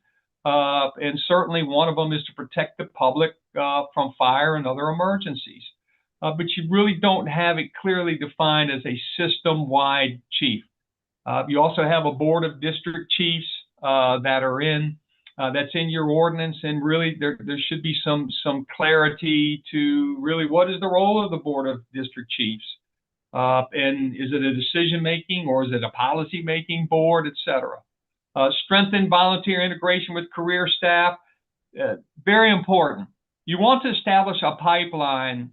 And certainly one of them is to protect the public from fire and other emergencies. But you really don't have it clearly defined as a system-wide chief. You also have a board of district chiefs that are that's in your ordinance, and really there should be some clarity to really what is the role of the board of district chiefs, and is it a decision-making or is it a policy-making board, etc. Strengthen volunteer integration with career staff, very important. You want to establish a pipeline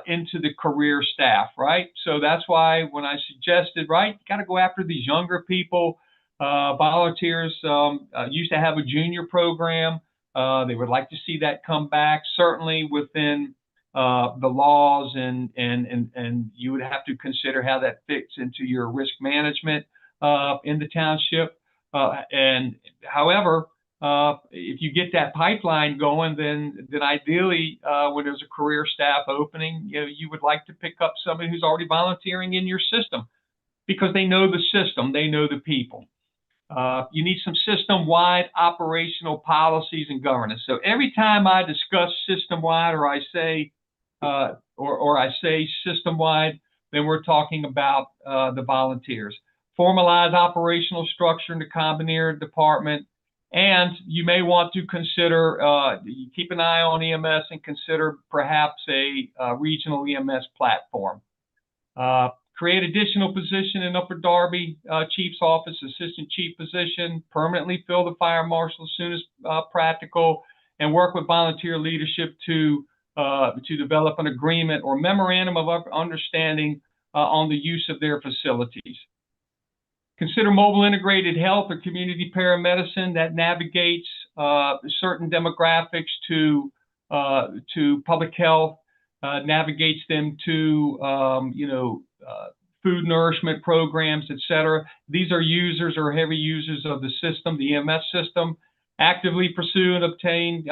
into the career staff, right? So that's why when I suggested, right, you got to go after these younger people. Volunteers used to have a junior program. They would like to see that come back, certainly within the laws, and you would have to consider how that fits into your risk management in the township. And however, if you get that pipeline going, then ideally, when there's a career staff opening, you would like to pick up somebody who's already volunteering in your system because they know the system, they know the people. You need some system-wide operational policies and governance. So every time I discuss system-wide, or I say system-wide, then we're talking about the volunteers. Formalize operational structure in the Combineer department, and you may want to consider keep an eye on EMS and consider perhaps a regional EMS platform. Create additional position in Upper Darby Chief's office, assistant chief position, permanently fill the fire marshal as soon as practical, and work with volunteer leadership to develop an agreement or memorandum of understanding on the use of their facilities. Consider mobile integrated health or community paramedicine that navigates certain demographics to public health, navigates them to food nourishment programs, et cetera. These are users or heavy users of the system, the EMS system. Actively pursue and obtain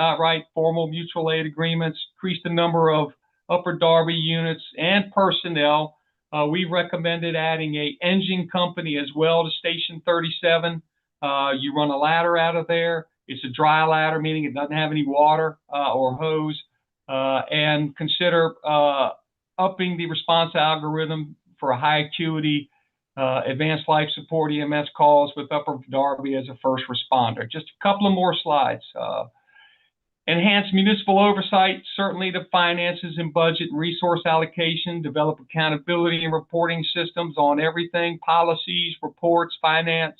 formal mutual aid agreements, increase the number of Upper Darby units and personnel. We recommended adding a engine company as well to Station 37. You run a ladder out of there. It's a dry ladder, meaning it doesn't have any water or hose. And consider upping the response algorithm for a high acuity advanced life support EMS calls with Upper Darby as a first responder. Just a couple of more slides. Enhance municipal oversight, certainly the finances and budget and resource allocation, develop accountability and reporting systems on everything, policies, reports, finance.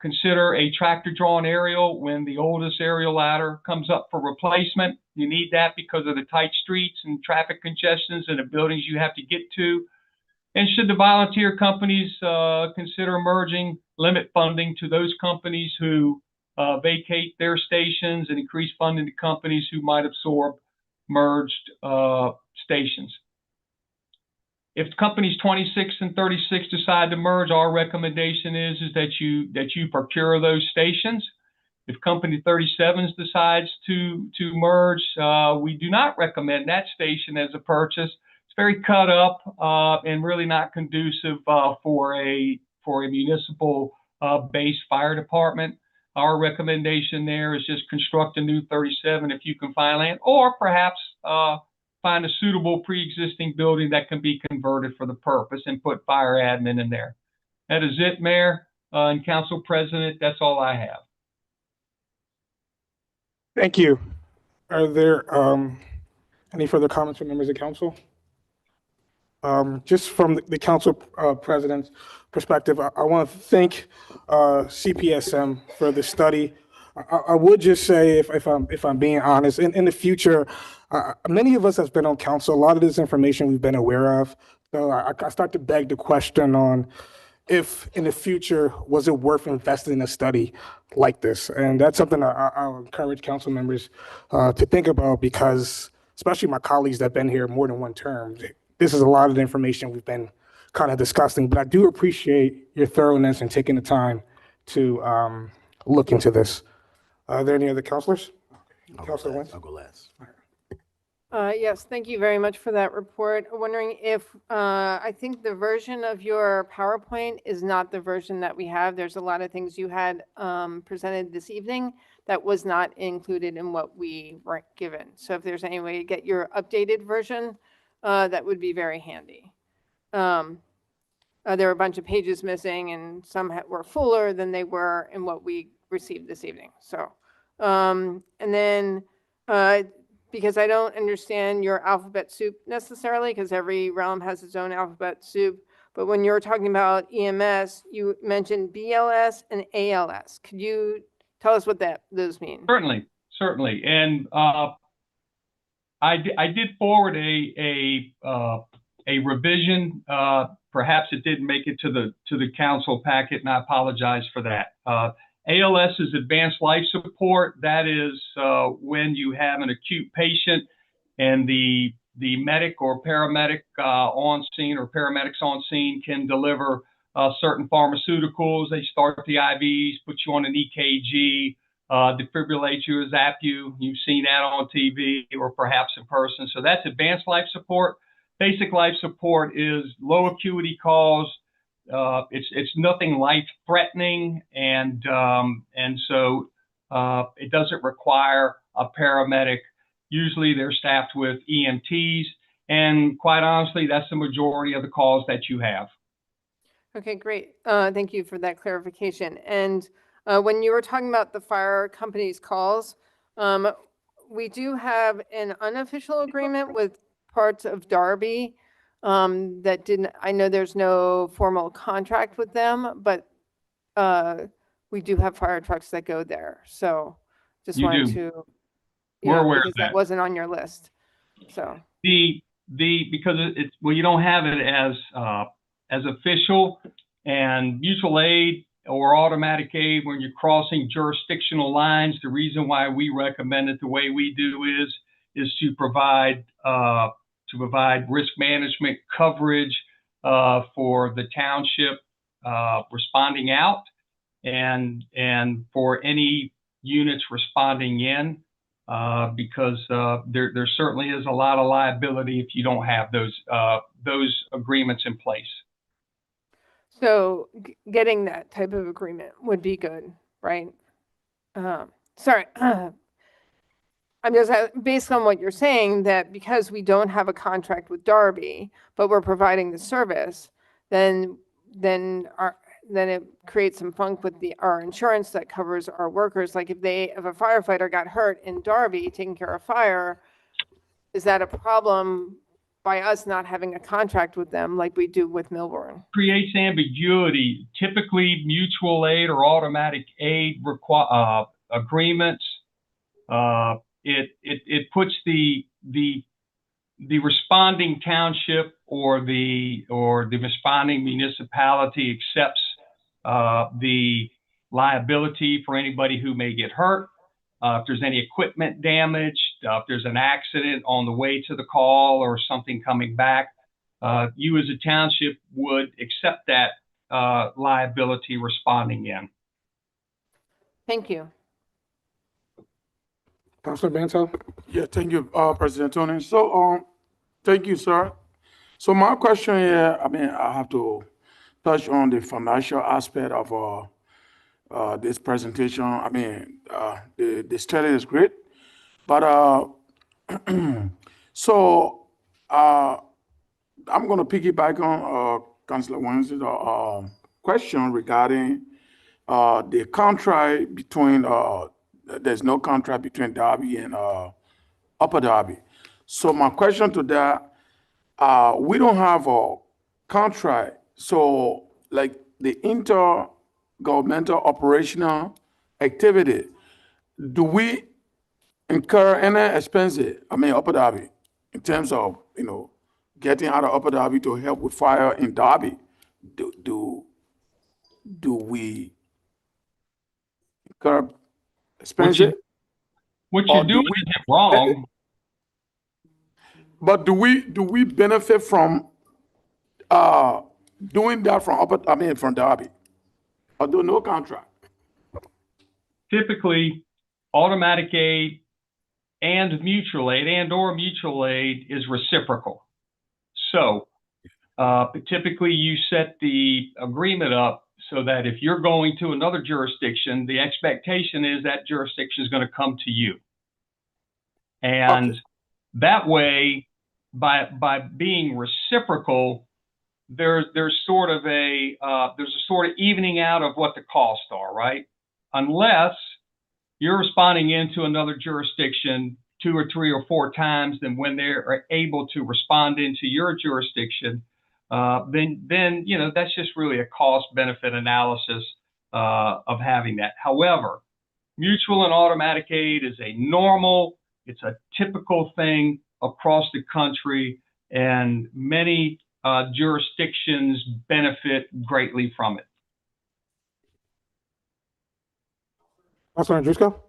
Consider a tractor drawn aerial when the oldest aerial ladder comes up for replacement. You need that because of the tight streets and traffic congestions and the buildings you have to get to. And should the volunteer companies consider merging, limit funding to those companies who vacate their stations and increase funding to companies who might absorb merged stations. If companies 26 and 36 decide to merge, our recommendation is that you procure those stations. If company 37 decides to merge, we do not recommend that station as a purchase. It's very cut up and really not conducive for a municipal based fire department. Our recommendation there is just construct a new 37 if you can find land, or perhaps find a suitable pre-existing building that can be converted for the purpose and put fire admin in there. That is it, Mayor and Council President. That's all I have. Thank you. Are there any further comments from members of council? Just from the council president's perspective, I want to thank CPSM for the study. I would just say, if I'm being honest, in the future, many of us have been on council. A lot of this information we've been aware of. So I start to beg the question on if in the future, was it worth investing in a study like this? And that's something I'll encourage council members to think about, because especially my colleagues that have been here more than one term, this is a lot of the information we've been kind of discussing, but I do appreciate your thoroughness and taking the time to look into this. Are there any other councilors? Councilor Wentz? I'll go last. Yes, thank you very much for that report. I'm wondering if, I think the version of your PowerPoint is not the version that we have. There's a lot of things you had presented this evening that was not included in what we were given. So if there's any way to get your updated version, that would be very handy. There were a bunch of pages missing, and some were fuller than they were in what we received this evening. So, and then, because I don't understand your alphabet soup necessarily, because every realm has its own alphabet soup, but when you're talking about EMS, you mentioned BLS and ALS. Could you tell us what those mean? Certainly. And I did forward a revision. Perhaps it didn't make it to the council packet, and I apologize for that. ALS is advanced life support. That is when you have an acute patient and the medic or paramedic on scene or paramedics on scene can deliver certain pharmaceuticals. They start the IVs, put you on an EKG, defibrillate you, zap you. You've seen that on TV or perhaps in person. So that's advanced life support. Basic life support is low acuity calls. It's nothing life threatening, and so it doesn't require a paramedic. Usually they're staffed with EMTs, and quite honestly, that's the majority of the calls that you have. Okay, great. Thank you for that clarification. And when you were talking about the fire company's calls, we do have an unofficial agreement with parts of Darby that didn't, I know there's no formal contract with them, but we do have fire trucks that go there. So just You wanted do. to, We're aware of because that that. wasn't on your list. So Because it's, well, you don't have it as official, and mutual aid or automatic aid when you're crossing jurisdictional lines. The reason why we recommend it the way we do is to provide risk management coverage for the township responding out, and for any units responding in, because there certainly is a lot of liability if you don't have those agreements in place. So getting that type of agreement would be good, right? Sorry. I'm just based on what you're saying, that because we don't have a contract with Darby, but we're providing the service, then it creates some funk with our insurance that covers our workers. Like if a firefighter got hurt in Darby taking care of fire, is that a problem by us not having a contract with them like we do with Milburn? Creates ambiguity. Typically, mutual aid or automatic aid agreements. It puts the responding township or the responding municipality accepts the liability for anybody who may get hurt. If there's any equipment damage, if there's an accident on the way to the call or something coming back, you as a township would accept that liability responding in. Thank you. Councilor Bento? Yeah, thank you, President Tony. So, thank you, sir. So my question here, I mean, I have to touch on the financial aspect of this presentation. I mean, the study is great, but so I'm going to piggyback on Councilor Wednesday's question regarding the contract between. There's no contract between Darby and Upper Darby. So my question to that, we don't have a contract. So like the intergovernmental operational activity, do we incur any expenses? I mean, Upper Darby, in terms of, getting out of Upper Darby to help with fire in Darby, do we incur expenses? What you're doing isn't wrong. But do we benefit from doing that from Darby? Or do no contract? Typically, automatic aid and mutual aid and/or mutual aid is reciprocal. So typically you set the agreement up so that if you're going to another jurisdiction, the expectation is that jurisdiction is going to come to you. And that way, by being reciprocal, there's sort of a evening out of what the costs are, right? Unless you're responding into another jurisdiction 2 or 3 or 4 times than when they're able to respond into your jurisdiction, then that's just really a cost benefit analysis of having that. However, mutual and automatic aid is it's a typical thing across the country, and many jurisdictions benefit greatly from it. Councilor Andrusko?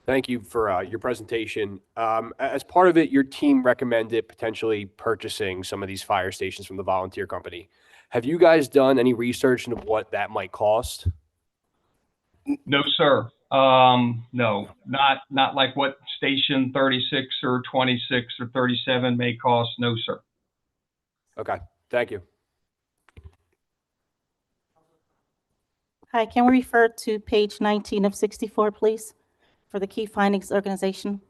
Thank you for your presentation. As part of it, your team recommended potentially purchasing some of these fire stations from the volunteer company. Have you guys done any research into what that might cost? No, sir. No, not like what station 36 or 26 or 37 may cost. No, sir. Okay, thank you. Hi, can we refer to page 19 of 64, please, for the key findings organization?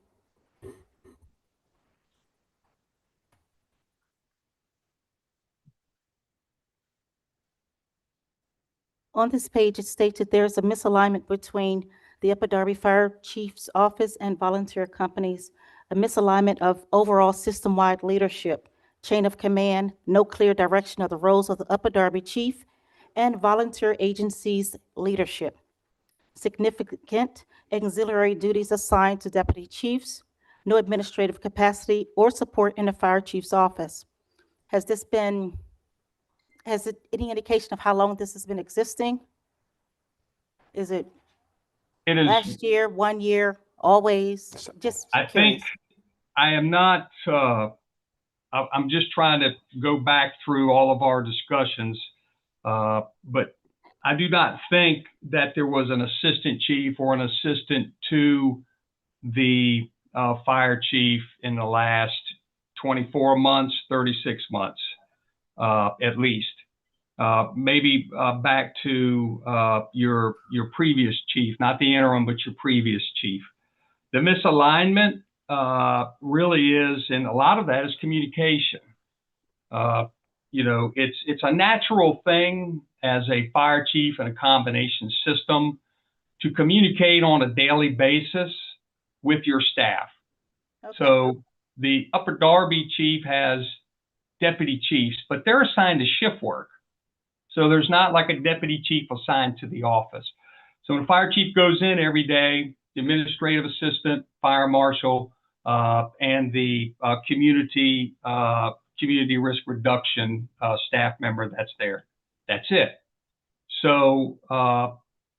On this page, it states that there is a misalignment between the Upper Darby Fire Chief's Office and volunteer companies, a misalignment of overall system-wide leadership, chain of command, no clear direction of the roles of the Upper Darby Chief and volunteer agencies' leadership, significant auxiliary duties assigned to deputy chiefs, no administrative capacity or support in the fire chief's office. Has it any indication of how long this has been existing? Is it last year, 1 year, always? Just I curious. think I am not, I'm just trying to go back through all of our discussions, but I do not think that there was an assistant chief or an assistant to the fire chief in the last 24 months, 36 months, at least. Maybe back to your previous chief, not the interim, but your previous chief. The misalignment really is, and a lot of that is communication. You know, it's a natural thing as a fire chief in a combination system to communicate on a daily basis with your staff. Okay. So the Upper Darby chief has deputy chiefs, but they're assigned to shift work. So there's not like a deputy chief assigned to the office. So when a fire chief goes in every day, the administrative assistant, fire marshal, and the community risk reduction staff member that's there. That's it. So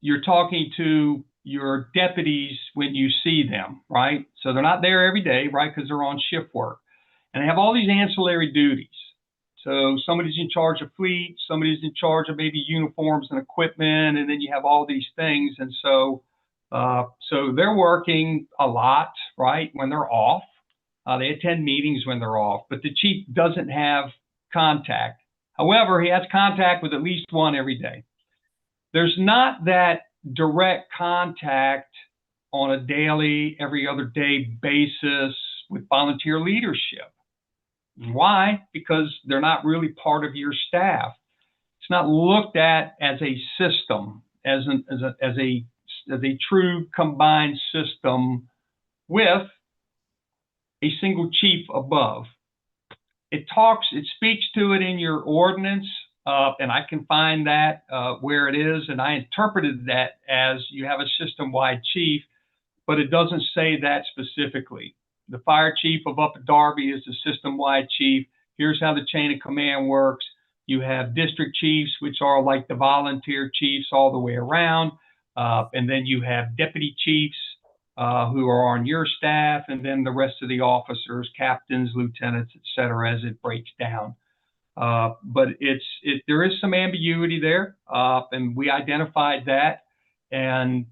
you're talking to your deputies when you see them, right? So they're not there every day, right? Because they're on shift work. And they have all these ancillary duties. So somebody's in charge of fleet, somebody's in charge of maybe uniforms and equipment, and then you have all these things. And so they're working a lot, right, when they're off. They attend meetings when they're off, but the chief doesn't have contact. However, he has contact with at least one every day. There's not that direct contact on a daily, every other day basis with volunteer leadership. Why? Because they're not really part of your staff. It's not looked at as a system, as a true combined system with a single chief above. It speaks to it in your ordinance, and I can find that where it is, and I interpreted that as you have a system-wide chief, but it doesn't say that specifically. The fire chief of Upper Darby is the system-wide chief. Here's how the chain of command works. You have district chiefs, which are like the volunteer chiefs all the way around. And then you have deputy chiefs who are on your staff, and then the rest of the officers, captains, lieutenants, et cetera, as it breaks down. But there is some ambiguity there, and we identified that. And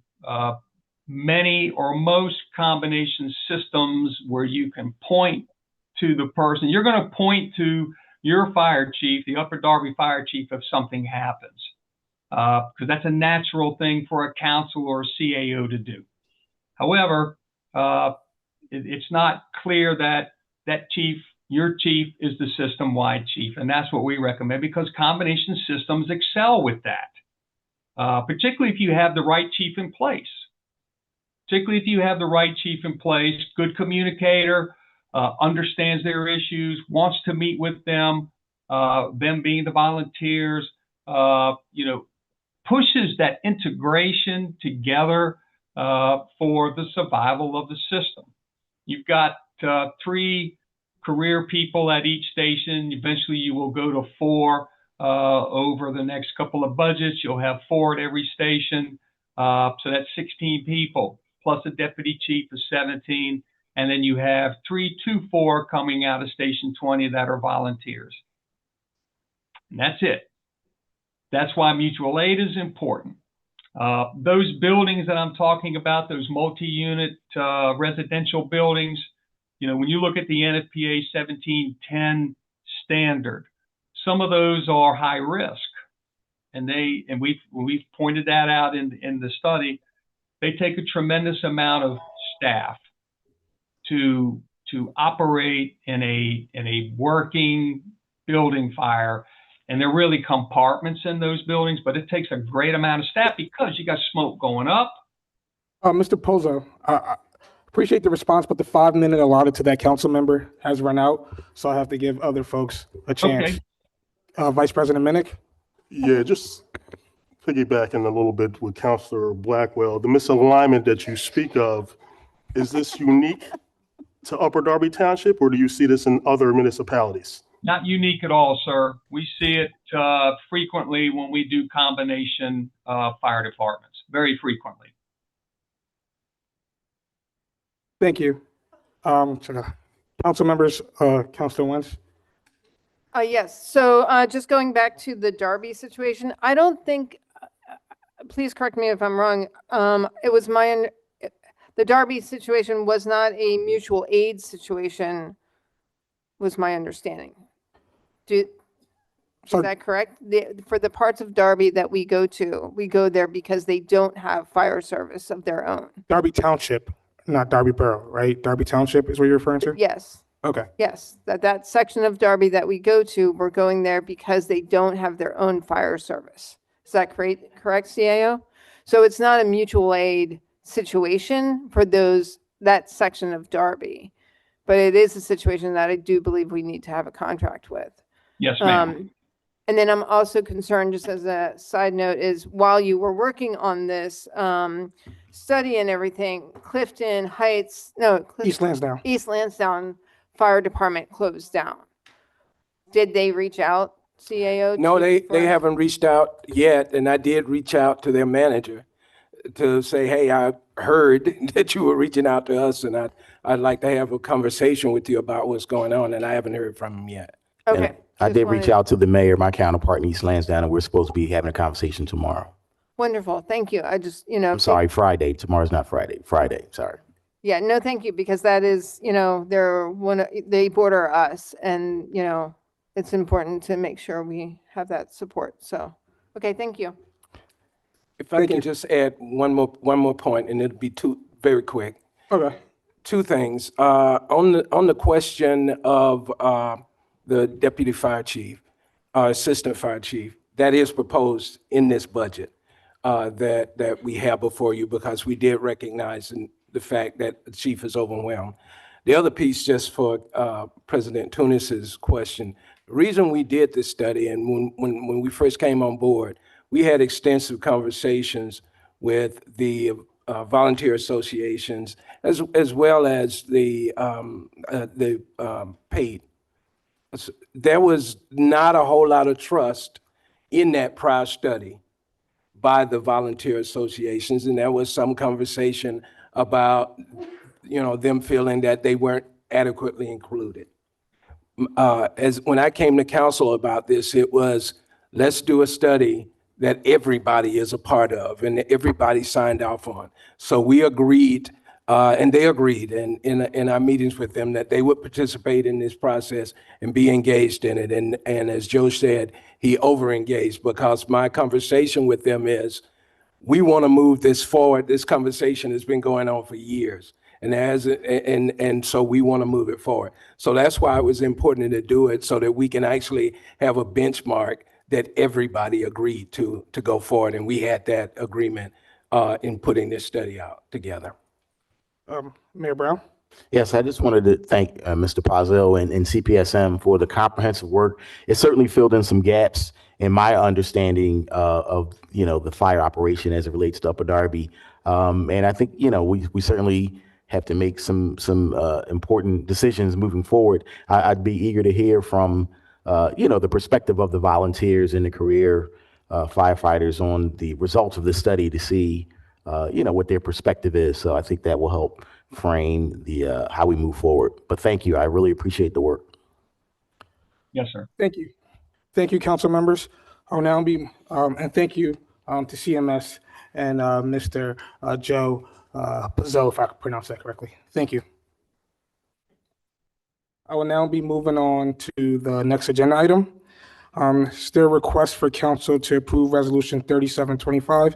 many or most combination systems where you can point to the person, you're going to point to your fire chief, the Upper Darby fire chief, if something happens, because that's a natural thing for a council or a CAO to do. However, it's not clear that chief, your chief, is the system-wide chief, and that's what we recommend, because combination systems excel with that, particularly if you have the right chief in place. Particularly if you have the right chief in place, good communicator, understands their issues, wants to meet with them being the volunteers, pushes that integration together for the survival of the system. You've got 3 career people at each station. Eventually you will go to 4 over the next couple of budgets. You'll have 4 at every station. So that's 16 people. Plus a deputy chief of 17, and then you have 3 to 4 coming out of Station 20 that are volunteers. And that's it. That's why mutual aid is important. Those buildings that I'm talking about, those multi-unit residential buildings, you know, when you look at the NFPA 1710 standard, some of those are high risk, and we've pointed that out in the study. They take a tremendous amount of staff to operate in a working building fire. And there are really compartments in those buildings, but it takes a great amount of staff because you got smoke going up. Mr. Pozo, I appreciate the response, but the 5 minute allotted to that council member has run out, so I have to give other folks a chance. Okay. Vice President Minnick? Yeah, just piggybacking a little bit with Councilor Blackwell, the misalignment that you speak of, is this unique to Upper Darby Township, or do you see this in other municipalities? Not unique at all, sir. We see it frequently when we do combination fire departments, very frequently. Thank you. Council members, Councilor Wentz? Yes, so just going back to the Darby situation, I don't think, please correct me if I'm wrong, it was the Darby situation was not a mutual aid situation, was my understanding. Is that correct? For the parts of Darby that we go there because they don't have fire service of their own. Darby Township, not Darby Borough, right? Darby Township is what you're referring to? Yes. Okay. Yes, that section of Darby that we go to, we're going there because they don't have their own fire service. Is that correct, CAO? So it's not a mutual aid situation for that section of Darby, but it is a situation that I do believe we need to have a contract with. Yes, ma'am. And then I'm also concerned, just as a side note, is while you were working on this study and everything, East Lansdowne Fire Department closed down. Did they reach out, CAO? No, they haven't reached out yet, and I did reach out to their manager to say, hey, I heard that you were reaching out to us, and I'd like to have a conversation with you about what's going on, and I haven't heard from him yet. Okay. And I did reach out to the mayor, my counterpart in East Lansdowne, and we're supposed to be having a conversation tomorrow. Wonderful. Thank you. I just, I'm sorry, Friday. Tomorrow's not Friday. Friday, sorry. Yeah, no, thank you, because that is, they border us, and, it's important to make sure we have that support. So, okay, thank you. If I can just add one more point, and it'll be very quick. Okay. Two things. On the question of the deputy fire chief, assistant fire chief, that is proposed in this budget that we have before you, because we did recognize the fact that the chief is overwhelmed. The other piece, just for President Tunis's question, the reason we did this study, and when we first came on board, we had extensive conversations with the volunteer associations as well as the paid. There was not a whole lot of trust in that prior study by the volunteer associations, and there was some conversation about them feeling that they weren't adequately included. When I came to council about this, it was, let's do a study that everybody is a part of and everybody signed off on. So we agreed, and they agreed in our meetings with them that they would participate in this process and be engaged in it. And as Joe said, he over-engaged, because my conversation with them is, we want to move this forward. This conversation has been going on for years, and so we want to move it forward. So that's why it was important to do it, so that we can actually have a benchmark that everybody agreed to go forward, and we had that agreement in putting this study out together. Mayor Brown? Yes, I just wanted to thank Mr. Pozell and CPSM for the comprehensive work. It certainly filled in some gaps in my understanding of the fire operation as it relates to Upper Darby. And I think we certainly have to make some important decisions moving forward. I'd be eager to hear from the perspective of the volunteers and the career firefighters on the results of this study to see what their perspective is. So I think that will help frame the how we move forward. But thank you. I really appreciate the work. Yes, sir. Thank you. Thank you, council members. I'll now be, and thank you to CMS and Mr. Joe Pizzo, if I can pronounce that correctly. Thank you. I will now be moving on to the next agenda item. Still request for council to approve resolution 3725,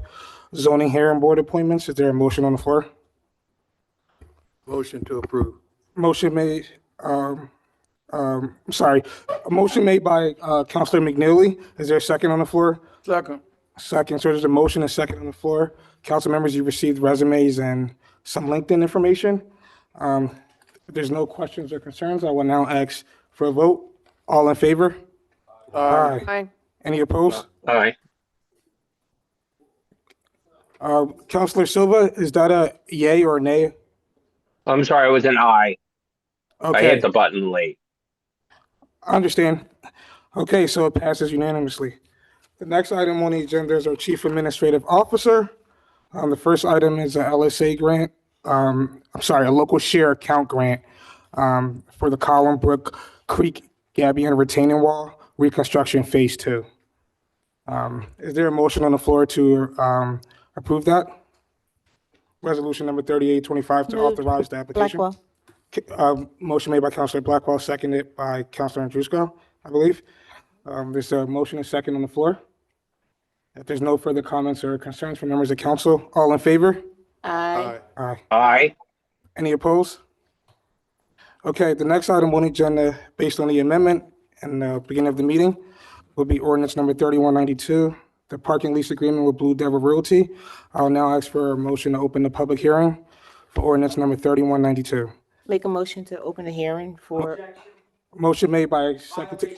zoning hearing board appointments. Is there a motion on the floor? Motion to approve. Motion made, sorry, a motion made by Councilor McNeely. Is there a second on the floor? Second. Second, so there's a motion and second on the floor. Council members, you received resumes and some LinkedIn information. If there's no questions or concerns, I will now ask for a vote. All in favor? Aye. Aye. Any opposed? Aye. Councilor Silva, is that a yay or a nay? I'm sorry, it was an aye. I Okay, hit the button late. I understand. Okay, so it passes unanimously. The next item on the agenda is our Chief Administrative Officer. The first item is a LSA grant, a local share account grant for the Collinbrook Creek Gabion Retaining Wall Reconstruction Phase 2. Is there a motion on the floor to approve that? Resolution number 3825 to Moved. authorize the application. Blackwell. Motion made by Councilor Blackwell, seconded by Councilor Andrusco, I believe. There's a motion and second on the floor. If there's no further comments or concerns from members of council, all in favor? Aye. Aye. Aye. Any opposed? Okay, the next item on the agenda, based on the amendment and the beginning of the meeting, will be ordinance number 3192, the parking lease agreement with Blue Devil Realty. I'll now ask for a motion to open the public hearing for ordinance number 3192. Make a motion to open the hearing for, Motion made by Secretary.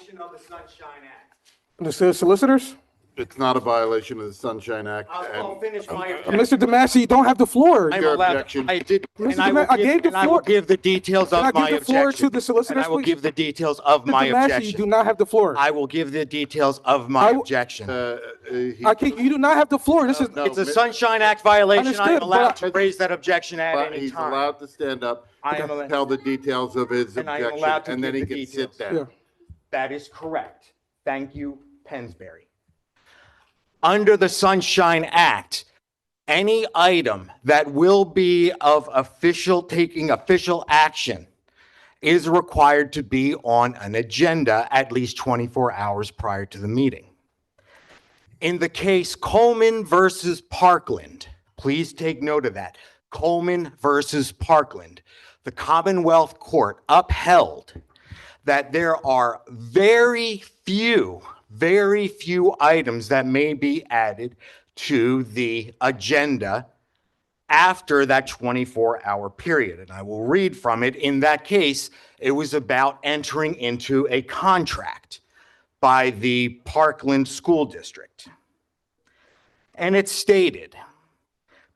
The solicitors? It's not a violation of the Sunshine Act. I'll finish my Mr. Damasi, you don't have the floor. I'm allowed, objection. I did, Mr. and I will Dema- I give, gave the and I will floor- give the details Can I of my give the floor objection. to the solicitors, And I will please? give the details of Mr. my Damasi, you objection. do not have the floor. I will give the details of my objection. I can't, you do not have the floor. This is, It's a Sunshine Act violation. I Understood, am allowed but- to raise that objection at But any he's time. allowed to stand up, I am allowed- tell the details of his And I am objection, allowed to and then he give can the sit details. down. That is correct. Thank you, Pensbury. Under the Sunshine Act, any item that will be of taking official action is required to be on an agenda at least 24 hours prior to the meeting. In the case Coleman versus Parkland, please take note of that. Coleman versus Parkland, the Commonwealth Court upheld that there are very few items that may be added to the agenda after that 24-hour period. And I will read from it. In that case, it was about entering into a contract by the Parkland School District. And it stated,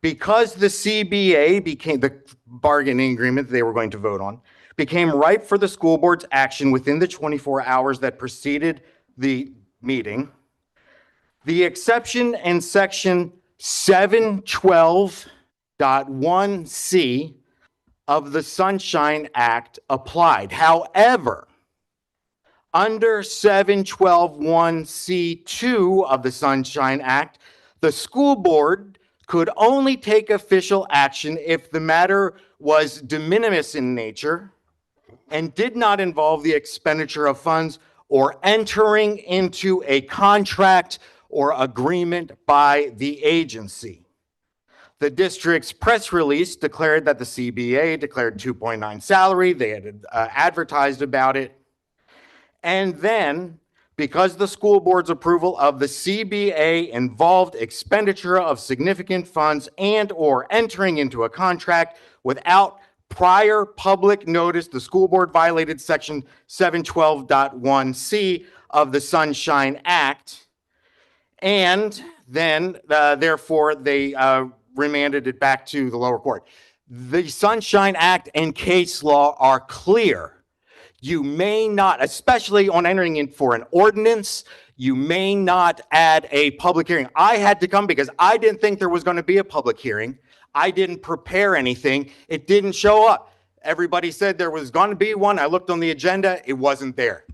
because the CBA became the bargaining agreement they were going to vote on, became ripe for the school board's action within the 24 hours that preceded the meeting, the exception in section 712.1C of the Sunshine Act applied. However, under 712.1C2 of the Sunshine Act, the school board could only take official action if the matter was de minimis in nature and did not involve the expenditure of funds or entering into a contract or agreement by the agency. The district's press release declared that the CBA declared 2.9 salary. They had advertised about it. And then, because the school board's approval of the CBA involved expenditure of significant funds and or entering into a contract without prior public notice, the school board violated section 712.1C of the Sunshine Act. And then, therefore, they remanded it back to the lower court. The Sunshine Act and case law are clear. You may not, especially on entering in for an ordinance, you may not add a public hearing. I had to come because I didn't think there was going to be a public hearing. I didn't prepare anything. It didn't show up. Everybody said there was going to be one. I looked on the agenda. It wasn't there.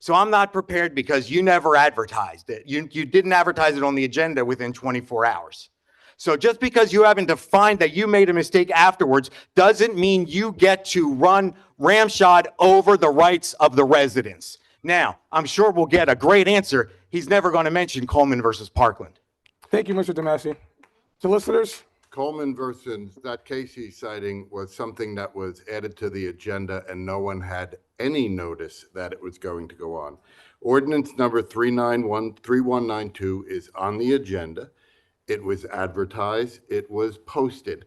So I'm not prepared because you never advertised it. You didn't advertise it on the agenda within 24 hours. So just because you haven't defined that you made a mistake afterwards doesn't mean you get to run ramshod over the rights of the residents. Now, I'm sure we'll get a great answer. He's never going to mention Coleman versus Parkland. Thank you, Mr. Damasi. Solicitors? Coleman versus, that case he's citing was something that was added to the agenda and no one had any notice that it was going to go on. Ordinance number 3192 is on the agenda. It was advertised. It was posted.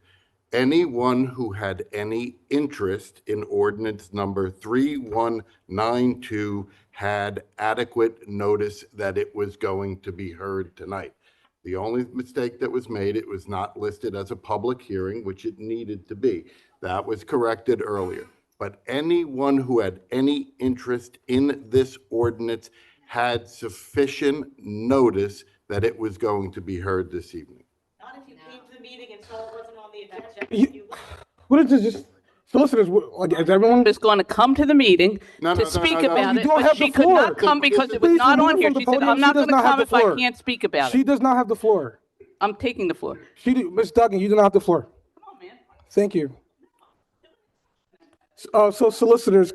Anyone who had any interest in ordinance number 3192 had adequate notice that it was going to be heard tonight. The only mistake that was made, it was not listed as a public hearing, which it needed to be. That was corrected earlier. But anyone who had any interest in this ordinance had sufficient notice that it was going to be heard this evening. Not if you came to the meeting and saw it wasn't on the agenda. What is this? Just solicitors, like, is everyone? Is going to come to the meeting to speak about it, but she could not come because it was not on here. She said, I'm not going to come if I can't speak about She it. does not have the floor. I'm taking the floor. Ms. Duggan, you do not have the floor. Come on, man. Thank you. So solicitors,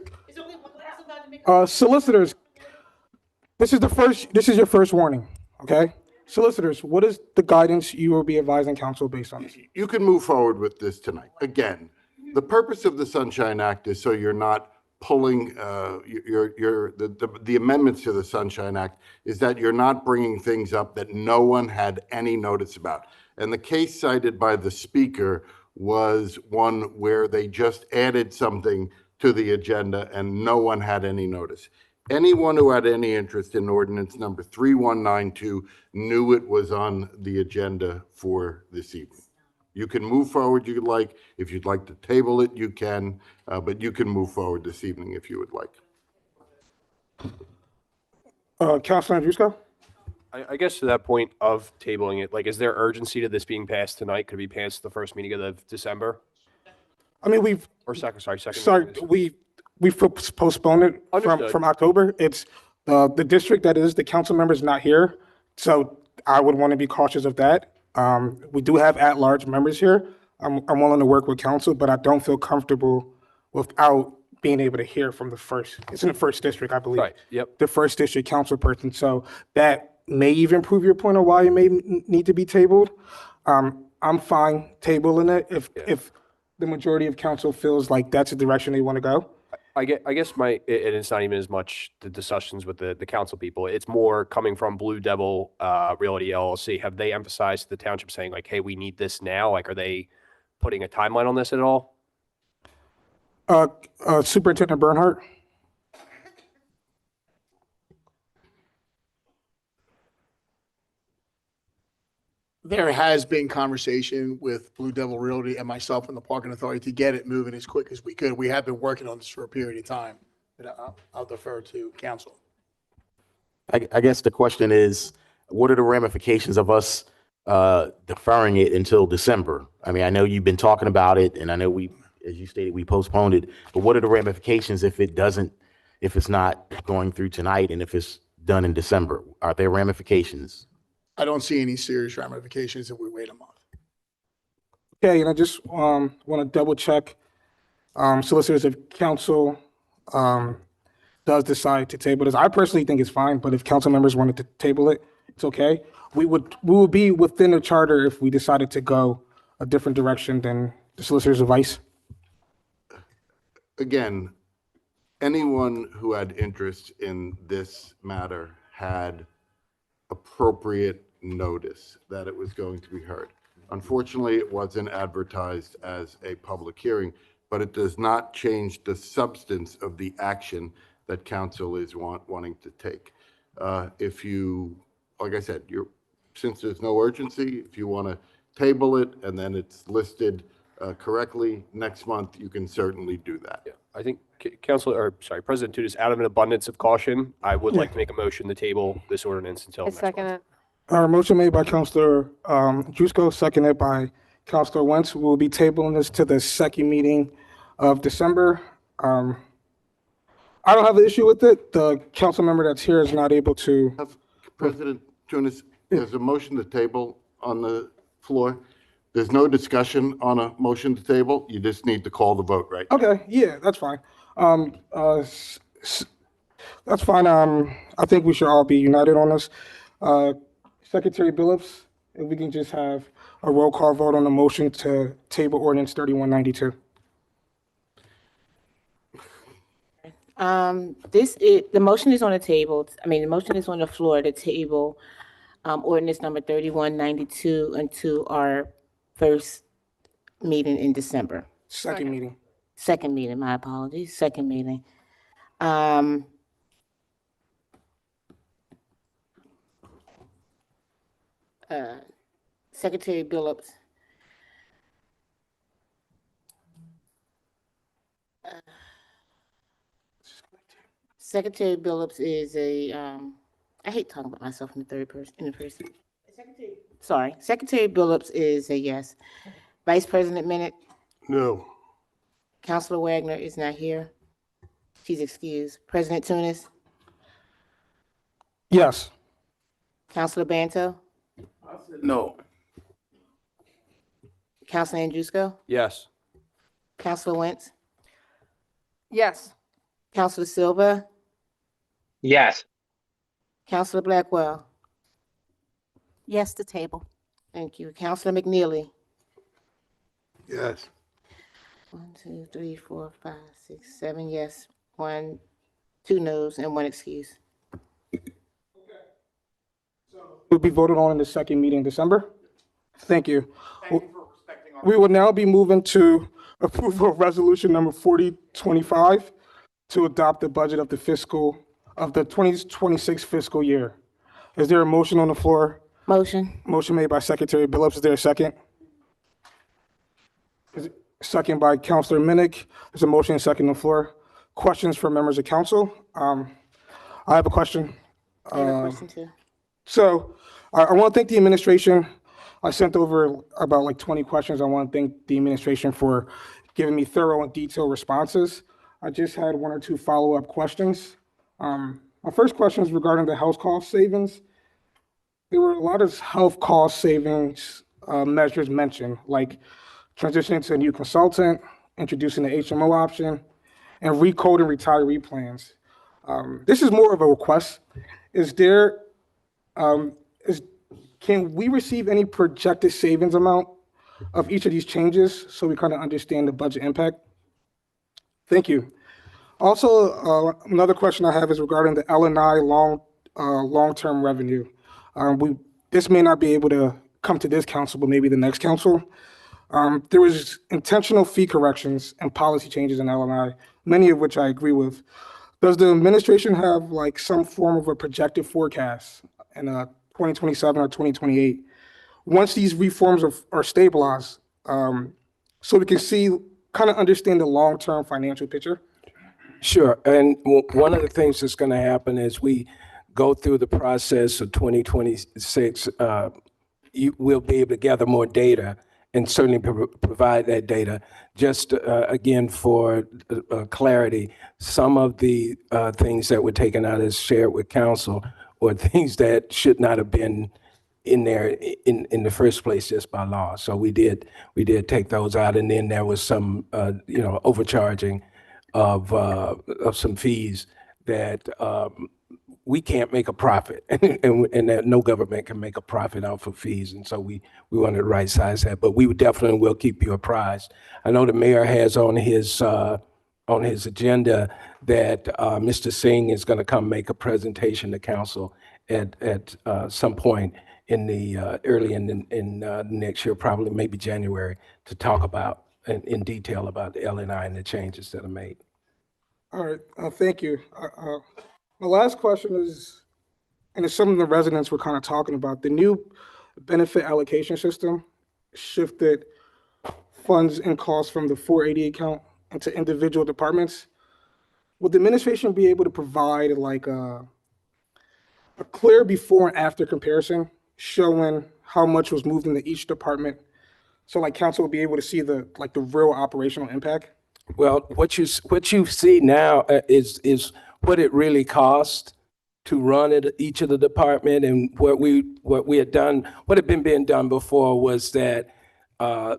this is your first warning, okay? Solicitors, what is the guidance you will be advising council based on this? You can move forward with this tonight. Again, the purpose of the Sunshine Act is so you're not pulling the amendments to the Sunshine Act is that you're not bringing things up that no one had any notice about. And the case cited by the speaker was one where they just added something to the agenda and no one had any notice. Anyone who had any interest in ordinance number 3192 knew it was on the agenda for this evening. You can move forward if you'd like. If you'd like to table it, you can, but you can move forward this evening if you would like. Councilor Andrusko? I guess to that point of tabling it, like, is there urgency to this being passed tonight? Could it be passed the first meeting of December? I mean, second. We've postponed it from October. It's the district that is, the council members not here. So I would want to be cautious of that. We do have at-large members here. I'm willing to work with council, but I don't feel comfortable without being able to hear from it's in the first district, I believe. Right, yep. The first district council person. So that may even prove your point of why it may need to be tabled. I'm fine tabling it if the majority of council feels like that's the direction they want to go. I guess it's not even as much the discussions with the council people. It's more coming from Blue Devil Realty LLC. Have they emphasized to the township saying like, hey, we need this now? Like, are they putting a timeline on this at all? Superintendent Bernhardt? There has been conversation with Blue Devil Realty and myself and the Parking Authority to get it moving as quick as we could. We have been working on this for a period of time. But I'll defer to council. I guess the question is, what are the ramifications of us deferring it until December? I mean, I know you've been talking about it, and I know as you stated, we postponed it, but what are the ramifications if it's not going through tonight and if it's done in December? Are there ramifications? I don't see any serious ramifications if we wait a month. Okay, and I just want to double check, solicitors, if council does decide to table this. I personally think it's fine, but if council members wanted to table it, it's okay. We will be within the charter if we decided to go a different direction than the solicitor's advice. Again, anyone who had interest in this matter had appropriate notice that it was going to be heard. Unfortunately, it wasn't advertised as a public hearing, but it does not change the substance of the action that council is wanting to take. If you, like I said, since there's no urgency, if you want to table it and then it's listed correctly next month, you can certainly do that. Yeah, I think President Tudis, out of an abundance of caution, I would like to make a motion to table this ordinance until next month. Second it. Motion made by Councilor Jusko, seconded by Councilor Wentz. We will be tabling this to the second meeting of December. I I don't have an issue with it. The council member that's here is not able to. President Tunis, there's a motion to table on the floor. There's no discussion on a motion to table. You just need to call the vote, right? Okay, yeah, that's fine. That's fine. I think we should all be united on this. Secretary Billups, if we can just have a roll call vote on the motion to table ordinance 3192. The motion is on the table. The motion is on the floor to table ordinance number 3192 until our first meeting in December. Second meeting. Second meeting, my apologies, second meeting. Secretary Billups. Secretary Billups is I hate talking about myself in the third person, Sorry, Secretary Billups is a yes. Vice President Minnick, No. Councilor Wagner is not here. She's excused. President Tunis, Yes. Councilor Banto, No. Councilor Andrusco, Yes. Councilor Wentz, Yes. Councilor Silva, Yes. Councilor Blackwell. Yes, to table. Thank you. Councilor McNeely. Yes. 1, 2, 3, 4, 5, 6, 7 yes, 1, 2 noes, and 1 excuse. Will be voted on in the second meeting in December. Thank you. We will now be moving to approval of resolution number 4025 to adopt the budget of the 2026 fiscal year. Is there a motion on the floor? Motion. Motion made by Secretary Billups. Is there a second? Second by Councilor Minnick. There's a motion and second on the floor. Questions from members of council? I have a question. I have a question too. So I want to thank the administration. I sent over about like 20 questions. I want to thank the administration for giving me thorough and detailed responses. I just had 1 or 2 follow-up questions. My first question is regarding the health cost savings. There were a lot of health cost savings measures mentioned, like transitioning to a new consultant, introducing the HMO option, and recoding retiree plans. This is more of a request. Can we receive any projected savings amount of each of these changes so we kind of understand the budget impact? Thank you. Also, another question I have is regarding the L&I long-term revenue. This may not be able to come to this council, but maybe the next council. There was intentional fee corrections and policy changes in L&I, many of which I agree with. Does the administration have like some form of a projected forecast in 2027 or 2028 once these reforms are stabilized, so we can kind of understand the long-term financial picture? Sure. And one of the things that's going to happen is we go through the process of 2026, we'll be able to gather more data and certainly provide that data. Just again, for clarity, some of the things that were taken out as shared with council or things that should not have been in there in the first place just by law. So we did take those out, and then there was some overcharging of some fees that we can't make a profit, and that no government can make a profit off of fees, and so we wanted to right size that. But we definitely will keep you apprised. I know the mayor has on his agenda that Mr. Singh is going to come make a presentation to council at some point in the early in next year, probably maybe January, to talk about in detail about the L&I and the changes that are made. All right, thank you. My last question is, and it's something the residents were kind of talking about, the new benefit allocation system shifted funds and costs from the 480 account into individual departments. Would the administration be able to provide like a clear before and after comparison showing how much was moved into each department? So like council will be able to see the real operational impact? Well, what you see now is what it really costs to run each of the department, and what we had done, what had been being done before was that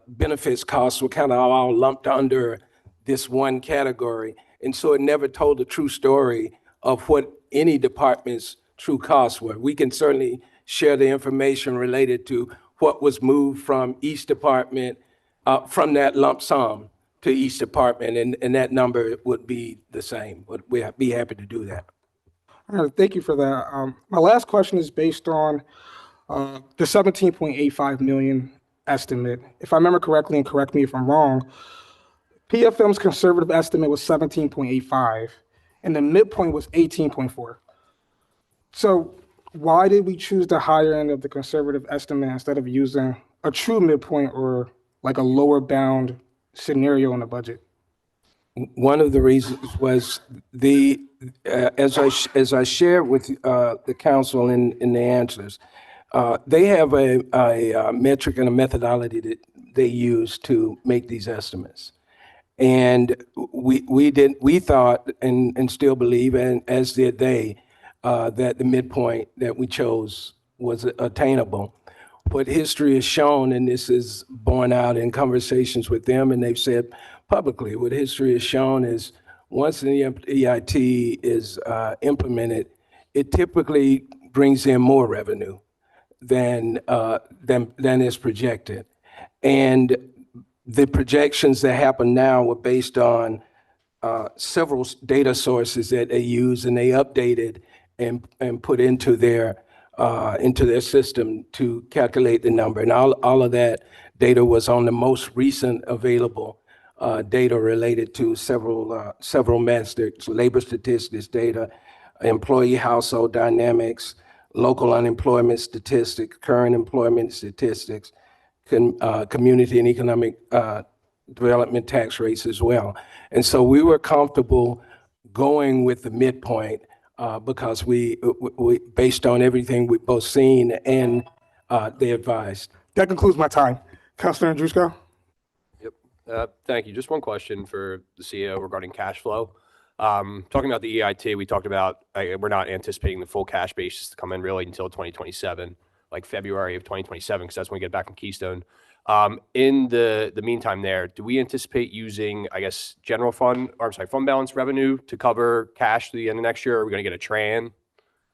benefits costs were kind of all lumped under this one category. And so it never told the true story of what any department's true costs were. We can certainly share the information related to what was moved from each department, from that lump sum to each department, and that number would be the same. We'd be happy to do that. Thank you for that. My last question is based on the 17.85 million estimate. If I remember correctly, and correct me if I'm wrong, PFM's conservative estimate was 17.85, and the midpoint was 18.4. So why did we choose the higher end of the conservative estimate instead of using a true midpoint or like a lower bound scenario in the budget? One of the reasons was as I shared with the council in the answers, they have a metric and a methodology that they use to make these estimates. And we thought and still believe, and as did they, that the midpoint that we chose was attainable. What history has shown, and this is borne out in conversations with them, and they've said publicly, what history has shown is once the EIT is implemented, it typically brings in more revenue than is projected. And the projections that happen now were based on several data sources that they use, and they updated and put into their system to calculate the number. And all of that data was on the most recent available data related to several metrics: labor statistics data, employee household dynamics, local unemployment statistics, current employment statistics, community and economic development tax rates as well. And so we were comfortable going with the midpoint because we based on everything we've both seen and they advised. That concludes my time. Councilor Andrusko? Yep. Thank you. Just one question for the CEO regarding cash flow. Talking about the EIT, we talked about we're not anticipating the full cash basis to come in really until 2027, like February of 2027, because that's when we get back from Keystone. In the meantime there, do we anticipate using, I guess, fund balance revenue to cover cash through the end of next year? Or are we going to get a TRAN?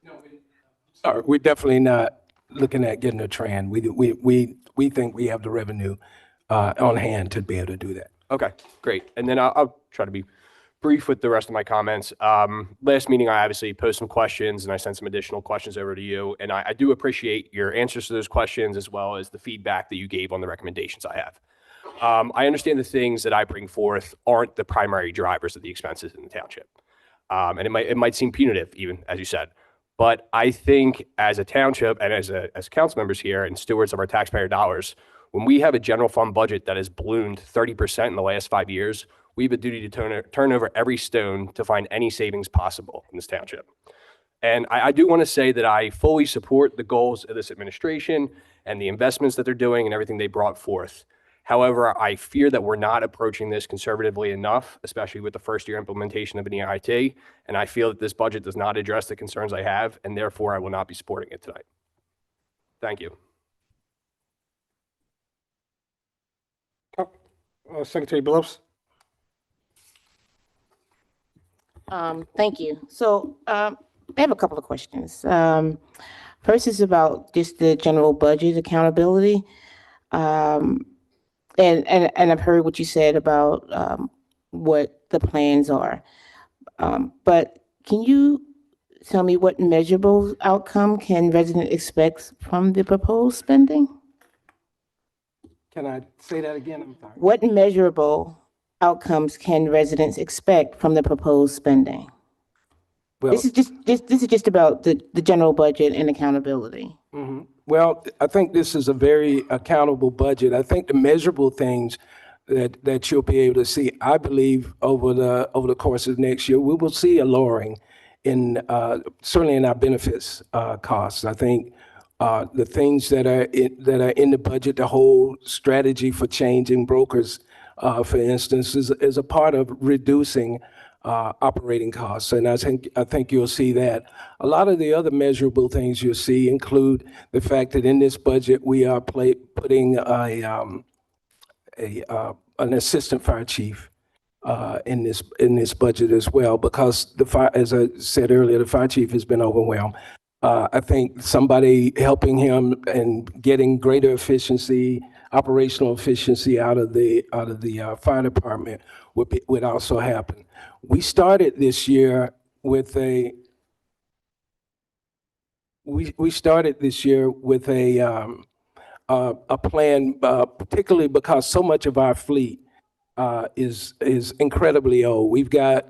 No, we're definitely not looking at getting a TRAN. We think we have the revenue on hand to be able to do that. Okay, great. And then I'll try to be brief with the rest of my comments. Last meeting, I obviously posed some questions and I sent some additional questions over to you. And I do appreciate your answers to those questions as well as the feedback that you gave on the recommendations I have. I understand the things that I bring forth aren't the primary drivers of the expenses in the township. And it might seem punitive even, as you said. But I think as a township and as council members here and stewards of our taxpayer dollars, when we have a general fund budget that has ballooned 30% in the last 5 years, we have a duty to turn over every stone to find any savings possible in this township. And I do want to say that I fully support the goals of this administration and the investments that they're doing and everything they brought forth. However, I fear that we're not approaching this conservatively enough, especially with the first year implementation of an EIT. And I feel that this budget does not address the concerns I have, and therefore I will not be supporting it tonight. Thank you. Secretary Billups? Thank you. So I have a couple of questions. First is about just the general budget accountability. And I've heard what you said about what the plans are. But can you tell me what measurable outcome can residents expect from the proposed spending? Can I say that again? I'm sorry. What measurable outcomes can residents expect from the proposed spending? Well, This is just about the general budget and accountability. mhm. Well, I think this is a very accountable budget. I think the measurable things that you'll be able to see, I believe over the course of next year, we will see a lowering in certainly in our benefits costs. I think the things that are in the budget, the whole strategy for changing brokers for instance, is a part of reducing operating costs. And I think you'll see that. A lot of the other measurable things you'll see include the fact that in this budget, we are putting an assistant fire chief in this budget as well, because as I said earlier, the fire chief has been overwhelmed. I think somebody helping him and getting greater efficiency, operational efficiency out of the fire department would also happen. We started this year with a plan, particularly because so much of our fleet is incredibly old. We've got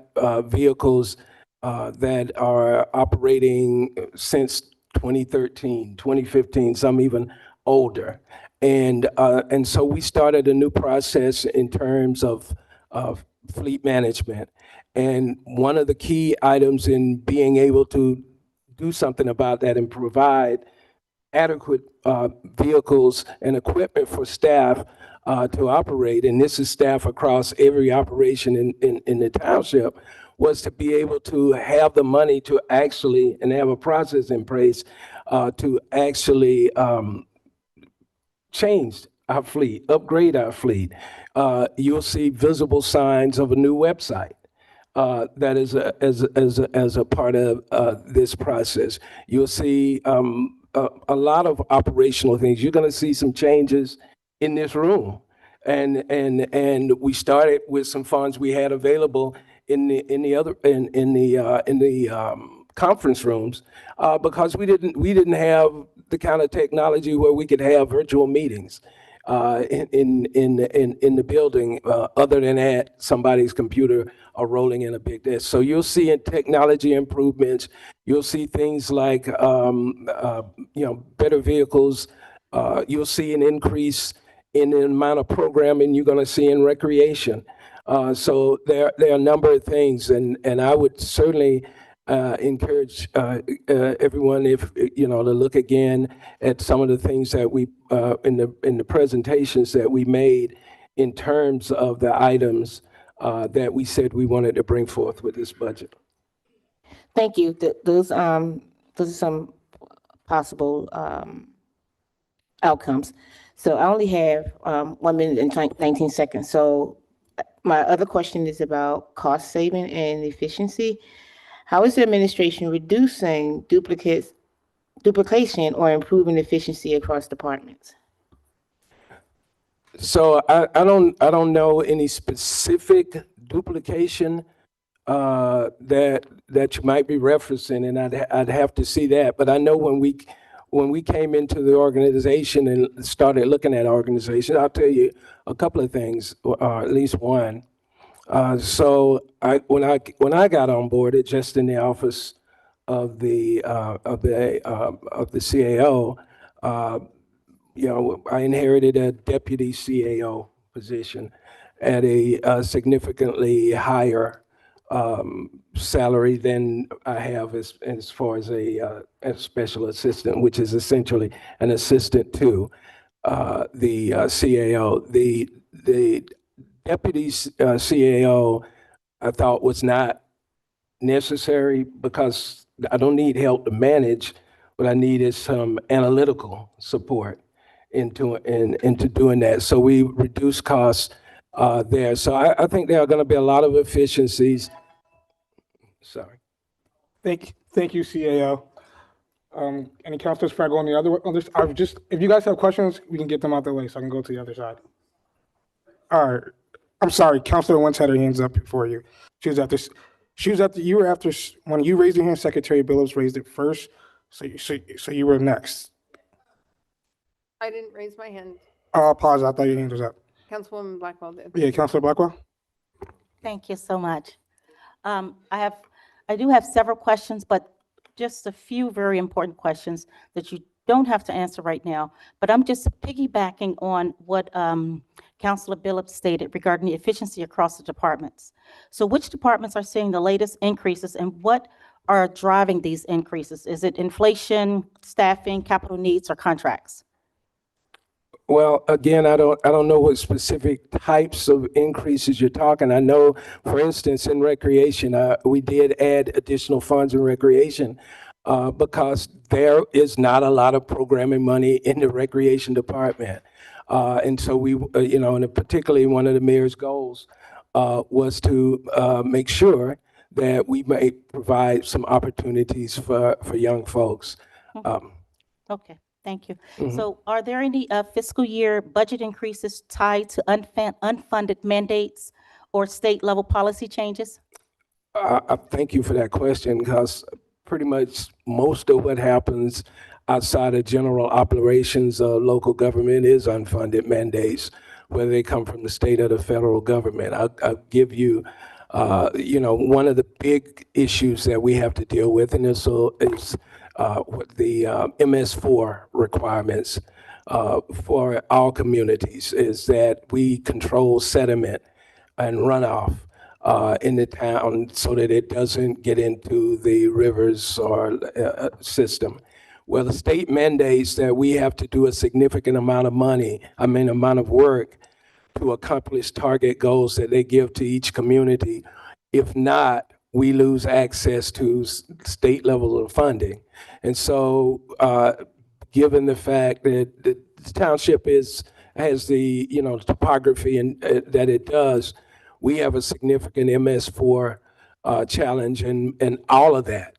vehicles that are operating since 2013, 2015, some even older. And so we started a new process in terms of fleet management. And one of the key items in being able to do something about that and provide adequate vehicles and equipment for staff to operate, and this is staff across every operation in the township, was to be able to have the money to actually, and have a process in place to actually change our fleet, upgrade our fleet. You'll see visible signs of a new website that is as a part of this process. You'll see a lot of operational things. You're going to see some changes in this room, and we started with some funds we had available in the conference rooms because we didn't have the kind of technology where we could have virtual meetings in the building. Other than that, somebody's computer are rolling in a big desk. So you'll see in technology improvements. You'll see things like better vehicles. You'll see an increase in the amount of programming you're going to see in recreation. So there are a number of things, and I would certainly encourage everyone to look again at some of the things that we in the presentations that we made in terms of the items that we said we wanted to bring forth with this budget. Thank you. Those are some possible outcomes. So I only have 1 minute and 19 seconds. So my other question is about cost saving and efficiency. How is the administration reducing duplication or improving efficiency across departments? So I don't know any specific duplication that you might be referencing, and I'd have to see that. But I know when we came into the organization and started looking at organizations, I'll tell you a couple of things, or at least one. So when I got on board, just in the office of the CAO, I inherited a deputy CAO position at a significantly higher salary than I have as far as a special assistant, which is essentially an assistant to the CAO. The deputy CAO I thought was not necessary because I don't need help to manage. What I need is some analytical support into doing that. So we reduce costs there. So I think there are going to be a lot of efficiencies. Sorry. Thank you, CAO. Any councilors before I go on the other? If you guys have questions, we can get them out the way so I can go to the other side. All right. I'm sorry, Councilor Wentz had her hands up before you. You were after, when you raised your hand, Secretary Billups raised it first, so you were next. I didn't raise my hand. Oh, I apologize, I thought your hand was up. Councilwoman Blackwell did. Yeah, Councilor Blackwell? Thank you so much. I do have several questions, but just a few very important questions that you don't have to answer right now. But I'm just piggybacking on what Councilor Billups stated regarding the efficiency across the departments. So which departments are seeing the latest increases, and what are driving these increases? Is it inflation, staffing, capital needs, or contracts? Well, again, I don't know what specific types of increases you're talking. I know, for instance, in recreation, we did add additional funds in recreation because there is not a lot of programming money in the recreation department. And so we, and particularly one of the mayor's goals was to make sure that we may provide some opportunities for young folks. Okay, thank you. Mhm. So are there any fiscal year budget increases tied to unfunded mandates or state level policy changes? I thank you for that question because pretty much most of what happens outside of general operations of local government is unfunded mandates, whether they come from the state or the federal government. I'll give you, one of the big issues that we have to deal with, and this is what the MS4 requirements for all communities is that we control sediment and runoff in the town so that it doesn't get into the rivers or system. Well, the state mandates that we have to do a significant amount of work to accomplish target goals that they give to each community. If not, we lose access to state levels of funding. And so, given the fact that the township has the topography and that it does, we have a significant MS4 challenge, and all of that,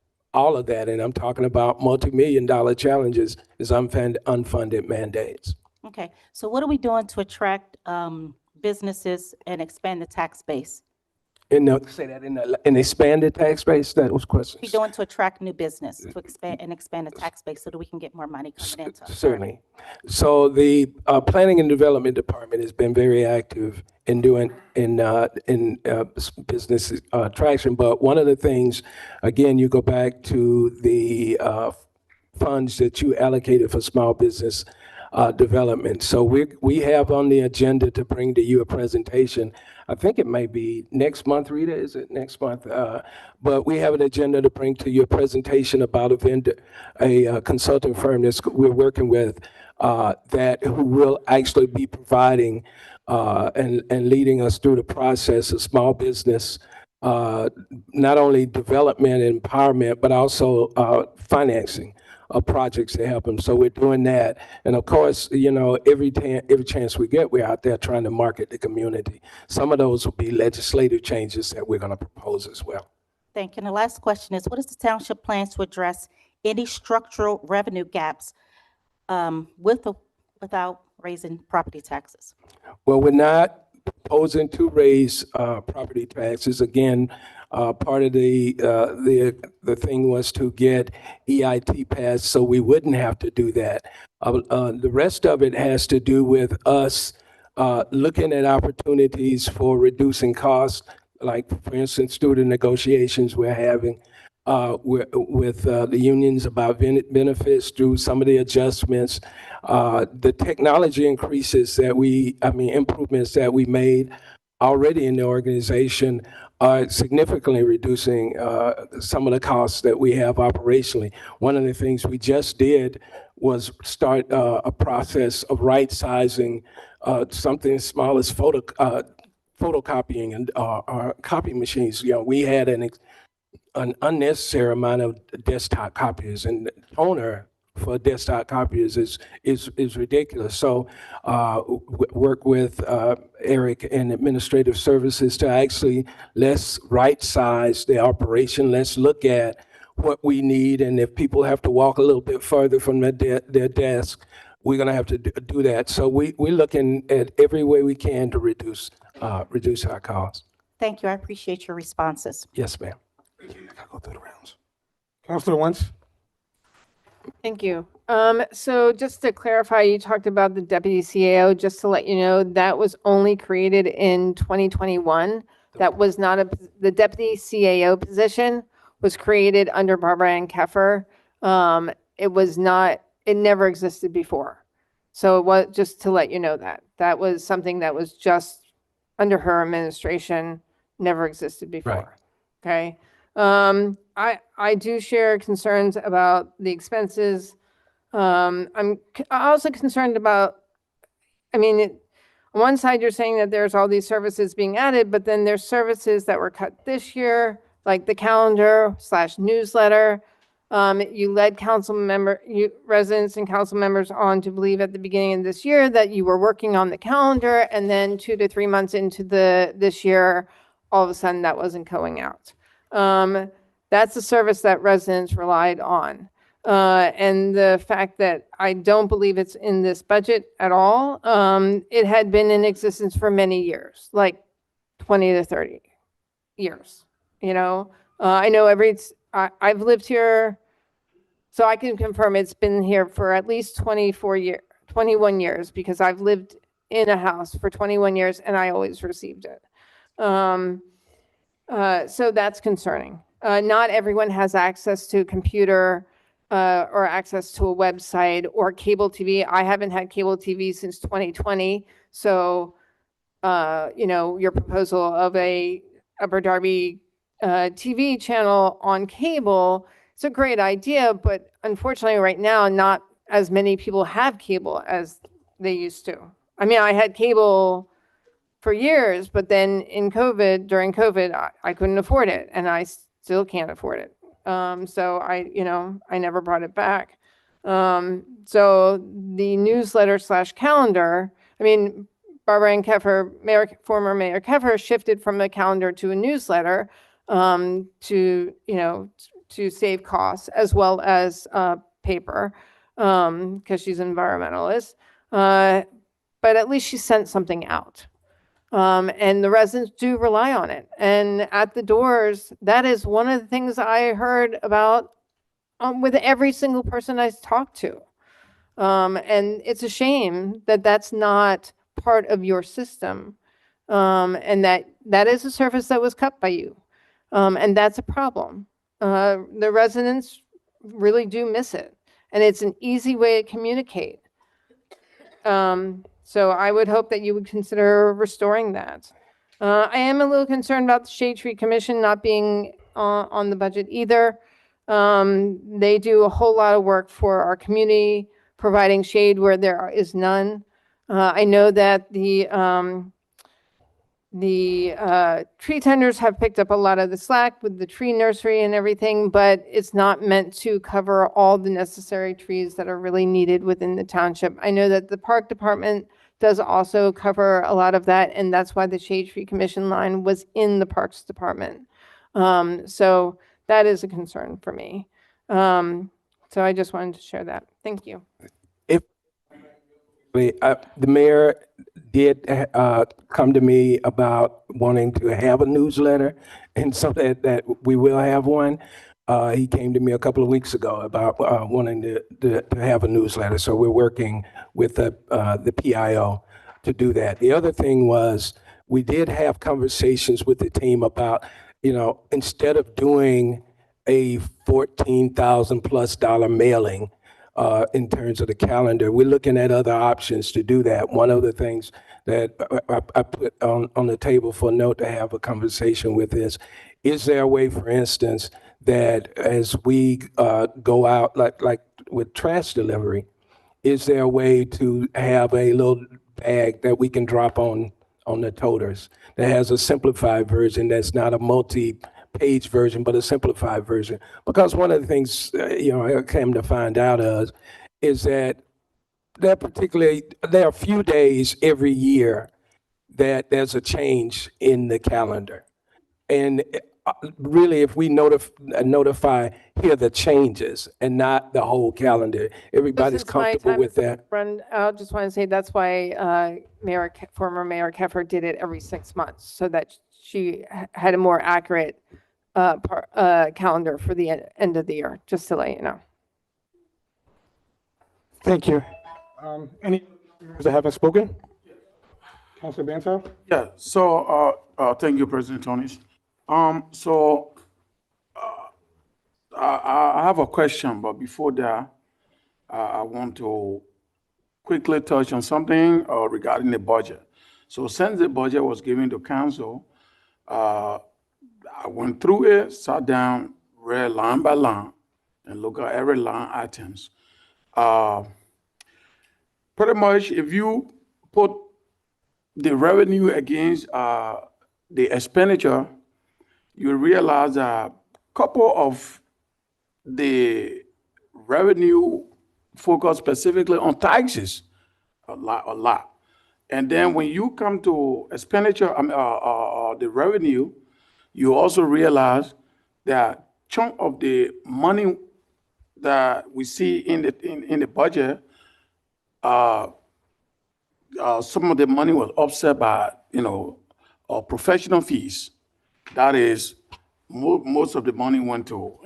and I'm talking about multi-million-dollar challenges, is unfunded mandates. Okay, so what are we doing to attract businesses and expand the tax base? In an expanded tax base, that was question. What are we doing to attract new business, to expand the tax base so that we can get more money coming into? Certainly. So the Planning and Development Department has been very active in doing business attraction. But one of the things, again, you go back to the funds that you allocated for small business development. So we have on the agenda to bring to you a presentation. I think it may be next month, Rita, is it next month? But we have an agenda to bring to you a presentation about a consulting firm that we're working with who will actually be providing and leading us through the process of small business, not only development and empowerment, but also financing of projects to help them. So we're doing that. And of course, every chance we get, we're out there trying to market the community. Some of those will be legislative changes that we're going to propose as well. Thank you. And the last question is, what is the township plans to address any structural revenue gaps with or without raising property taxes? Well, we're not proposing to raise property taxes. Again, part of the thing was to get EIT passed so we wouldn't have to do that. The rest of it has to do with us looking at opportunities for reducing costs, like, for instance, student negotiations we're having with the unions about benefits through some of the adjustments. The technology increases improvements that we made already in the organization are significantly reducing some of the costs that we have operationally. One of the things we just did was start a process of right-sizing something as small as photocopying and copy machines. We had an unnecessary amount of desktop copiers, and the toner for desktop copiers is ridiculous. So work with Eric and Administrative Services to actually let's right-size the operation. Let's look at what we need, and if people have to walk a little bit further from their desk, we're going to have to do that. So we're looking at every way we can to reduce our costs. Thank you. I appreciate your responses. Yes, ma'am. Go through the rounds. Councilor Wentz? Thank you. So just to clarify, you talked about the deputy CAO, just to let you know, that was only created in 2021. That was not the deputy CAO position was created under Barbara Ann Keffer. It never existed before. So it was just to let you know that was something that was just under her administration, never existed before. Right. Okay. I do share concerns about the expenses. I'm also concerned about I mean, on one side, you're saying that there's all these services being added, but then there's services that were cut this year, like the calendar/newsletter. You led residents and council members on to believe at the beginning of this year that you were working on the calendar, and then 2 to 3 months into this year, all of a sudden that wasn't going out. That's a service that residents relied on. And the fact that I don't believe it's in this budget at all, it had been in existence for many years, like 20 to 30 years, you know? I know I've lived here, so I can confirm it's been here for at least 21 years, because I've lived in a house for 21 years and I always received it. So that's concerning. Not everyone has access to a computer or access to a website or cable TV. I haven't had cable TV since 2020. So, you know, your proposal of a Upper Darby TV channel on cable, it's a great idea, but unfortunately right now, not as many people have cable as they used to. I mean, I had cable for years, but then during COVID, I couldn't afford it, and I still can't afford it. So I never brought it back. So the newsletter/calendar, I mean, Barbara Ann Keffer, former Mayor Keffer, shifted from a calendar to a newsletter to save costs as well as paper, because she's an environmentalist. But at least she sent something out. And the residents do rely on it. And at the doors, that is one of the things I heard about with every single person I talked to. And it's a shame that that's not part of your system, and that is a service that was cut by you. And that's a problem. The residents really do miss it. And it's an easy way to communicate. So I would hope that you would consider restoring that. I am a little concerned about the Shade Tree Commission not being on the budget either. They do a whole lot of work for our community, providing shade where there is none. I know that the tree tenders have picked up a lot of the slack with the tree nursery and everything, but it's not meant to cover all the necessary trees that are really needed within the township. I know that the park department does also cover a lot of that, and that's why the Shade Tree Commission line was in the Parks Department. So that is a concern for me. So I just wanted to share that. Thank you. The mayor did come to me about wanting to have a newsletter, and so that we will have one. He came to me a couple of weeks ago about wanting to have a newsletter. So we're working with the PIO to do that. The other thing was, we did have conversations with the team about, instead of doing a $14,000+ mailing, in terms of the calendar, we're looking at other options to do that. One of the things that I put on the table for a note to have a conversation with is there a way, for instance, that as we go out, like with trash delivery, is there a way to have a little bag that we can drop on the toters that has a simplified version that's not a multi-page version, but a simplified version? Because one of the things, I came to find out is that there are a few days every year that there's a change in the calendar. And really, if we notify here the changes and not the whole calendar, everybody's comfortable with that. I just want to say that's why former Mayor Keffer did it every 6 months, so that she had a more accurate calendar for the end of the year, just to let you know. Thank you. Any members that haven't spoken? Councilor Banto? Yeah, so, thank you, President Tony. I have a question, but before that, I want to quickly touch on something regarding the budget. So since the budget was given to council, I went through it, sat down, read line by line, and look at every line items. Pretty much, if you put the revenue against the expenditure, you realize a couple of the revenue focus specifically on taxes, a lot. And then when you come to expenditure, the revenue, you also realize that chunk of the money that we see in the budget, some of the money was offset by, professional fees. That is, most of the money went to,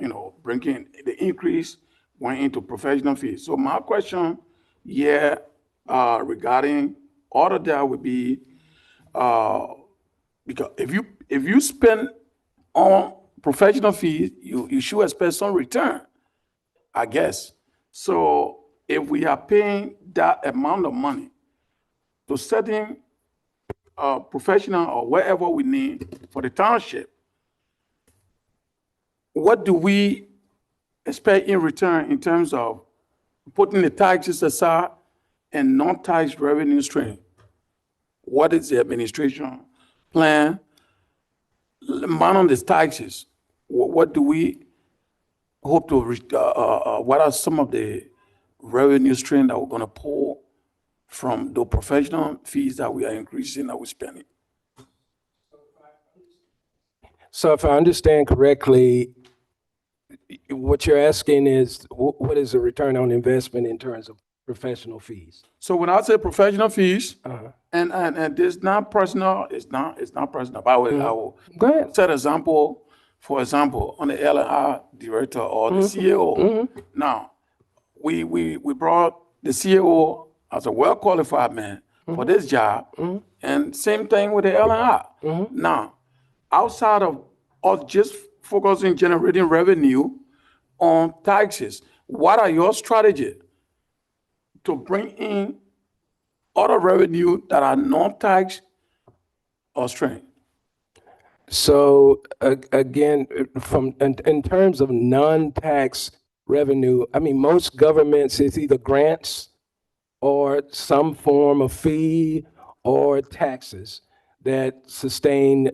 bringing the increase went into professional fees. So my question, regarding all of that would be, because if you spend on professional fees, you should expect some return, I guess. So if we are paying that amount of money to certain professional or whatever we need for the township, what do we expect in return in terms of putting the taxes aside and non-tax revenue stream? What is the administration plan? Amount on the taxes, what do we hope to, what are some of the revenue stream that we're gonna pull from the professional fees that we are increasing, that we're spending? So if I understand correctly, what you're asking is, what is the return on investment in terms of professional fees? So when I say professional fees, and this not personal, it's not personal, but I will Go ahead. set example, for example, on the LNI director or the CAO. Now, we brought the CAO as a well-qualified man for this job, and same thing with the LNI. Now, outside of us just focusing generating revenue on taxes, what are your strategies to bring in other revenue that are non-tax or strain? So again, in terms of non-tax revenue, I mean, most governments is either grants or some form of fee or taxes that sustain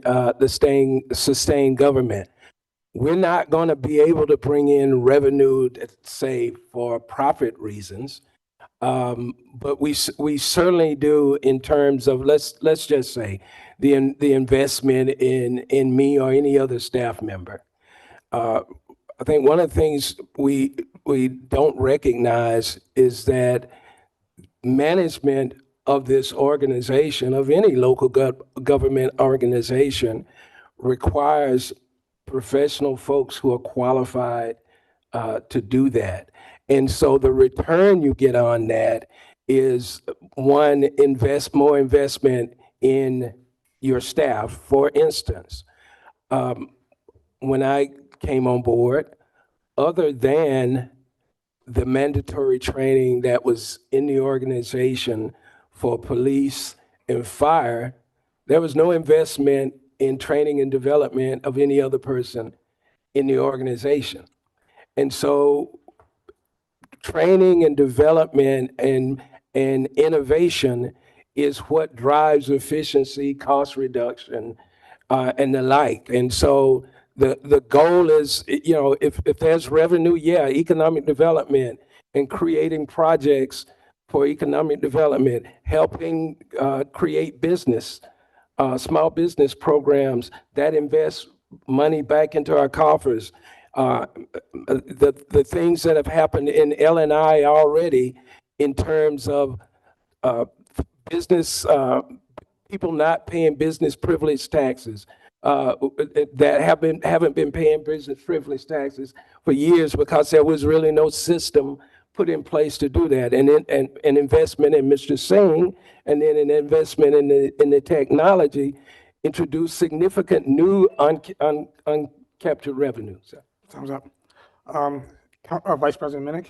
government. We're not going to be able to bring in revenue, say, for profit reasons, but we certainly do in terms of, let's just say, the investment in me or any other staff member. I think one of the things we don't recognize is that management of this organization, of any local government organization, requires professional folks who are qualified to do that. And so the return you get on that is, one, more investment in your staff. For instance, when I came on board, other than the mandatory training that was in the organization for police and fire, there was no investment in training and development of any other person in the organization. And so training and development and innovation is what drives efficiency, cost reduction, and the like. And so the goal is, if there's revenue, economic development and creating projects for economic development, helping create business, small business programs that invest money back into our coffers. The things that have happened in LNI already in terms of business, people not paying business privilege taxes, that haven't been paying business privilege taxes for years because there was really no system put in place to do that. And an investment in Mr. Singh, and then an investment in the technology introduced significant new uncaptured revenue. So. Thumbs up. Vice President Minnick?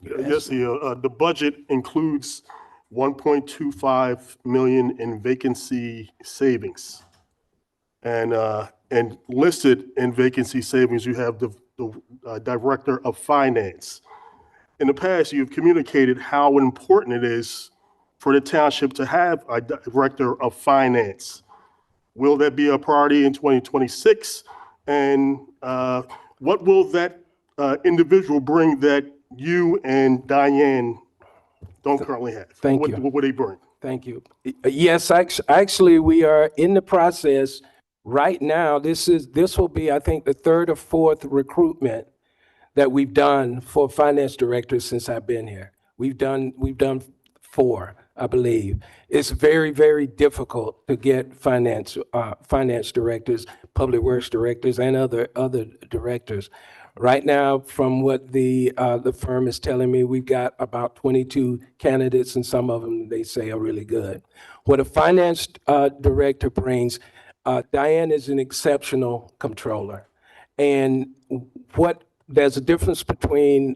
Yes, the budget includes 1.25 million in vacancy savings. And listed in vacancy savings, you have the Director of Finance. in the past, you've communicated how important it is for the township to have a director of finance. Will that be a priority in 2026? And what will that individual bring that you and Diane don't currently have? Thank What you. will they bring? Thank you. Yes, actually, we are in the process right now. This will be, I think, the third or fourth recruitment that we've done for finance directors since I've been here. We've done 4, I believe. It's very, very difficult to get finance directors, public works directors, and other directors. Right now, from what the firm is telling me, we've got about 22 candidates, and some of them they say are really good. What a finance director brings, Diane is an exceptional controller, and there's a difference between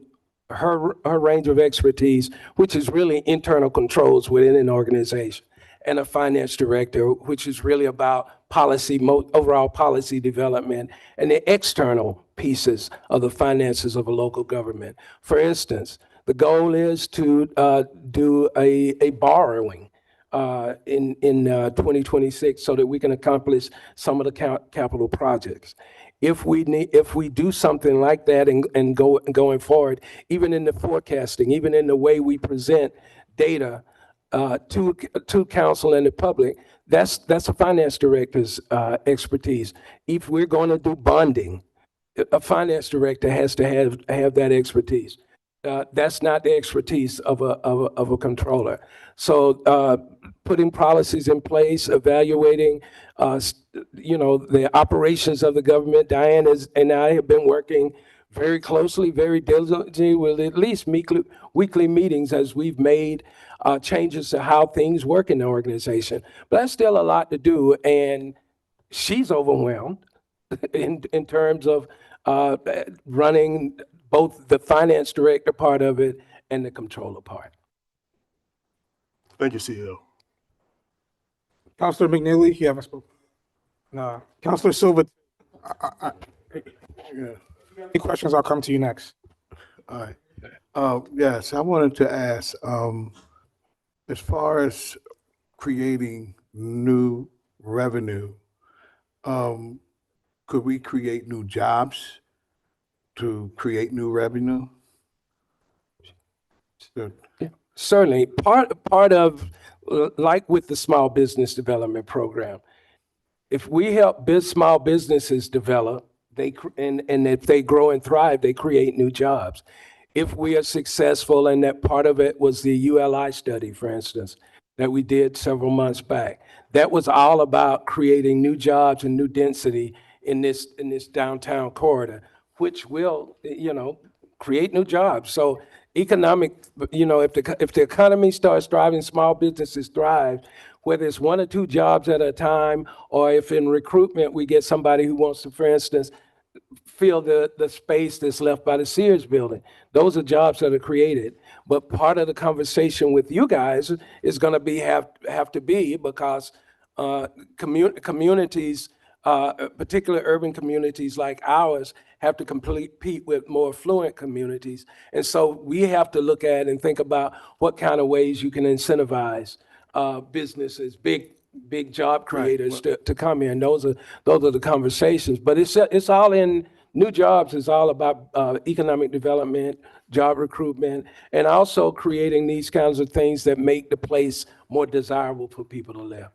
her range of expertise, which is really internal controls within an organization, and a finance director, which is really about policy, overall policy development, and the external pieces of the finances of a local government. For instance, the goal is to do a borrowing in 2026 so that we can accomplish some of the capital projects. If we do something like that and going forward, even in the forecasting, even in the way we present data to council and the public, that's a finance director's expertise. If we're going to do bonding, a finance director has to have that expertise. That's not the expertise of a controller. So putting policies in place, evaluating, the operations of the government. Diane and I have been working very closely, very diligently with at least weekly meetings as we've made changes to how things work in the organization. But that's still a lot to do, and she's overwhelmed in terms of running both the finance director part of it and the controller part. Thank you, CEO. Councilor McNeely, you haven't spoken. No. Councilor Silva, any questions, I'll come to you next. All right. Yes, I wanted to ask, as far as creating new revenue, could we create new jobs to create new revenue? Yeah, certainly. Part of, like with the small business development program, if we help small businesses develop, and if they grow and thrive, they create new jobs. If we are successful, and that part of it was the ULI study, for instance, that we did several months back. That was all about creating new jobs and new density in this downtown corridor, which will, create new jobs. So economic, if the economy starts thriving, small businesses thrive, whether it's 1 or 2 jobs at a time, or if in recruitment we get somebody who wants to, for instance, fill the space that's left by the Sears building. Those are jobs that are created. But part of the conversation with you guys is going to have to be because communities, particular urban communities like ours, have to compete with more affluent communities. And so we have to look at and think about what kind of ways you can incentivize businesses, big job creators to come in. Those are the conversations. But it's all in new jobs. Is all about economic development, job recruitment, and also creating these kinds of things that make the place more desirable for people to live.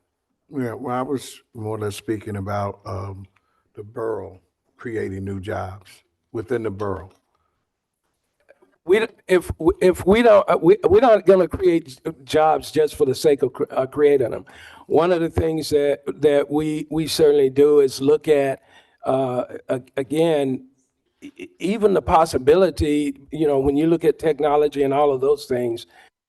Yeah, well, I was more or less speaking about the borough creating new jobs within the borough. We're not going to create jobs just for the sake of creating them. One of the things that we certainly do is look at again, even the possibility. When you look at technology and all of those things,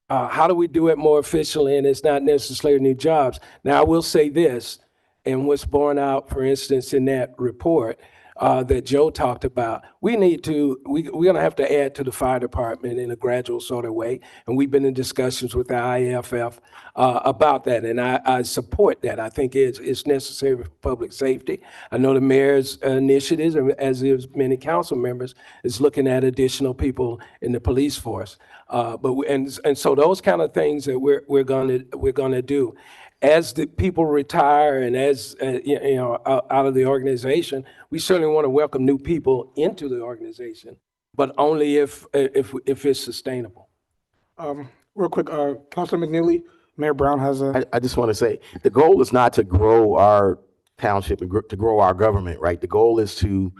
how do we do it more efficiently? And it's not necessarily new jobs. Now, I will say this, and what's borne out, for instance, in that report, that Joe talked about, we're gonna have to add to the fire department in a gradual sort of way. And we've been in discussions with the IAFF about that, and I support that. I think it's necessary for public safety. I know the mayor's initiatives, as is many council members, is looking at additional people in the police force. And so those kind of things that we're gonna do. As the people retire and as out of the organization, we certainly want to welcome new people into the organization, but only if it's sustainable. Real quick, Councilor McNeely, Mayor Brown has a. I just want to say, the goal is not to grow our township and to grow our government, right? The goal is to,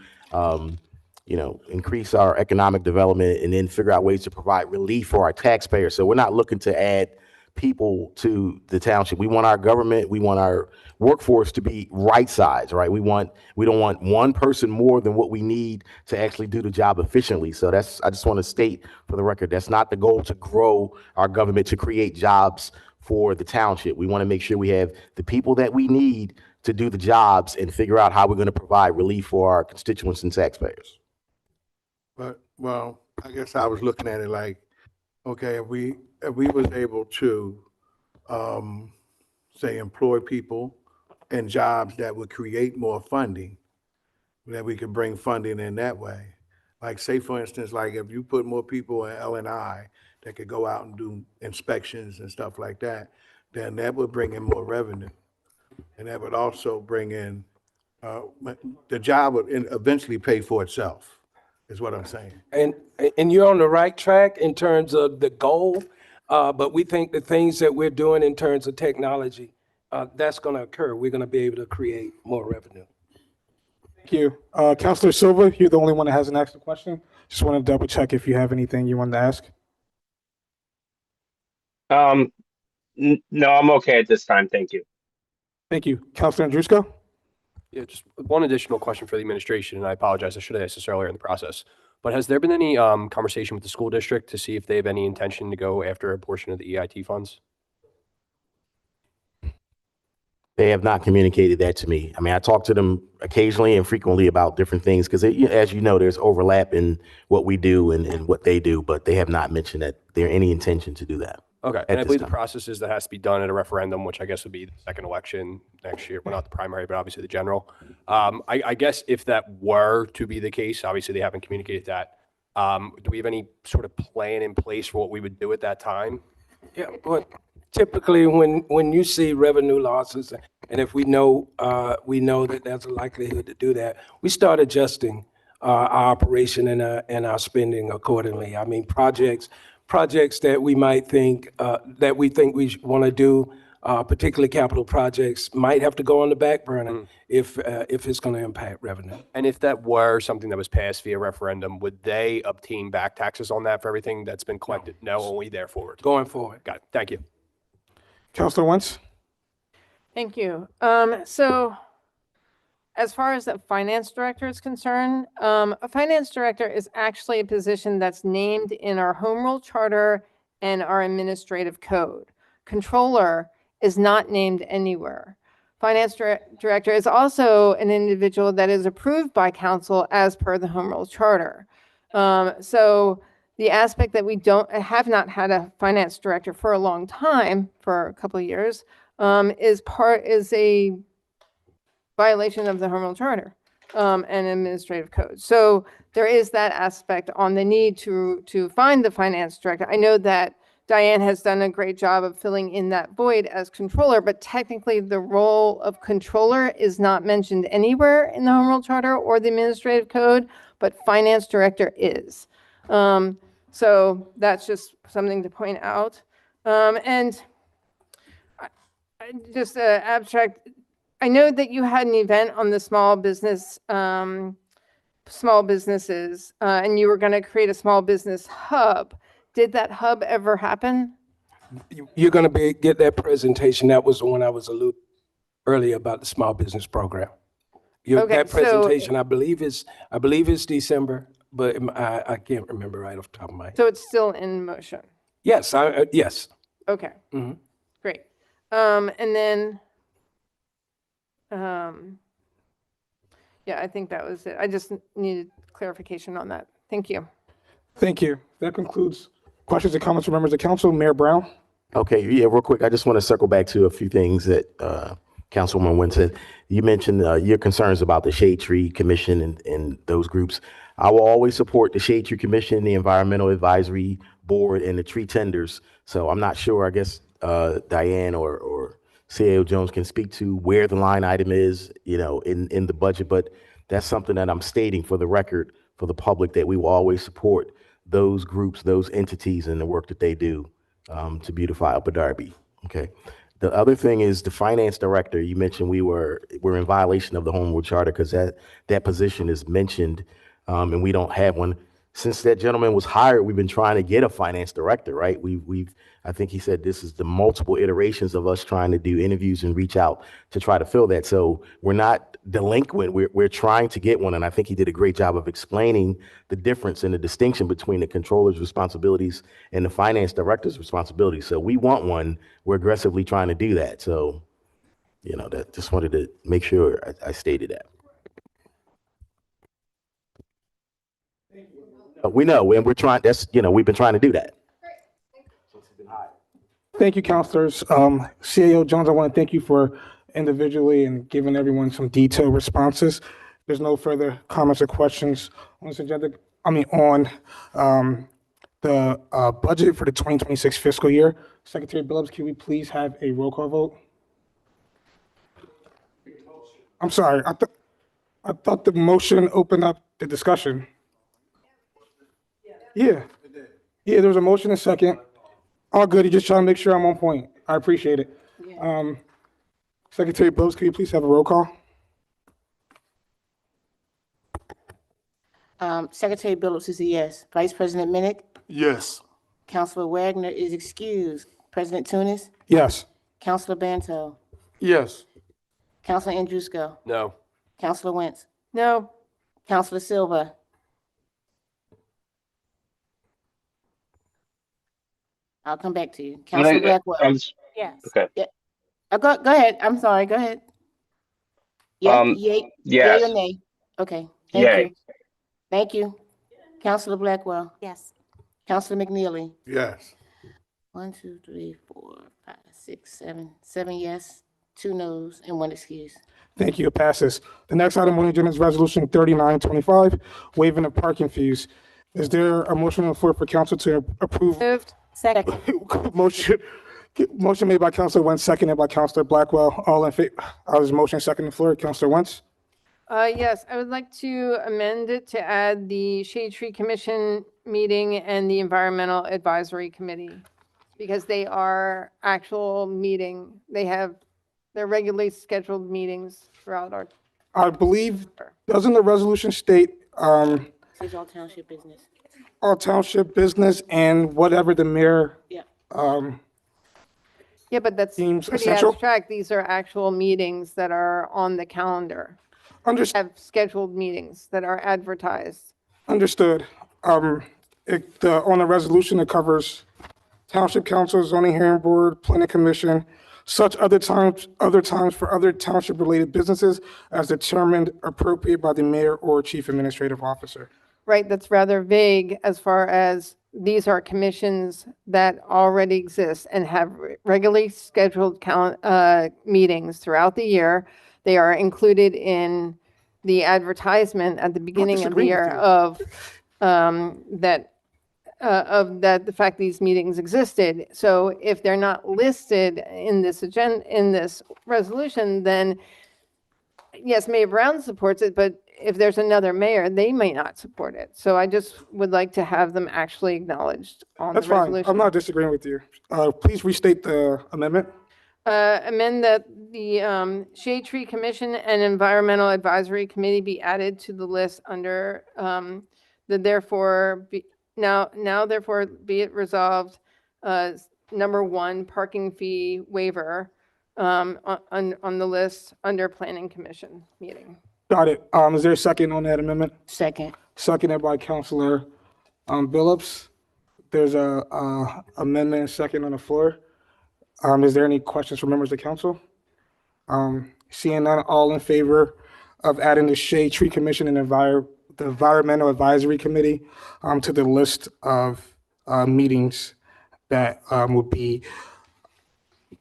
increase our economic development and then figure out ways to provide relief for our taxpayers. So we're not looking to add people to the township. We want our government, we want our workforce to be right size, right? We don't want one person more than what we need to actually do the job efficiently. So I just want to state for the record, that's not the goal, to grow our government, to create jobs for the township. We want to make sure we have the people that we need to do the jobs and figure out how we're going to provide relief for our constituents and taxpayers. Well, I guess I was looking at it like, okay, if we was able to, say, employ people in jobs that would create more funding, that we could bring funding in that way. Like, say, for instance, like if you put more people in L&I that could go out and do inspections and stuff like that, then that would bring in more revenue. And that would also bring in, the job would eventually pay for itself, is what I'm saying. And you're on the right track in terms of the goal, but we think the things that we're doing in terms of technology, that's going to occur. We're going to be able to create more revenue. Thank you. Councilor Silva, you're the only one that hasn't asked a question. Just want to double check if you have anything you wanted to ask. No, I'm okay at this time. Thank you. Thank you. Councilor Andrusko? Yeah, just one additional question for the administration, and I apologize, I should have asked this earlier in the process. But has there been any conversation with the school district to see if they have any intention to go after a portion of the EIT funds? They have not communicated that to me. I mean, I talk to them occasionally and frequently about different things because, as you know, there's overlap in what we do and what they do, but they have not mentioned that there any intention to do that. Okay, and I believe the process is that has to be done at a referendum, which I guess would be the second election next year. Well, not the primary, but obviously the general. I guess if that were to be the case, obviously they haven't communicated that. Do we have any sort of plan in place for what we would do at that time? Yeah, but typically when you see revenue losses, and if we know that there's a likelihood to do that, we start adjusting our operation and our spending accordingly. I mean, projects that we might think that we think we want to do, particularly capital projects, might have to go on the back burner if it's going to impact revenue. And if that were something that was passed via referendum, would they obtain back taxes on that for everything that's been collected? No, only there forward. Going forward. Got it. Thank you. Councilor Wentz? Thank you. So as far as the finance director is concerned, a finance director is actually a position that's named in our home rule charter and our administrative code. Controller is not named anywhere. Finance director is also an individual that is approved by council as per the home rule charter. So the aspect that we have not had a finance director for a long time, for a couple of years, is a violation of the home rule charter and administrative code. So there is that aspect on the need to find the finance director. I know that Diane has done a great job of filling in that void as controller, but technically the role of controller is not mentioned anywhere in the home rule charter or the administrative code, but finance director is. So that's just something to point out. And just abstract, I know that you had an event on the small businesses, and you were going to create a small business hub. Did that hub ever happen? You're going to get that presentation. That was the one I was alluding earlier about the small business program. That presentation, I believe is December, but I can't remember right off the top of my head. So it's still in motion. Yes, yes. Okay, great. And then Yeah, I think that was it. I just needed clarification on that. Thank you. Thank you. That concludes questions and comments from members of council. Mayor Brown? Okay, yeah, real quick, I just want to circle back to a few things that Councilwoman Wynn said. You mentioned your concerns about the Shade Tree Commission and those groups. I will always support the Shade Tree Commission, the Environmental Advisory Board, and the tree tenders. So I'm not sure, I guess Diane or CAO Jones can speak to where the line item is, in the budget, but that's something that I'm stating for the record, for the public, that we will always support those groups, those entities, and the work that they do to beautify Upper Darby. Okay. The other thing is the finance director. You mentioned we're in violation of the Home Rule Charter because that position is mentioned, and we don't have one. Since that gentleman was hired, we've been trying to get a finance director, right? I think he said this is the multiple iterations of us trying to do interviews and reach out to try to fill that. So we're not delinquent. We're trying to get one, and I think he did a great job of explaining the difference and the distinction between the controller's responsibilities and the finance director's responsibilities. So we want one. We're aggressively trying to do that. So, that just wanted to make sure I stated that. We know, and we're trying. We've been trying to do that. Thank you, councilors. CAO Jones, I want to thank you for individually and giving everyone some detailed responses. There's no further comments or questions on this agenda. On the budget for the 2026 fiscal year. Secretary Billups, can we please have a roll call vote? I'm sorry. I thought the motion opened up the discussion. Yeah. Yeah, there was a motion and a second. All good. You just trying to make sure I'm on point. I appreciate it. Secretary Billups, can you please have a roll call? Secretary Billups is a yes. Vice President Minnick? Yes. Councilor Wagner is excused. President Tunis? Yes. Councilor Banto? Yes. Councilor Andrusco? No. Councilor Wentz? No. Councilor Silva? I'll come back to you. Councilor Blackwell? Yes. Okay. Yeah. Go ahead. I'm sorry. Go ahead. Yeah, yay, yes. yay or nay? Okay. Thank Yay. you. Thank you. Councilor Blackwell? Yes. Councilor McNeely? Yes. 1, 2, 3, 4, 5, 6, 7. 7 yes, 2 noes, and 1 excuse. Thank you. It passes. The next item on the agenda is Resolution 3925, waiving the parking fees. Is there a motion on the floor for council to approve? Moved. Second. Motion made by Councilor Wentz, seconded by Councilor Blackwell. All in favor? There's a motion second on the floor. Councilor Wentz? Yes, I would like to amend it to add the Shade Tree Commission meeting and the Environmental Advisory Committee, because they are actual meeting. They're regularly scheduled meetings throughout our. I believe, doesn't the resolution state, This is all township business. all township business and whatever the mayor, Yeah. Yeah, but that's Seems pretty essential. abstract. These are actual meetings that are on the calendar. Have scheduled meetings that are advertised. Understood. On the resolution, it covers township council, zoning hearing board, planning commission, such other times for other township-related businesses as determined appropriate by the mayor or chief administrative officer. Right, that's rather vague as far as these are commissions that already exist and have regularly scheduled meetings throughout the year. They are included in the advertisement at the beginning of the year of the fact these meetings existed. So if they're not listed in this in this resolution, then yes, Mayor Brown supports it, but if there's another mayor, they may not support it. So I just would like to have them actually acknowledged on the That's fine. resolution. I'm not disagreeing with you. Please restate the amendment. Amend that the Shade Tree Commission and Environmental Advisory Committee be added to the list under the therefore be it resolved, number 1, parking fee waiver on the list under Planning Commission meeting. Got it. Is there a second on that amendment? Second. Seconded by Councilor Billups. There's a amendment and second on the floor. Is there any questions from members of council? Seeing none, all in favor of adding the Shade Tree Commission and the Environmental Advisory Committee to the list of meetings that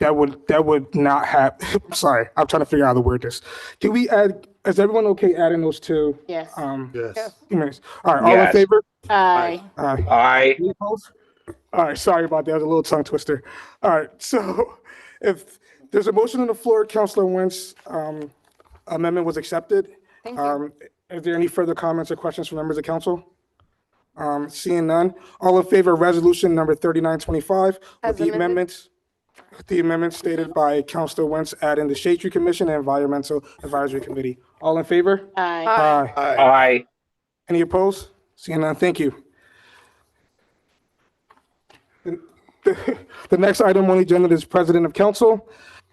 would not have, sorry, I'm trying to figure out how to word this. Can we add, is everyone okay adding those two? Yes. Yes. Minutes? All right, all in Yes. favor? Aye. Aye. Aye. Any opposed? All right, sorry about that. It was a little tongue twister. All right, so if there's a motion on the floor, Councilor Wentz amendment was accepted. Thank you. Is there any further comments or questions from members of council? Seeing none, all in favor of resolution number 3925 As with the amended. amendments, the amendments stated by Councilor Wentz adding the Shade Tree Commission and Environmental Advisory Committee. All in favor? Aye. Aye. Aye. Any opposed? Seeing none, thank you. The next item on the agenda is President of Council.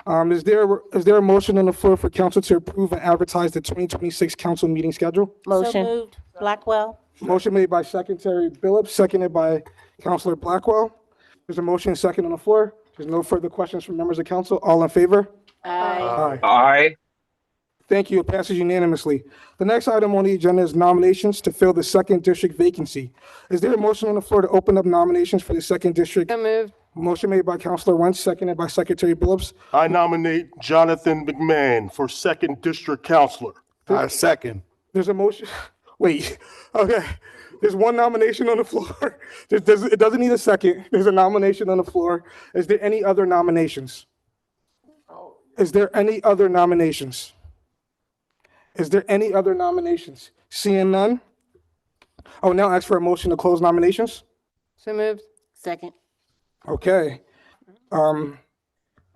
Is there a motion on the floor for council to approve and advertise the 2026 council meeting schedule? So Motion. moved. Blackwell? Motion made by Secretary Billups, seconded by Councilor Blackwell. There's a motion and second on the floor. There's no further questions from members of council. All in favor? Aye. Aye. Thank you. It passes unanimously. The next item on the agenda is nominations to fill the second district vacancy. Is there a motion on the floor to open up nominations for the second district? So moved. Motion made by Councilor Wentz, seconded by Secretary Billups. I nominate Jonathan McMahon for second district councilor. I second. There's a motion. Wait, okay. There's one nomination on the floor. It doesn't need a second. There's a nomination on the floor. Is there any other nominations? Is there any other nominations? Is there any other nominations? Seeing none? I will now ask for a motion to close nominations. So moved. Second. Okay. I'm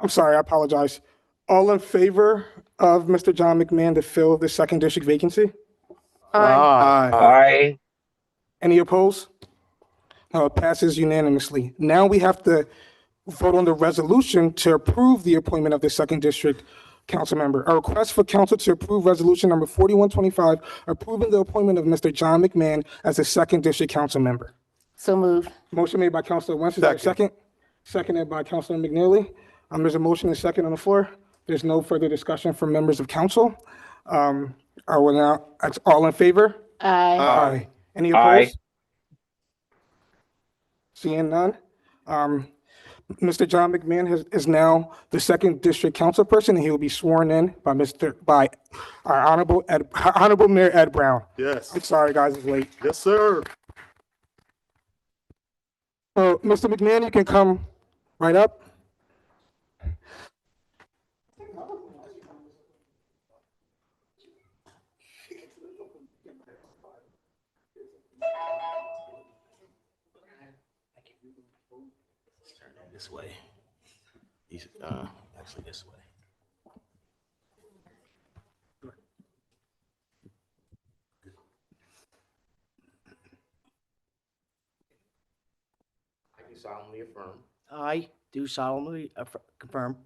sorry, I apologize. All in favor of Mr. John McMahon to fill the second district vacancy? Aye. Aye. Any opposed? No, it passes unanimously. Now we have to vote on the resolution to approve the appointment of the second district council member. A request for council to approve resolution number 4125, approving the appointment of Mr. John McMahon as a second district council member. So moved. Motion made by Councilor Wentz. Is there a second? Seconded by Councilor McNeely. There's a motion and second on the floor. There's no further discussion from members of council. I will now ask all in favor? Aye. Aye. Any Aye. opposed? Seeing none. Mr. John McMahon is now the second district council person, and he will be sworn in by our Honorable Mayor Ed Brown. Yes. I'm sorry, guys, it's late. Yes, sir. So, Mr. McMahon, you can come right up. This way. Actually this way. I do solemnly affirm I do solemnly confirm,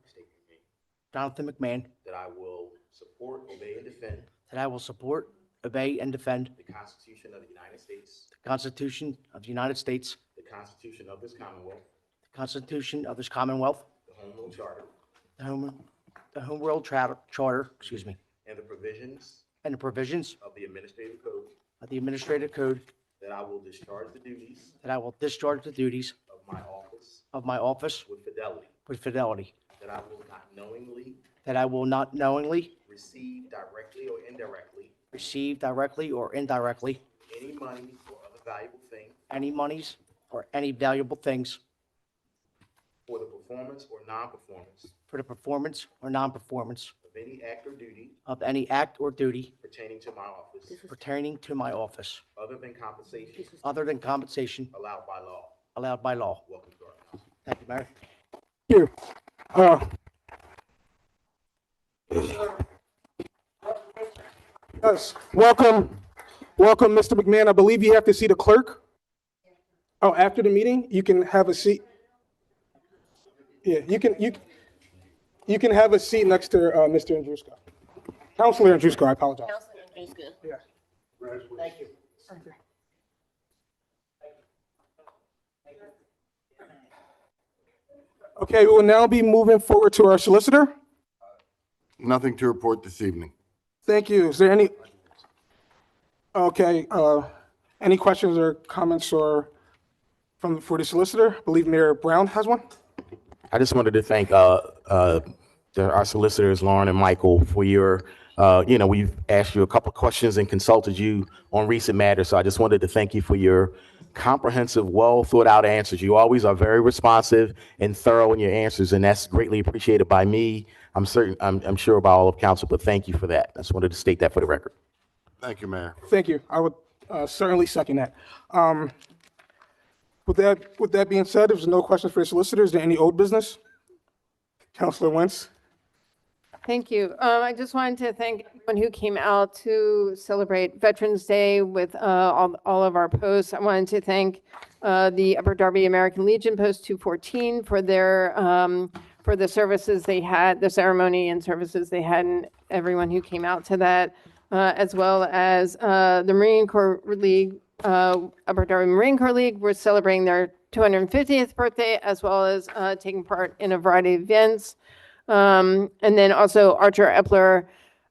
Jonathan McMahon, that I will support, obey, and defend that I will support, obey, and defend the Constitution of the United States, the Constitution of the United States, the Constitution of this Commonwealth, the Constitution of this Commonwealth, the Home Rule Charter, the Home Rule Charter, excuse me, and the provisions and the provisions of the Administrative Code, of the Administrative Code, that I will discharge the duties that I will discharge the duties of my office with fidelity, that I will not knowingly receive directly or indirectly any money or other valuable thing any monies or any valuable things for the performance or non-performance for the performance or non-performance of any act or duty of any act or duty pertaining to my office other than compensation allowed by law. Welcome to our council. Thank you, Mayor. Here. Yes, welcome, Mr. McMahon. I believe you have to see the clerk. Oh, after the meeting, you can have a seat. Yeah, you can have a seat next to Mr. Andruska. Councilor Andruska, I apologize. Yeah. Thank you. Okay, we will now be moving forward to our solicitor. Nothing to report this evening. Thank you. Is there any, okay, any questions or comments or for the solicitor? I believe Mayor Brown has one. I just wanted to thank our solicitors, Lauren and Michael, for your, we've asked you a couple of questions and consulted you on recent matters. So I just wanted to thank you for your comprehensive, well thought out answers. You always are very responsive and thorough in your answers, and that's greatly appreciated by me. I'm sure by all of council, but thank you for that. I just wanted to state that for the record. Thank you, Mayor. Thank you. I would certainly second that. With that being said, if there's no questions for the solicitor, is there any old business? Councilor Wentz? Thank you. I just wanted to thank everyone who came out to celebrate Veterans Day with all of our posts. I wanted to thank the Upper Darby American Legion Post 214 for the services they had, the ceremony and services they had, and everyone who came out to that, as well as the Marine Corps League, Upper Darby Marine Corps League. We're celebrating their 250th birthday, as well as taking part in a variety of events. And then also Archer Epler,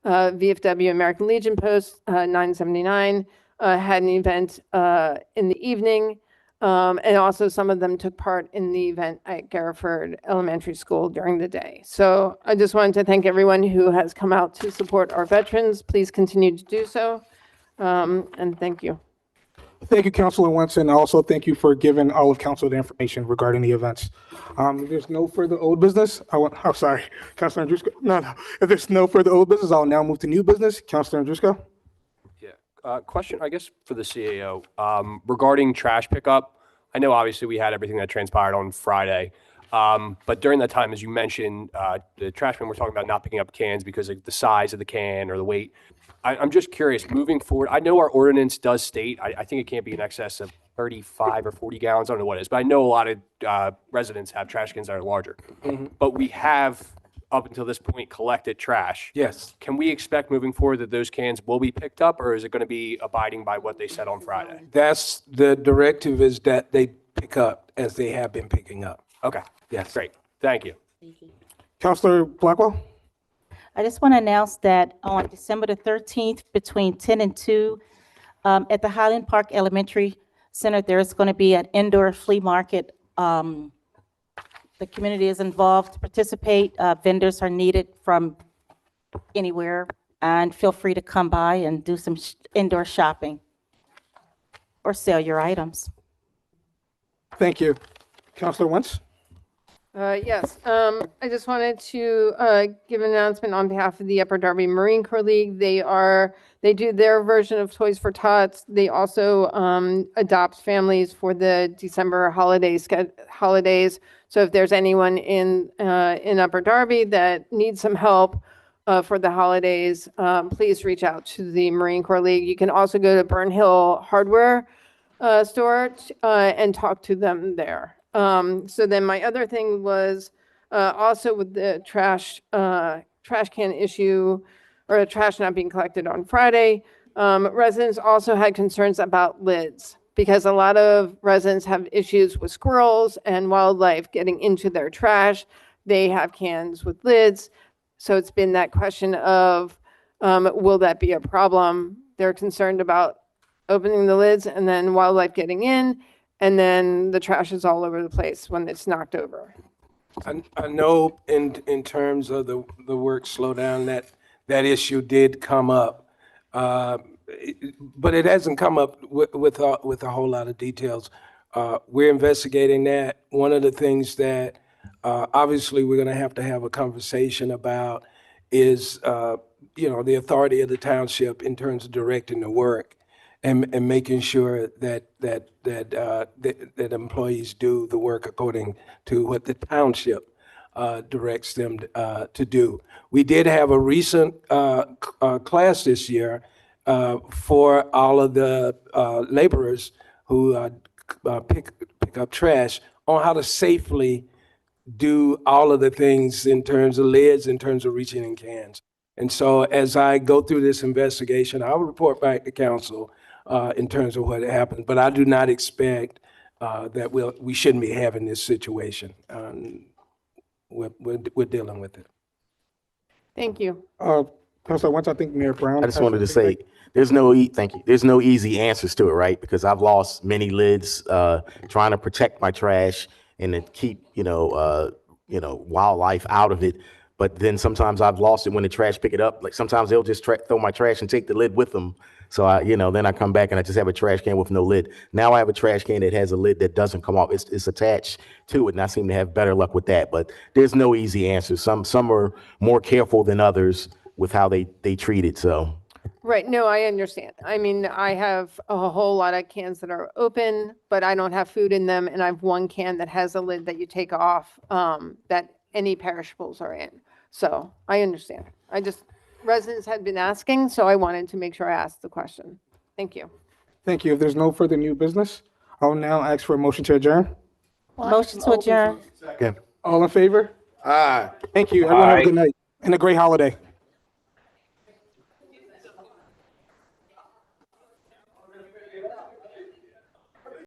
VFW American Legion Post 979 had an event in the evening. And also some of them took part in the event at Gariford Elementary School during the day. So I just wanted to thank everyone who has come out to support our veterans. Please continue to do so. And thank you. Thank you, Councilor Wentz, and also thank you for giving all of council the information regarding the events. If there's no further old business, sorry, Councilor Andrusko. No. If there's no further old business, I'll now move to new business. Councilor Andrusko? Yeah. Question, I guess, for the CAO regarding trash pickup. I know obviously we had everything that transpired on Friday, but during that time, as you mentioned, the trash men were talking about not picking up cans because of the size of the can or the weight. I'm just curious, moving forward, I know our ordinance does state, I think it can't be in excess of 35 or 40 gallons, I don't know what it is, but I know a lot of residents have trash cans that are larger. But we have, up until this point, collected trash. Yes. Can we expect moving forward that those cans will be picked up, or is it going to be abiding by what they said on Friday? That's the directive, is that they pick up as they have been picking up. Okay. Yes. Great. Thank you. Councilor Blackwell? I just want to announce that on December the 13th, between 10 and 2, at the Highland Park Elementary Center, there's going to be an indoor flea market. The community is involved to participate. Vendors are needed from anywhere, and feel free to come by and do some indoor shopping or sell your items. Thank you. Councilor Wentz? Yes, I just wanted to give an announcement on behalf of the Upper Darby Marine Corps League. They do their version of Toys for Tots. They also adopt families for the December holidays. So if there's anyone in Upper Darby that needs some help for the holidays, please reach out to the Marine Corps League. You can also go to Burn Hill Hardware store and talk to them there. So then my other thing was also with the trash can issue, or the trash not being collected on Friday. Residents also had concerns about lids, because a lot of residents have issues with squirrels and wildlife getting into their trash. They have cans with lids. So it's been that question of, will that be a problem? They're concerned about opening the lids and then wildlife getting in, and then the trash is all over the place when it's knocked over. I know in terms of the work slowdown, that issue did come up, but it hasn't come up with a whole lot of details. We're investigating that. One of the things that obviously we're going to have a conversation about is the authority of the township in terms of directing the work and making sure that employees do the work according to what the township directs them to do. We did have a recent class this year for all of the laborers who pick up trash on how to safely do all of the things in terms of lids, in terms of reaching in cans. And so as I go through this investigation, I'll report back to council in terms of what happened. But I do not expect that we shouldn't be having this situation. We're dealing with it. Thank you. Councilor Wentz, I think Mayor Brown. I just has wanted to something say, thank you. There's no easy answers to it, right? Because I've lost many lids, trying to protect my trash and to keep, wildlife out of it. But then sometimes I've lost it when the trash pick it up. Like sometimes they'll just throw my trash and take the lid with them. So then I come back and I just have a trash can with no lid. Now I have a trash can that has a lid that doesn't come off. It's attached to it, and I seem to have better luck with that. But there's no easy answer. Some are more careful than others with how they treat it. So. Right, no, I understand. I mean, I have a whole lot of cans that are open, but I don't have food in them, and I have one can that has a lid that you take off, that any perishables are in. So I understand. Residents had been asking, so I wanted to make sure I asked the question. Thank you. Thank you. If there's no further new business, I'll now ask for a motion to adjourn. Motion to adjourn. Second. All in favor? Aye. Thank you. Everyone have a good night and a great holiday.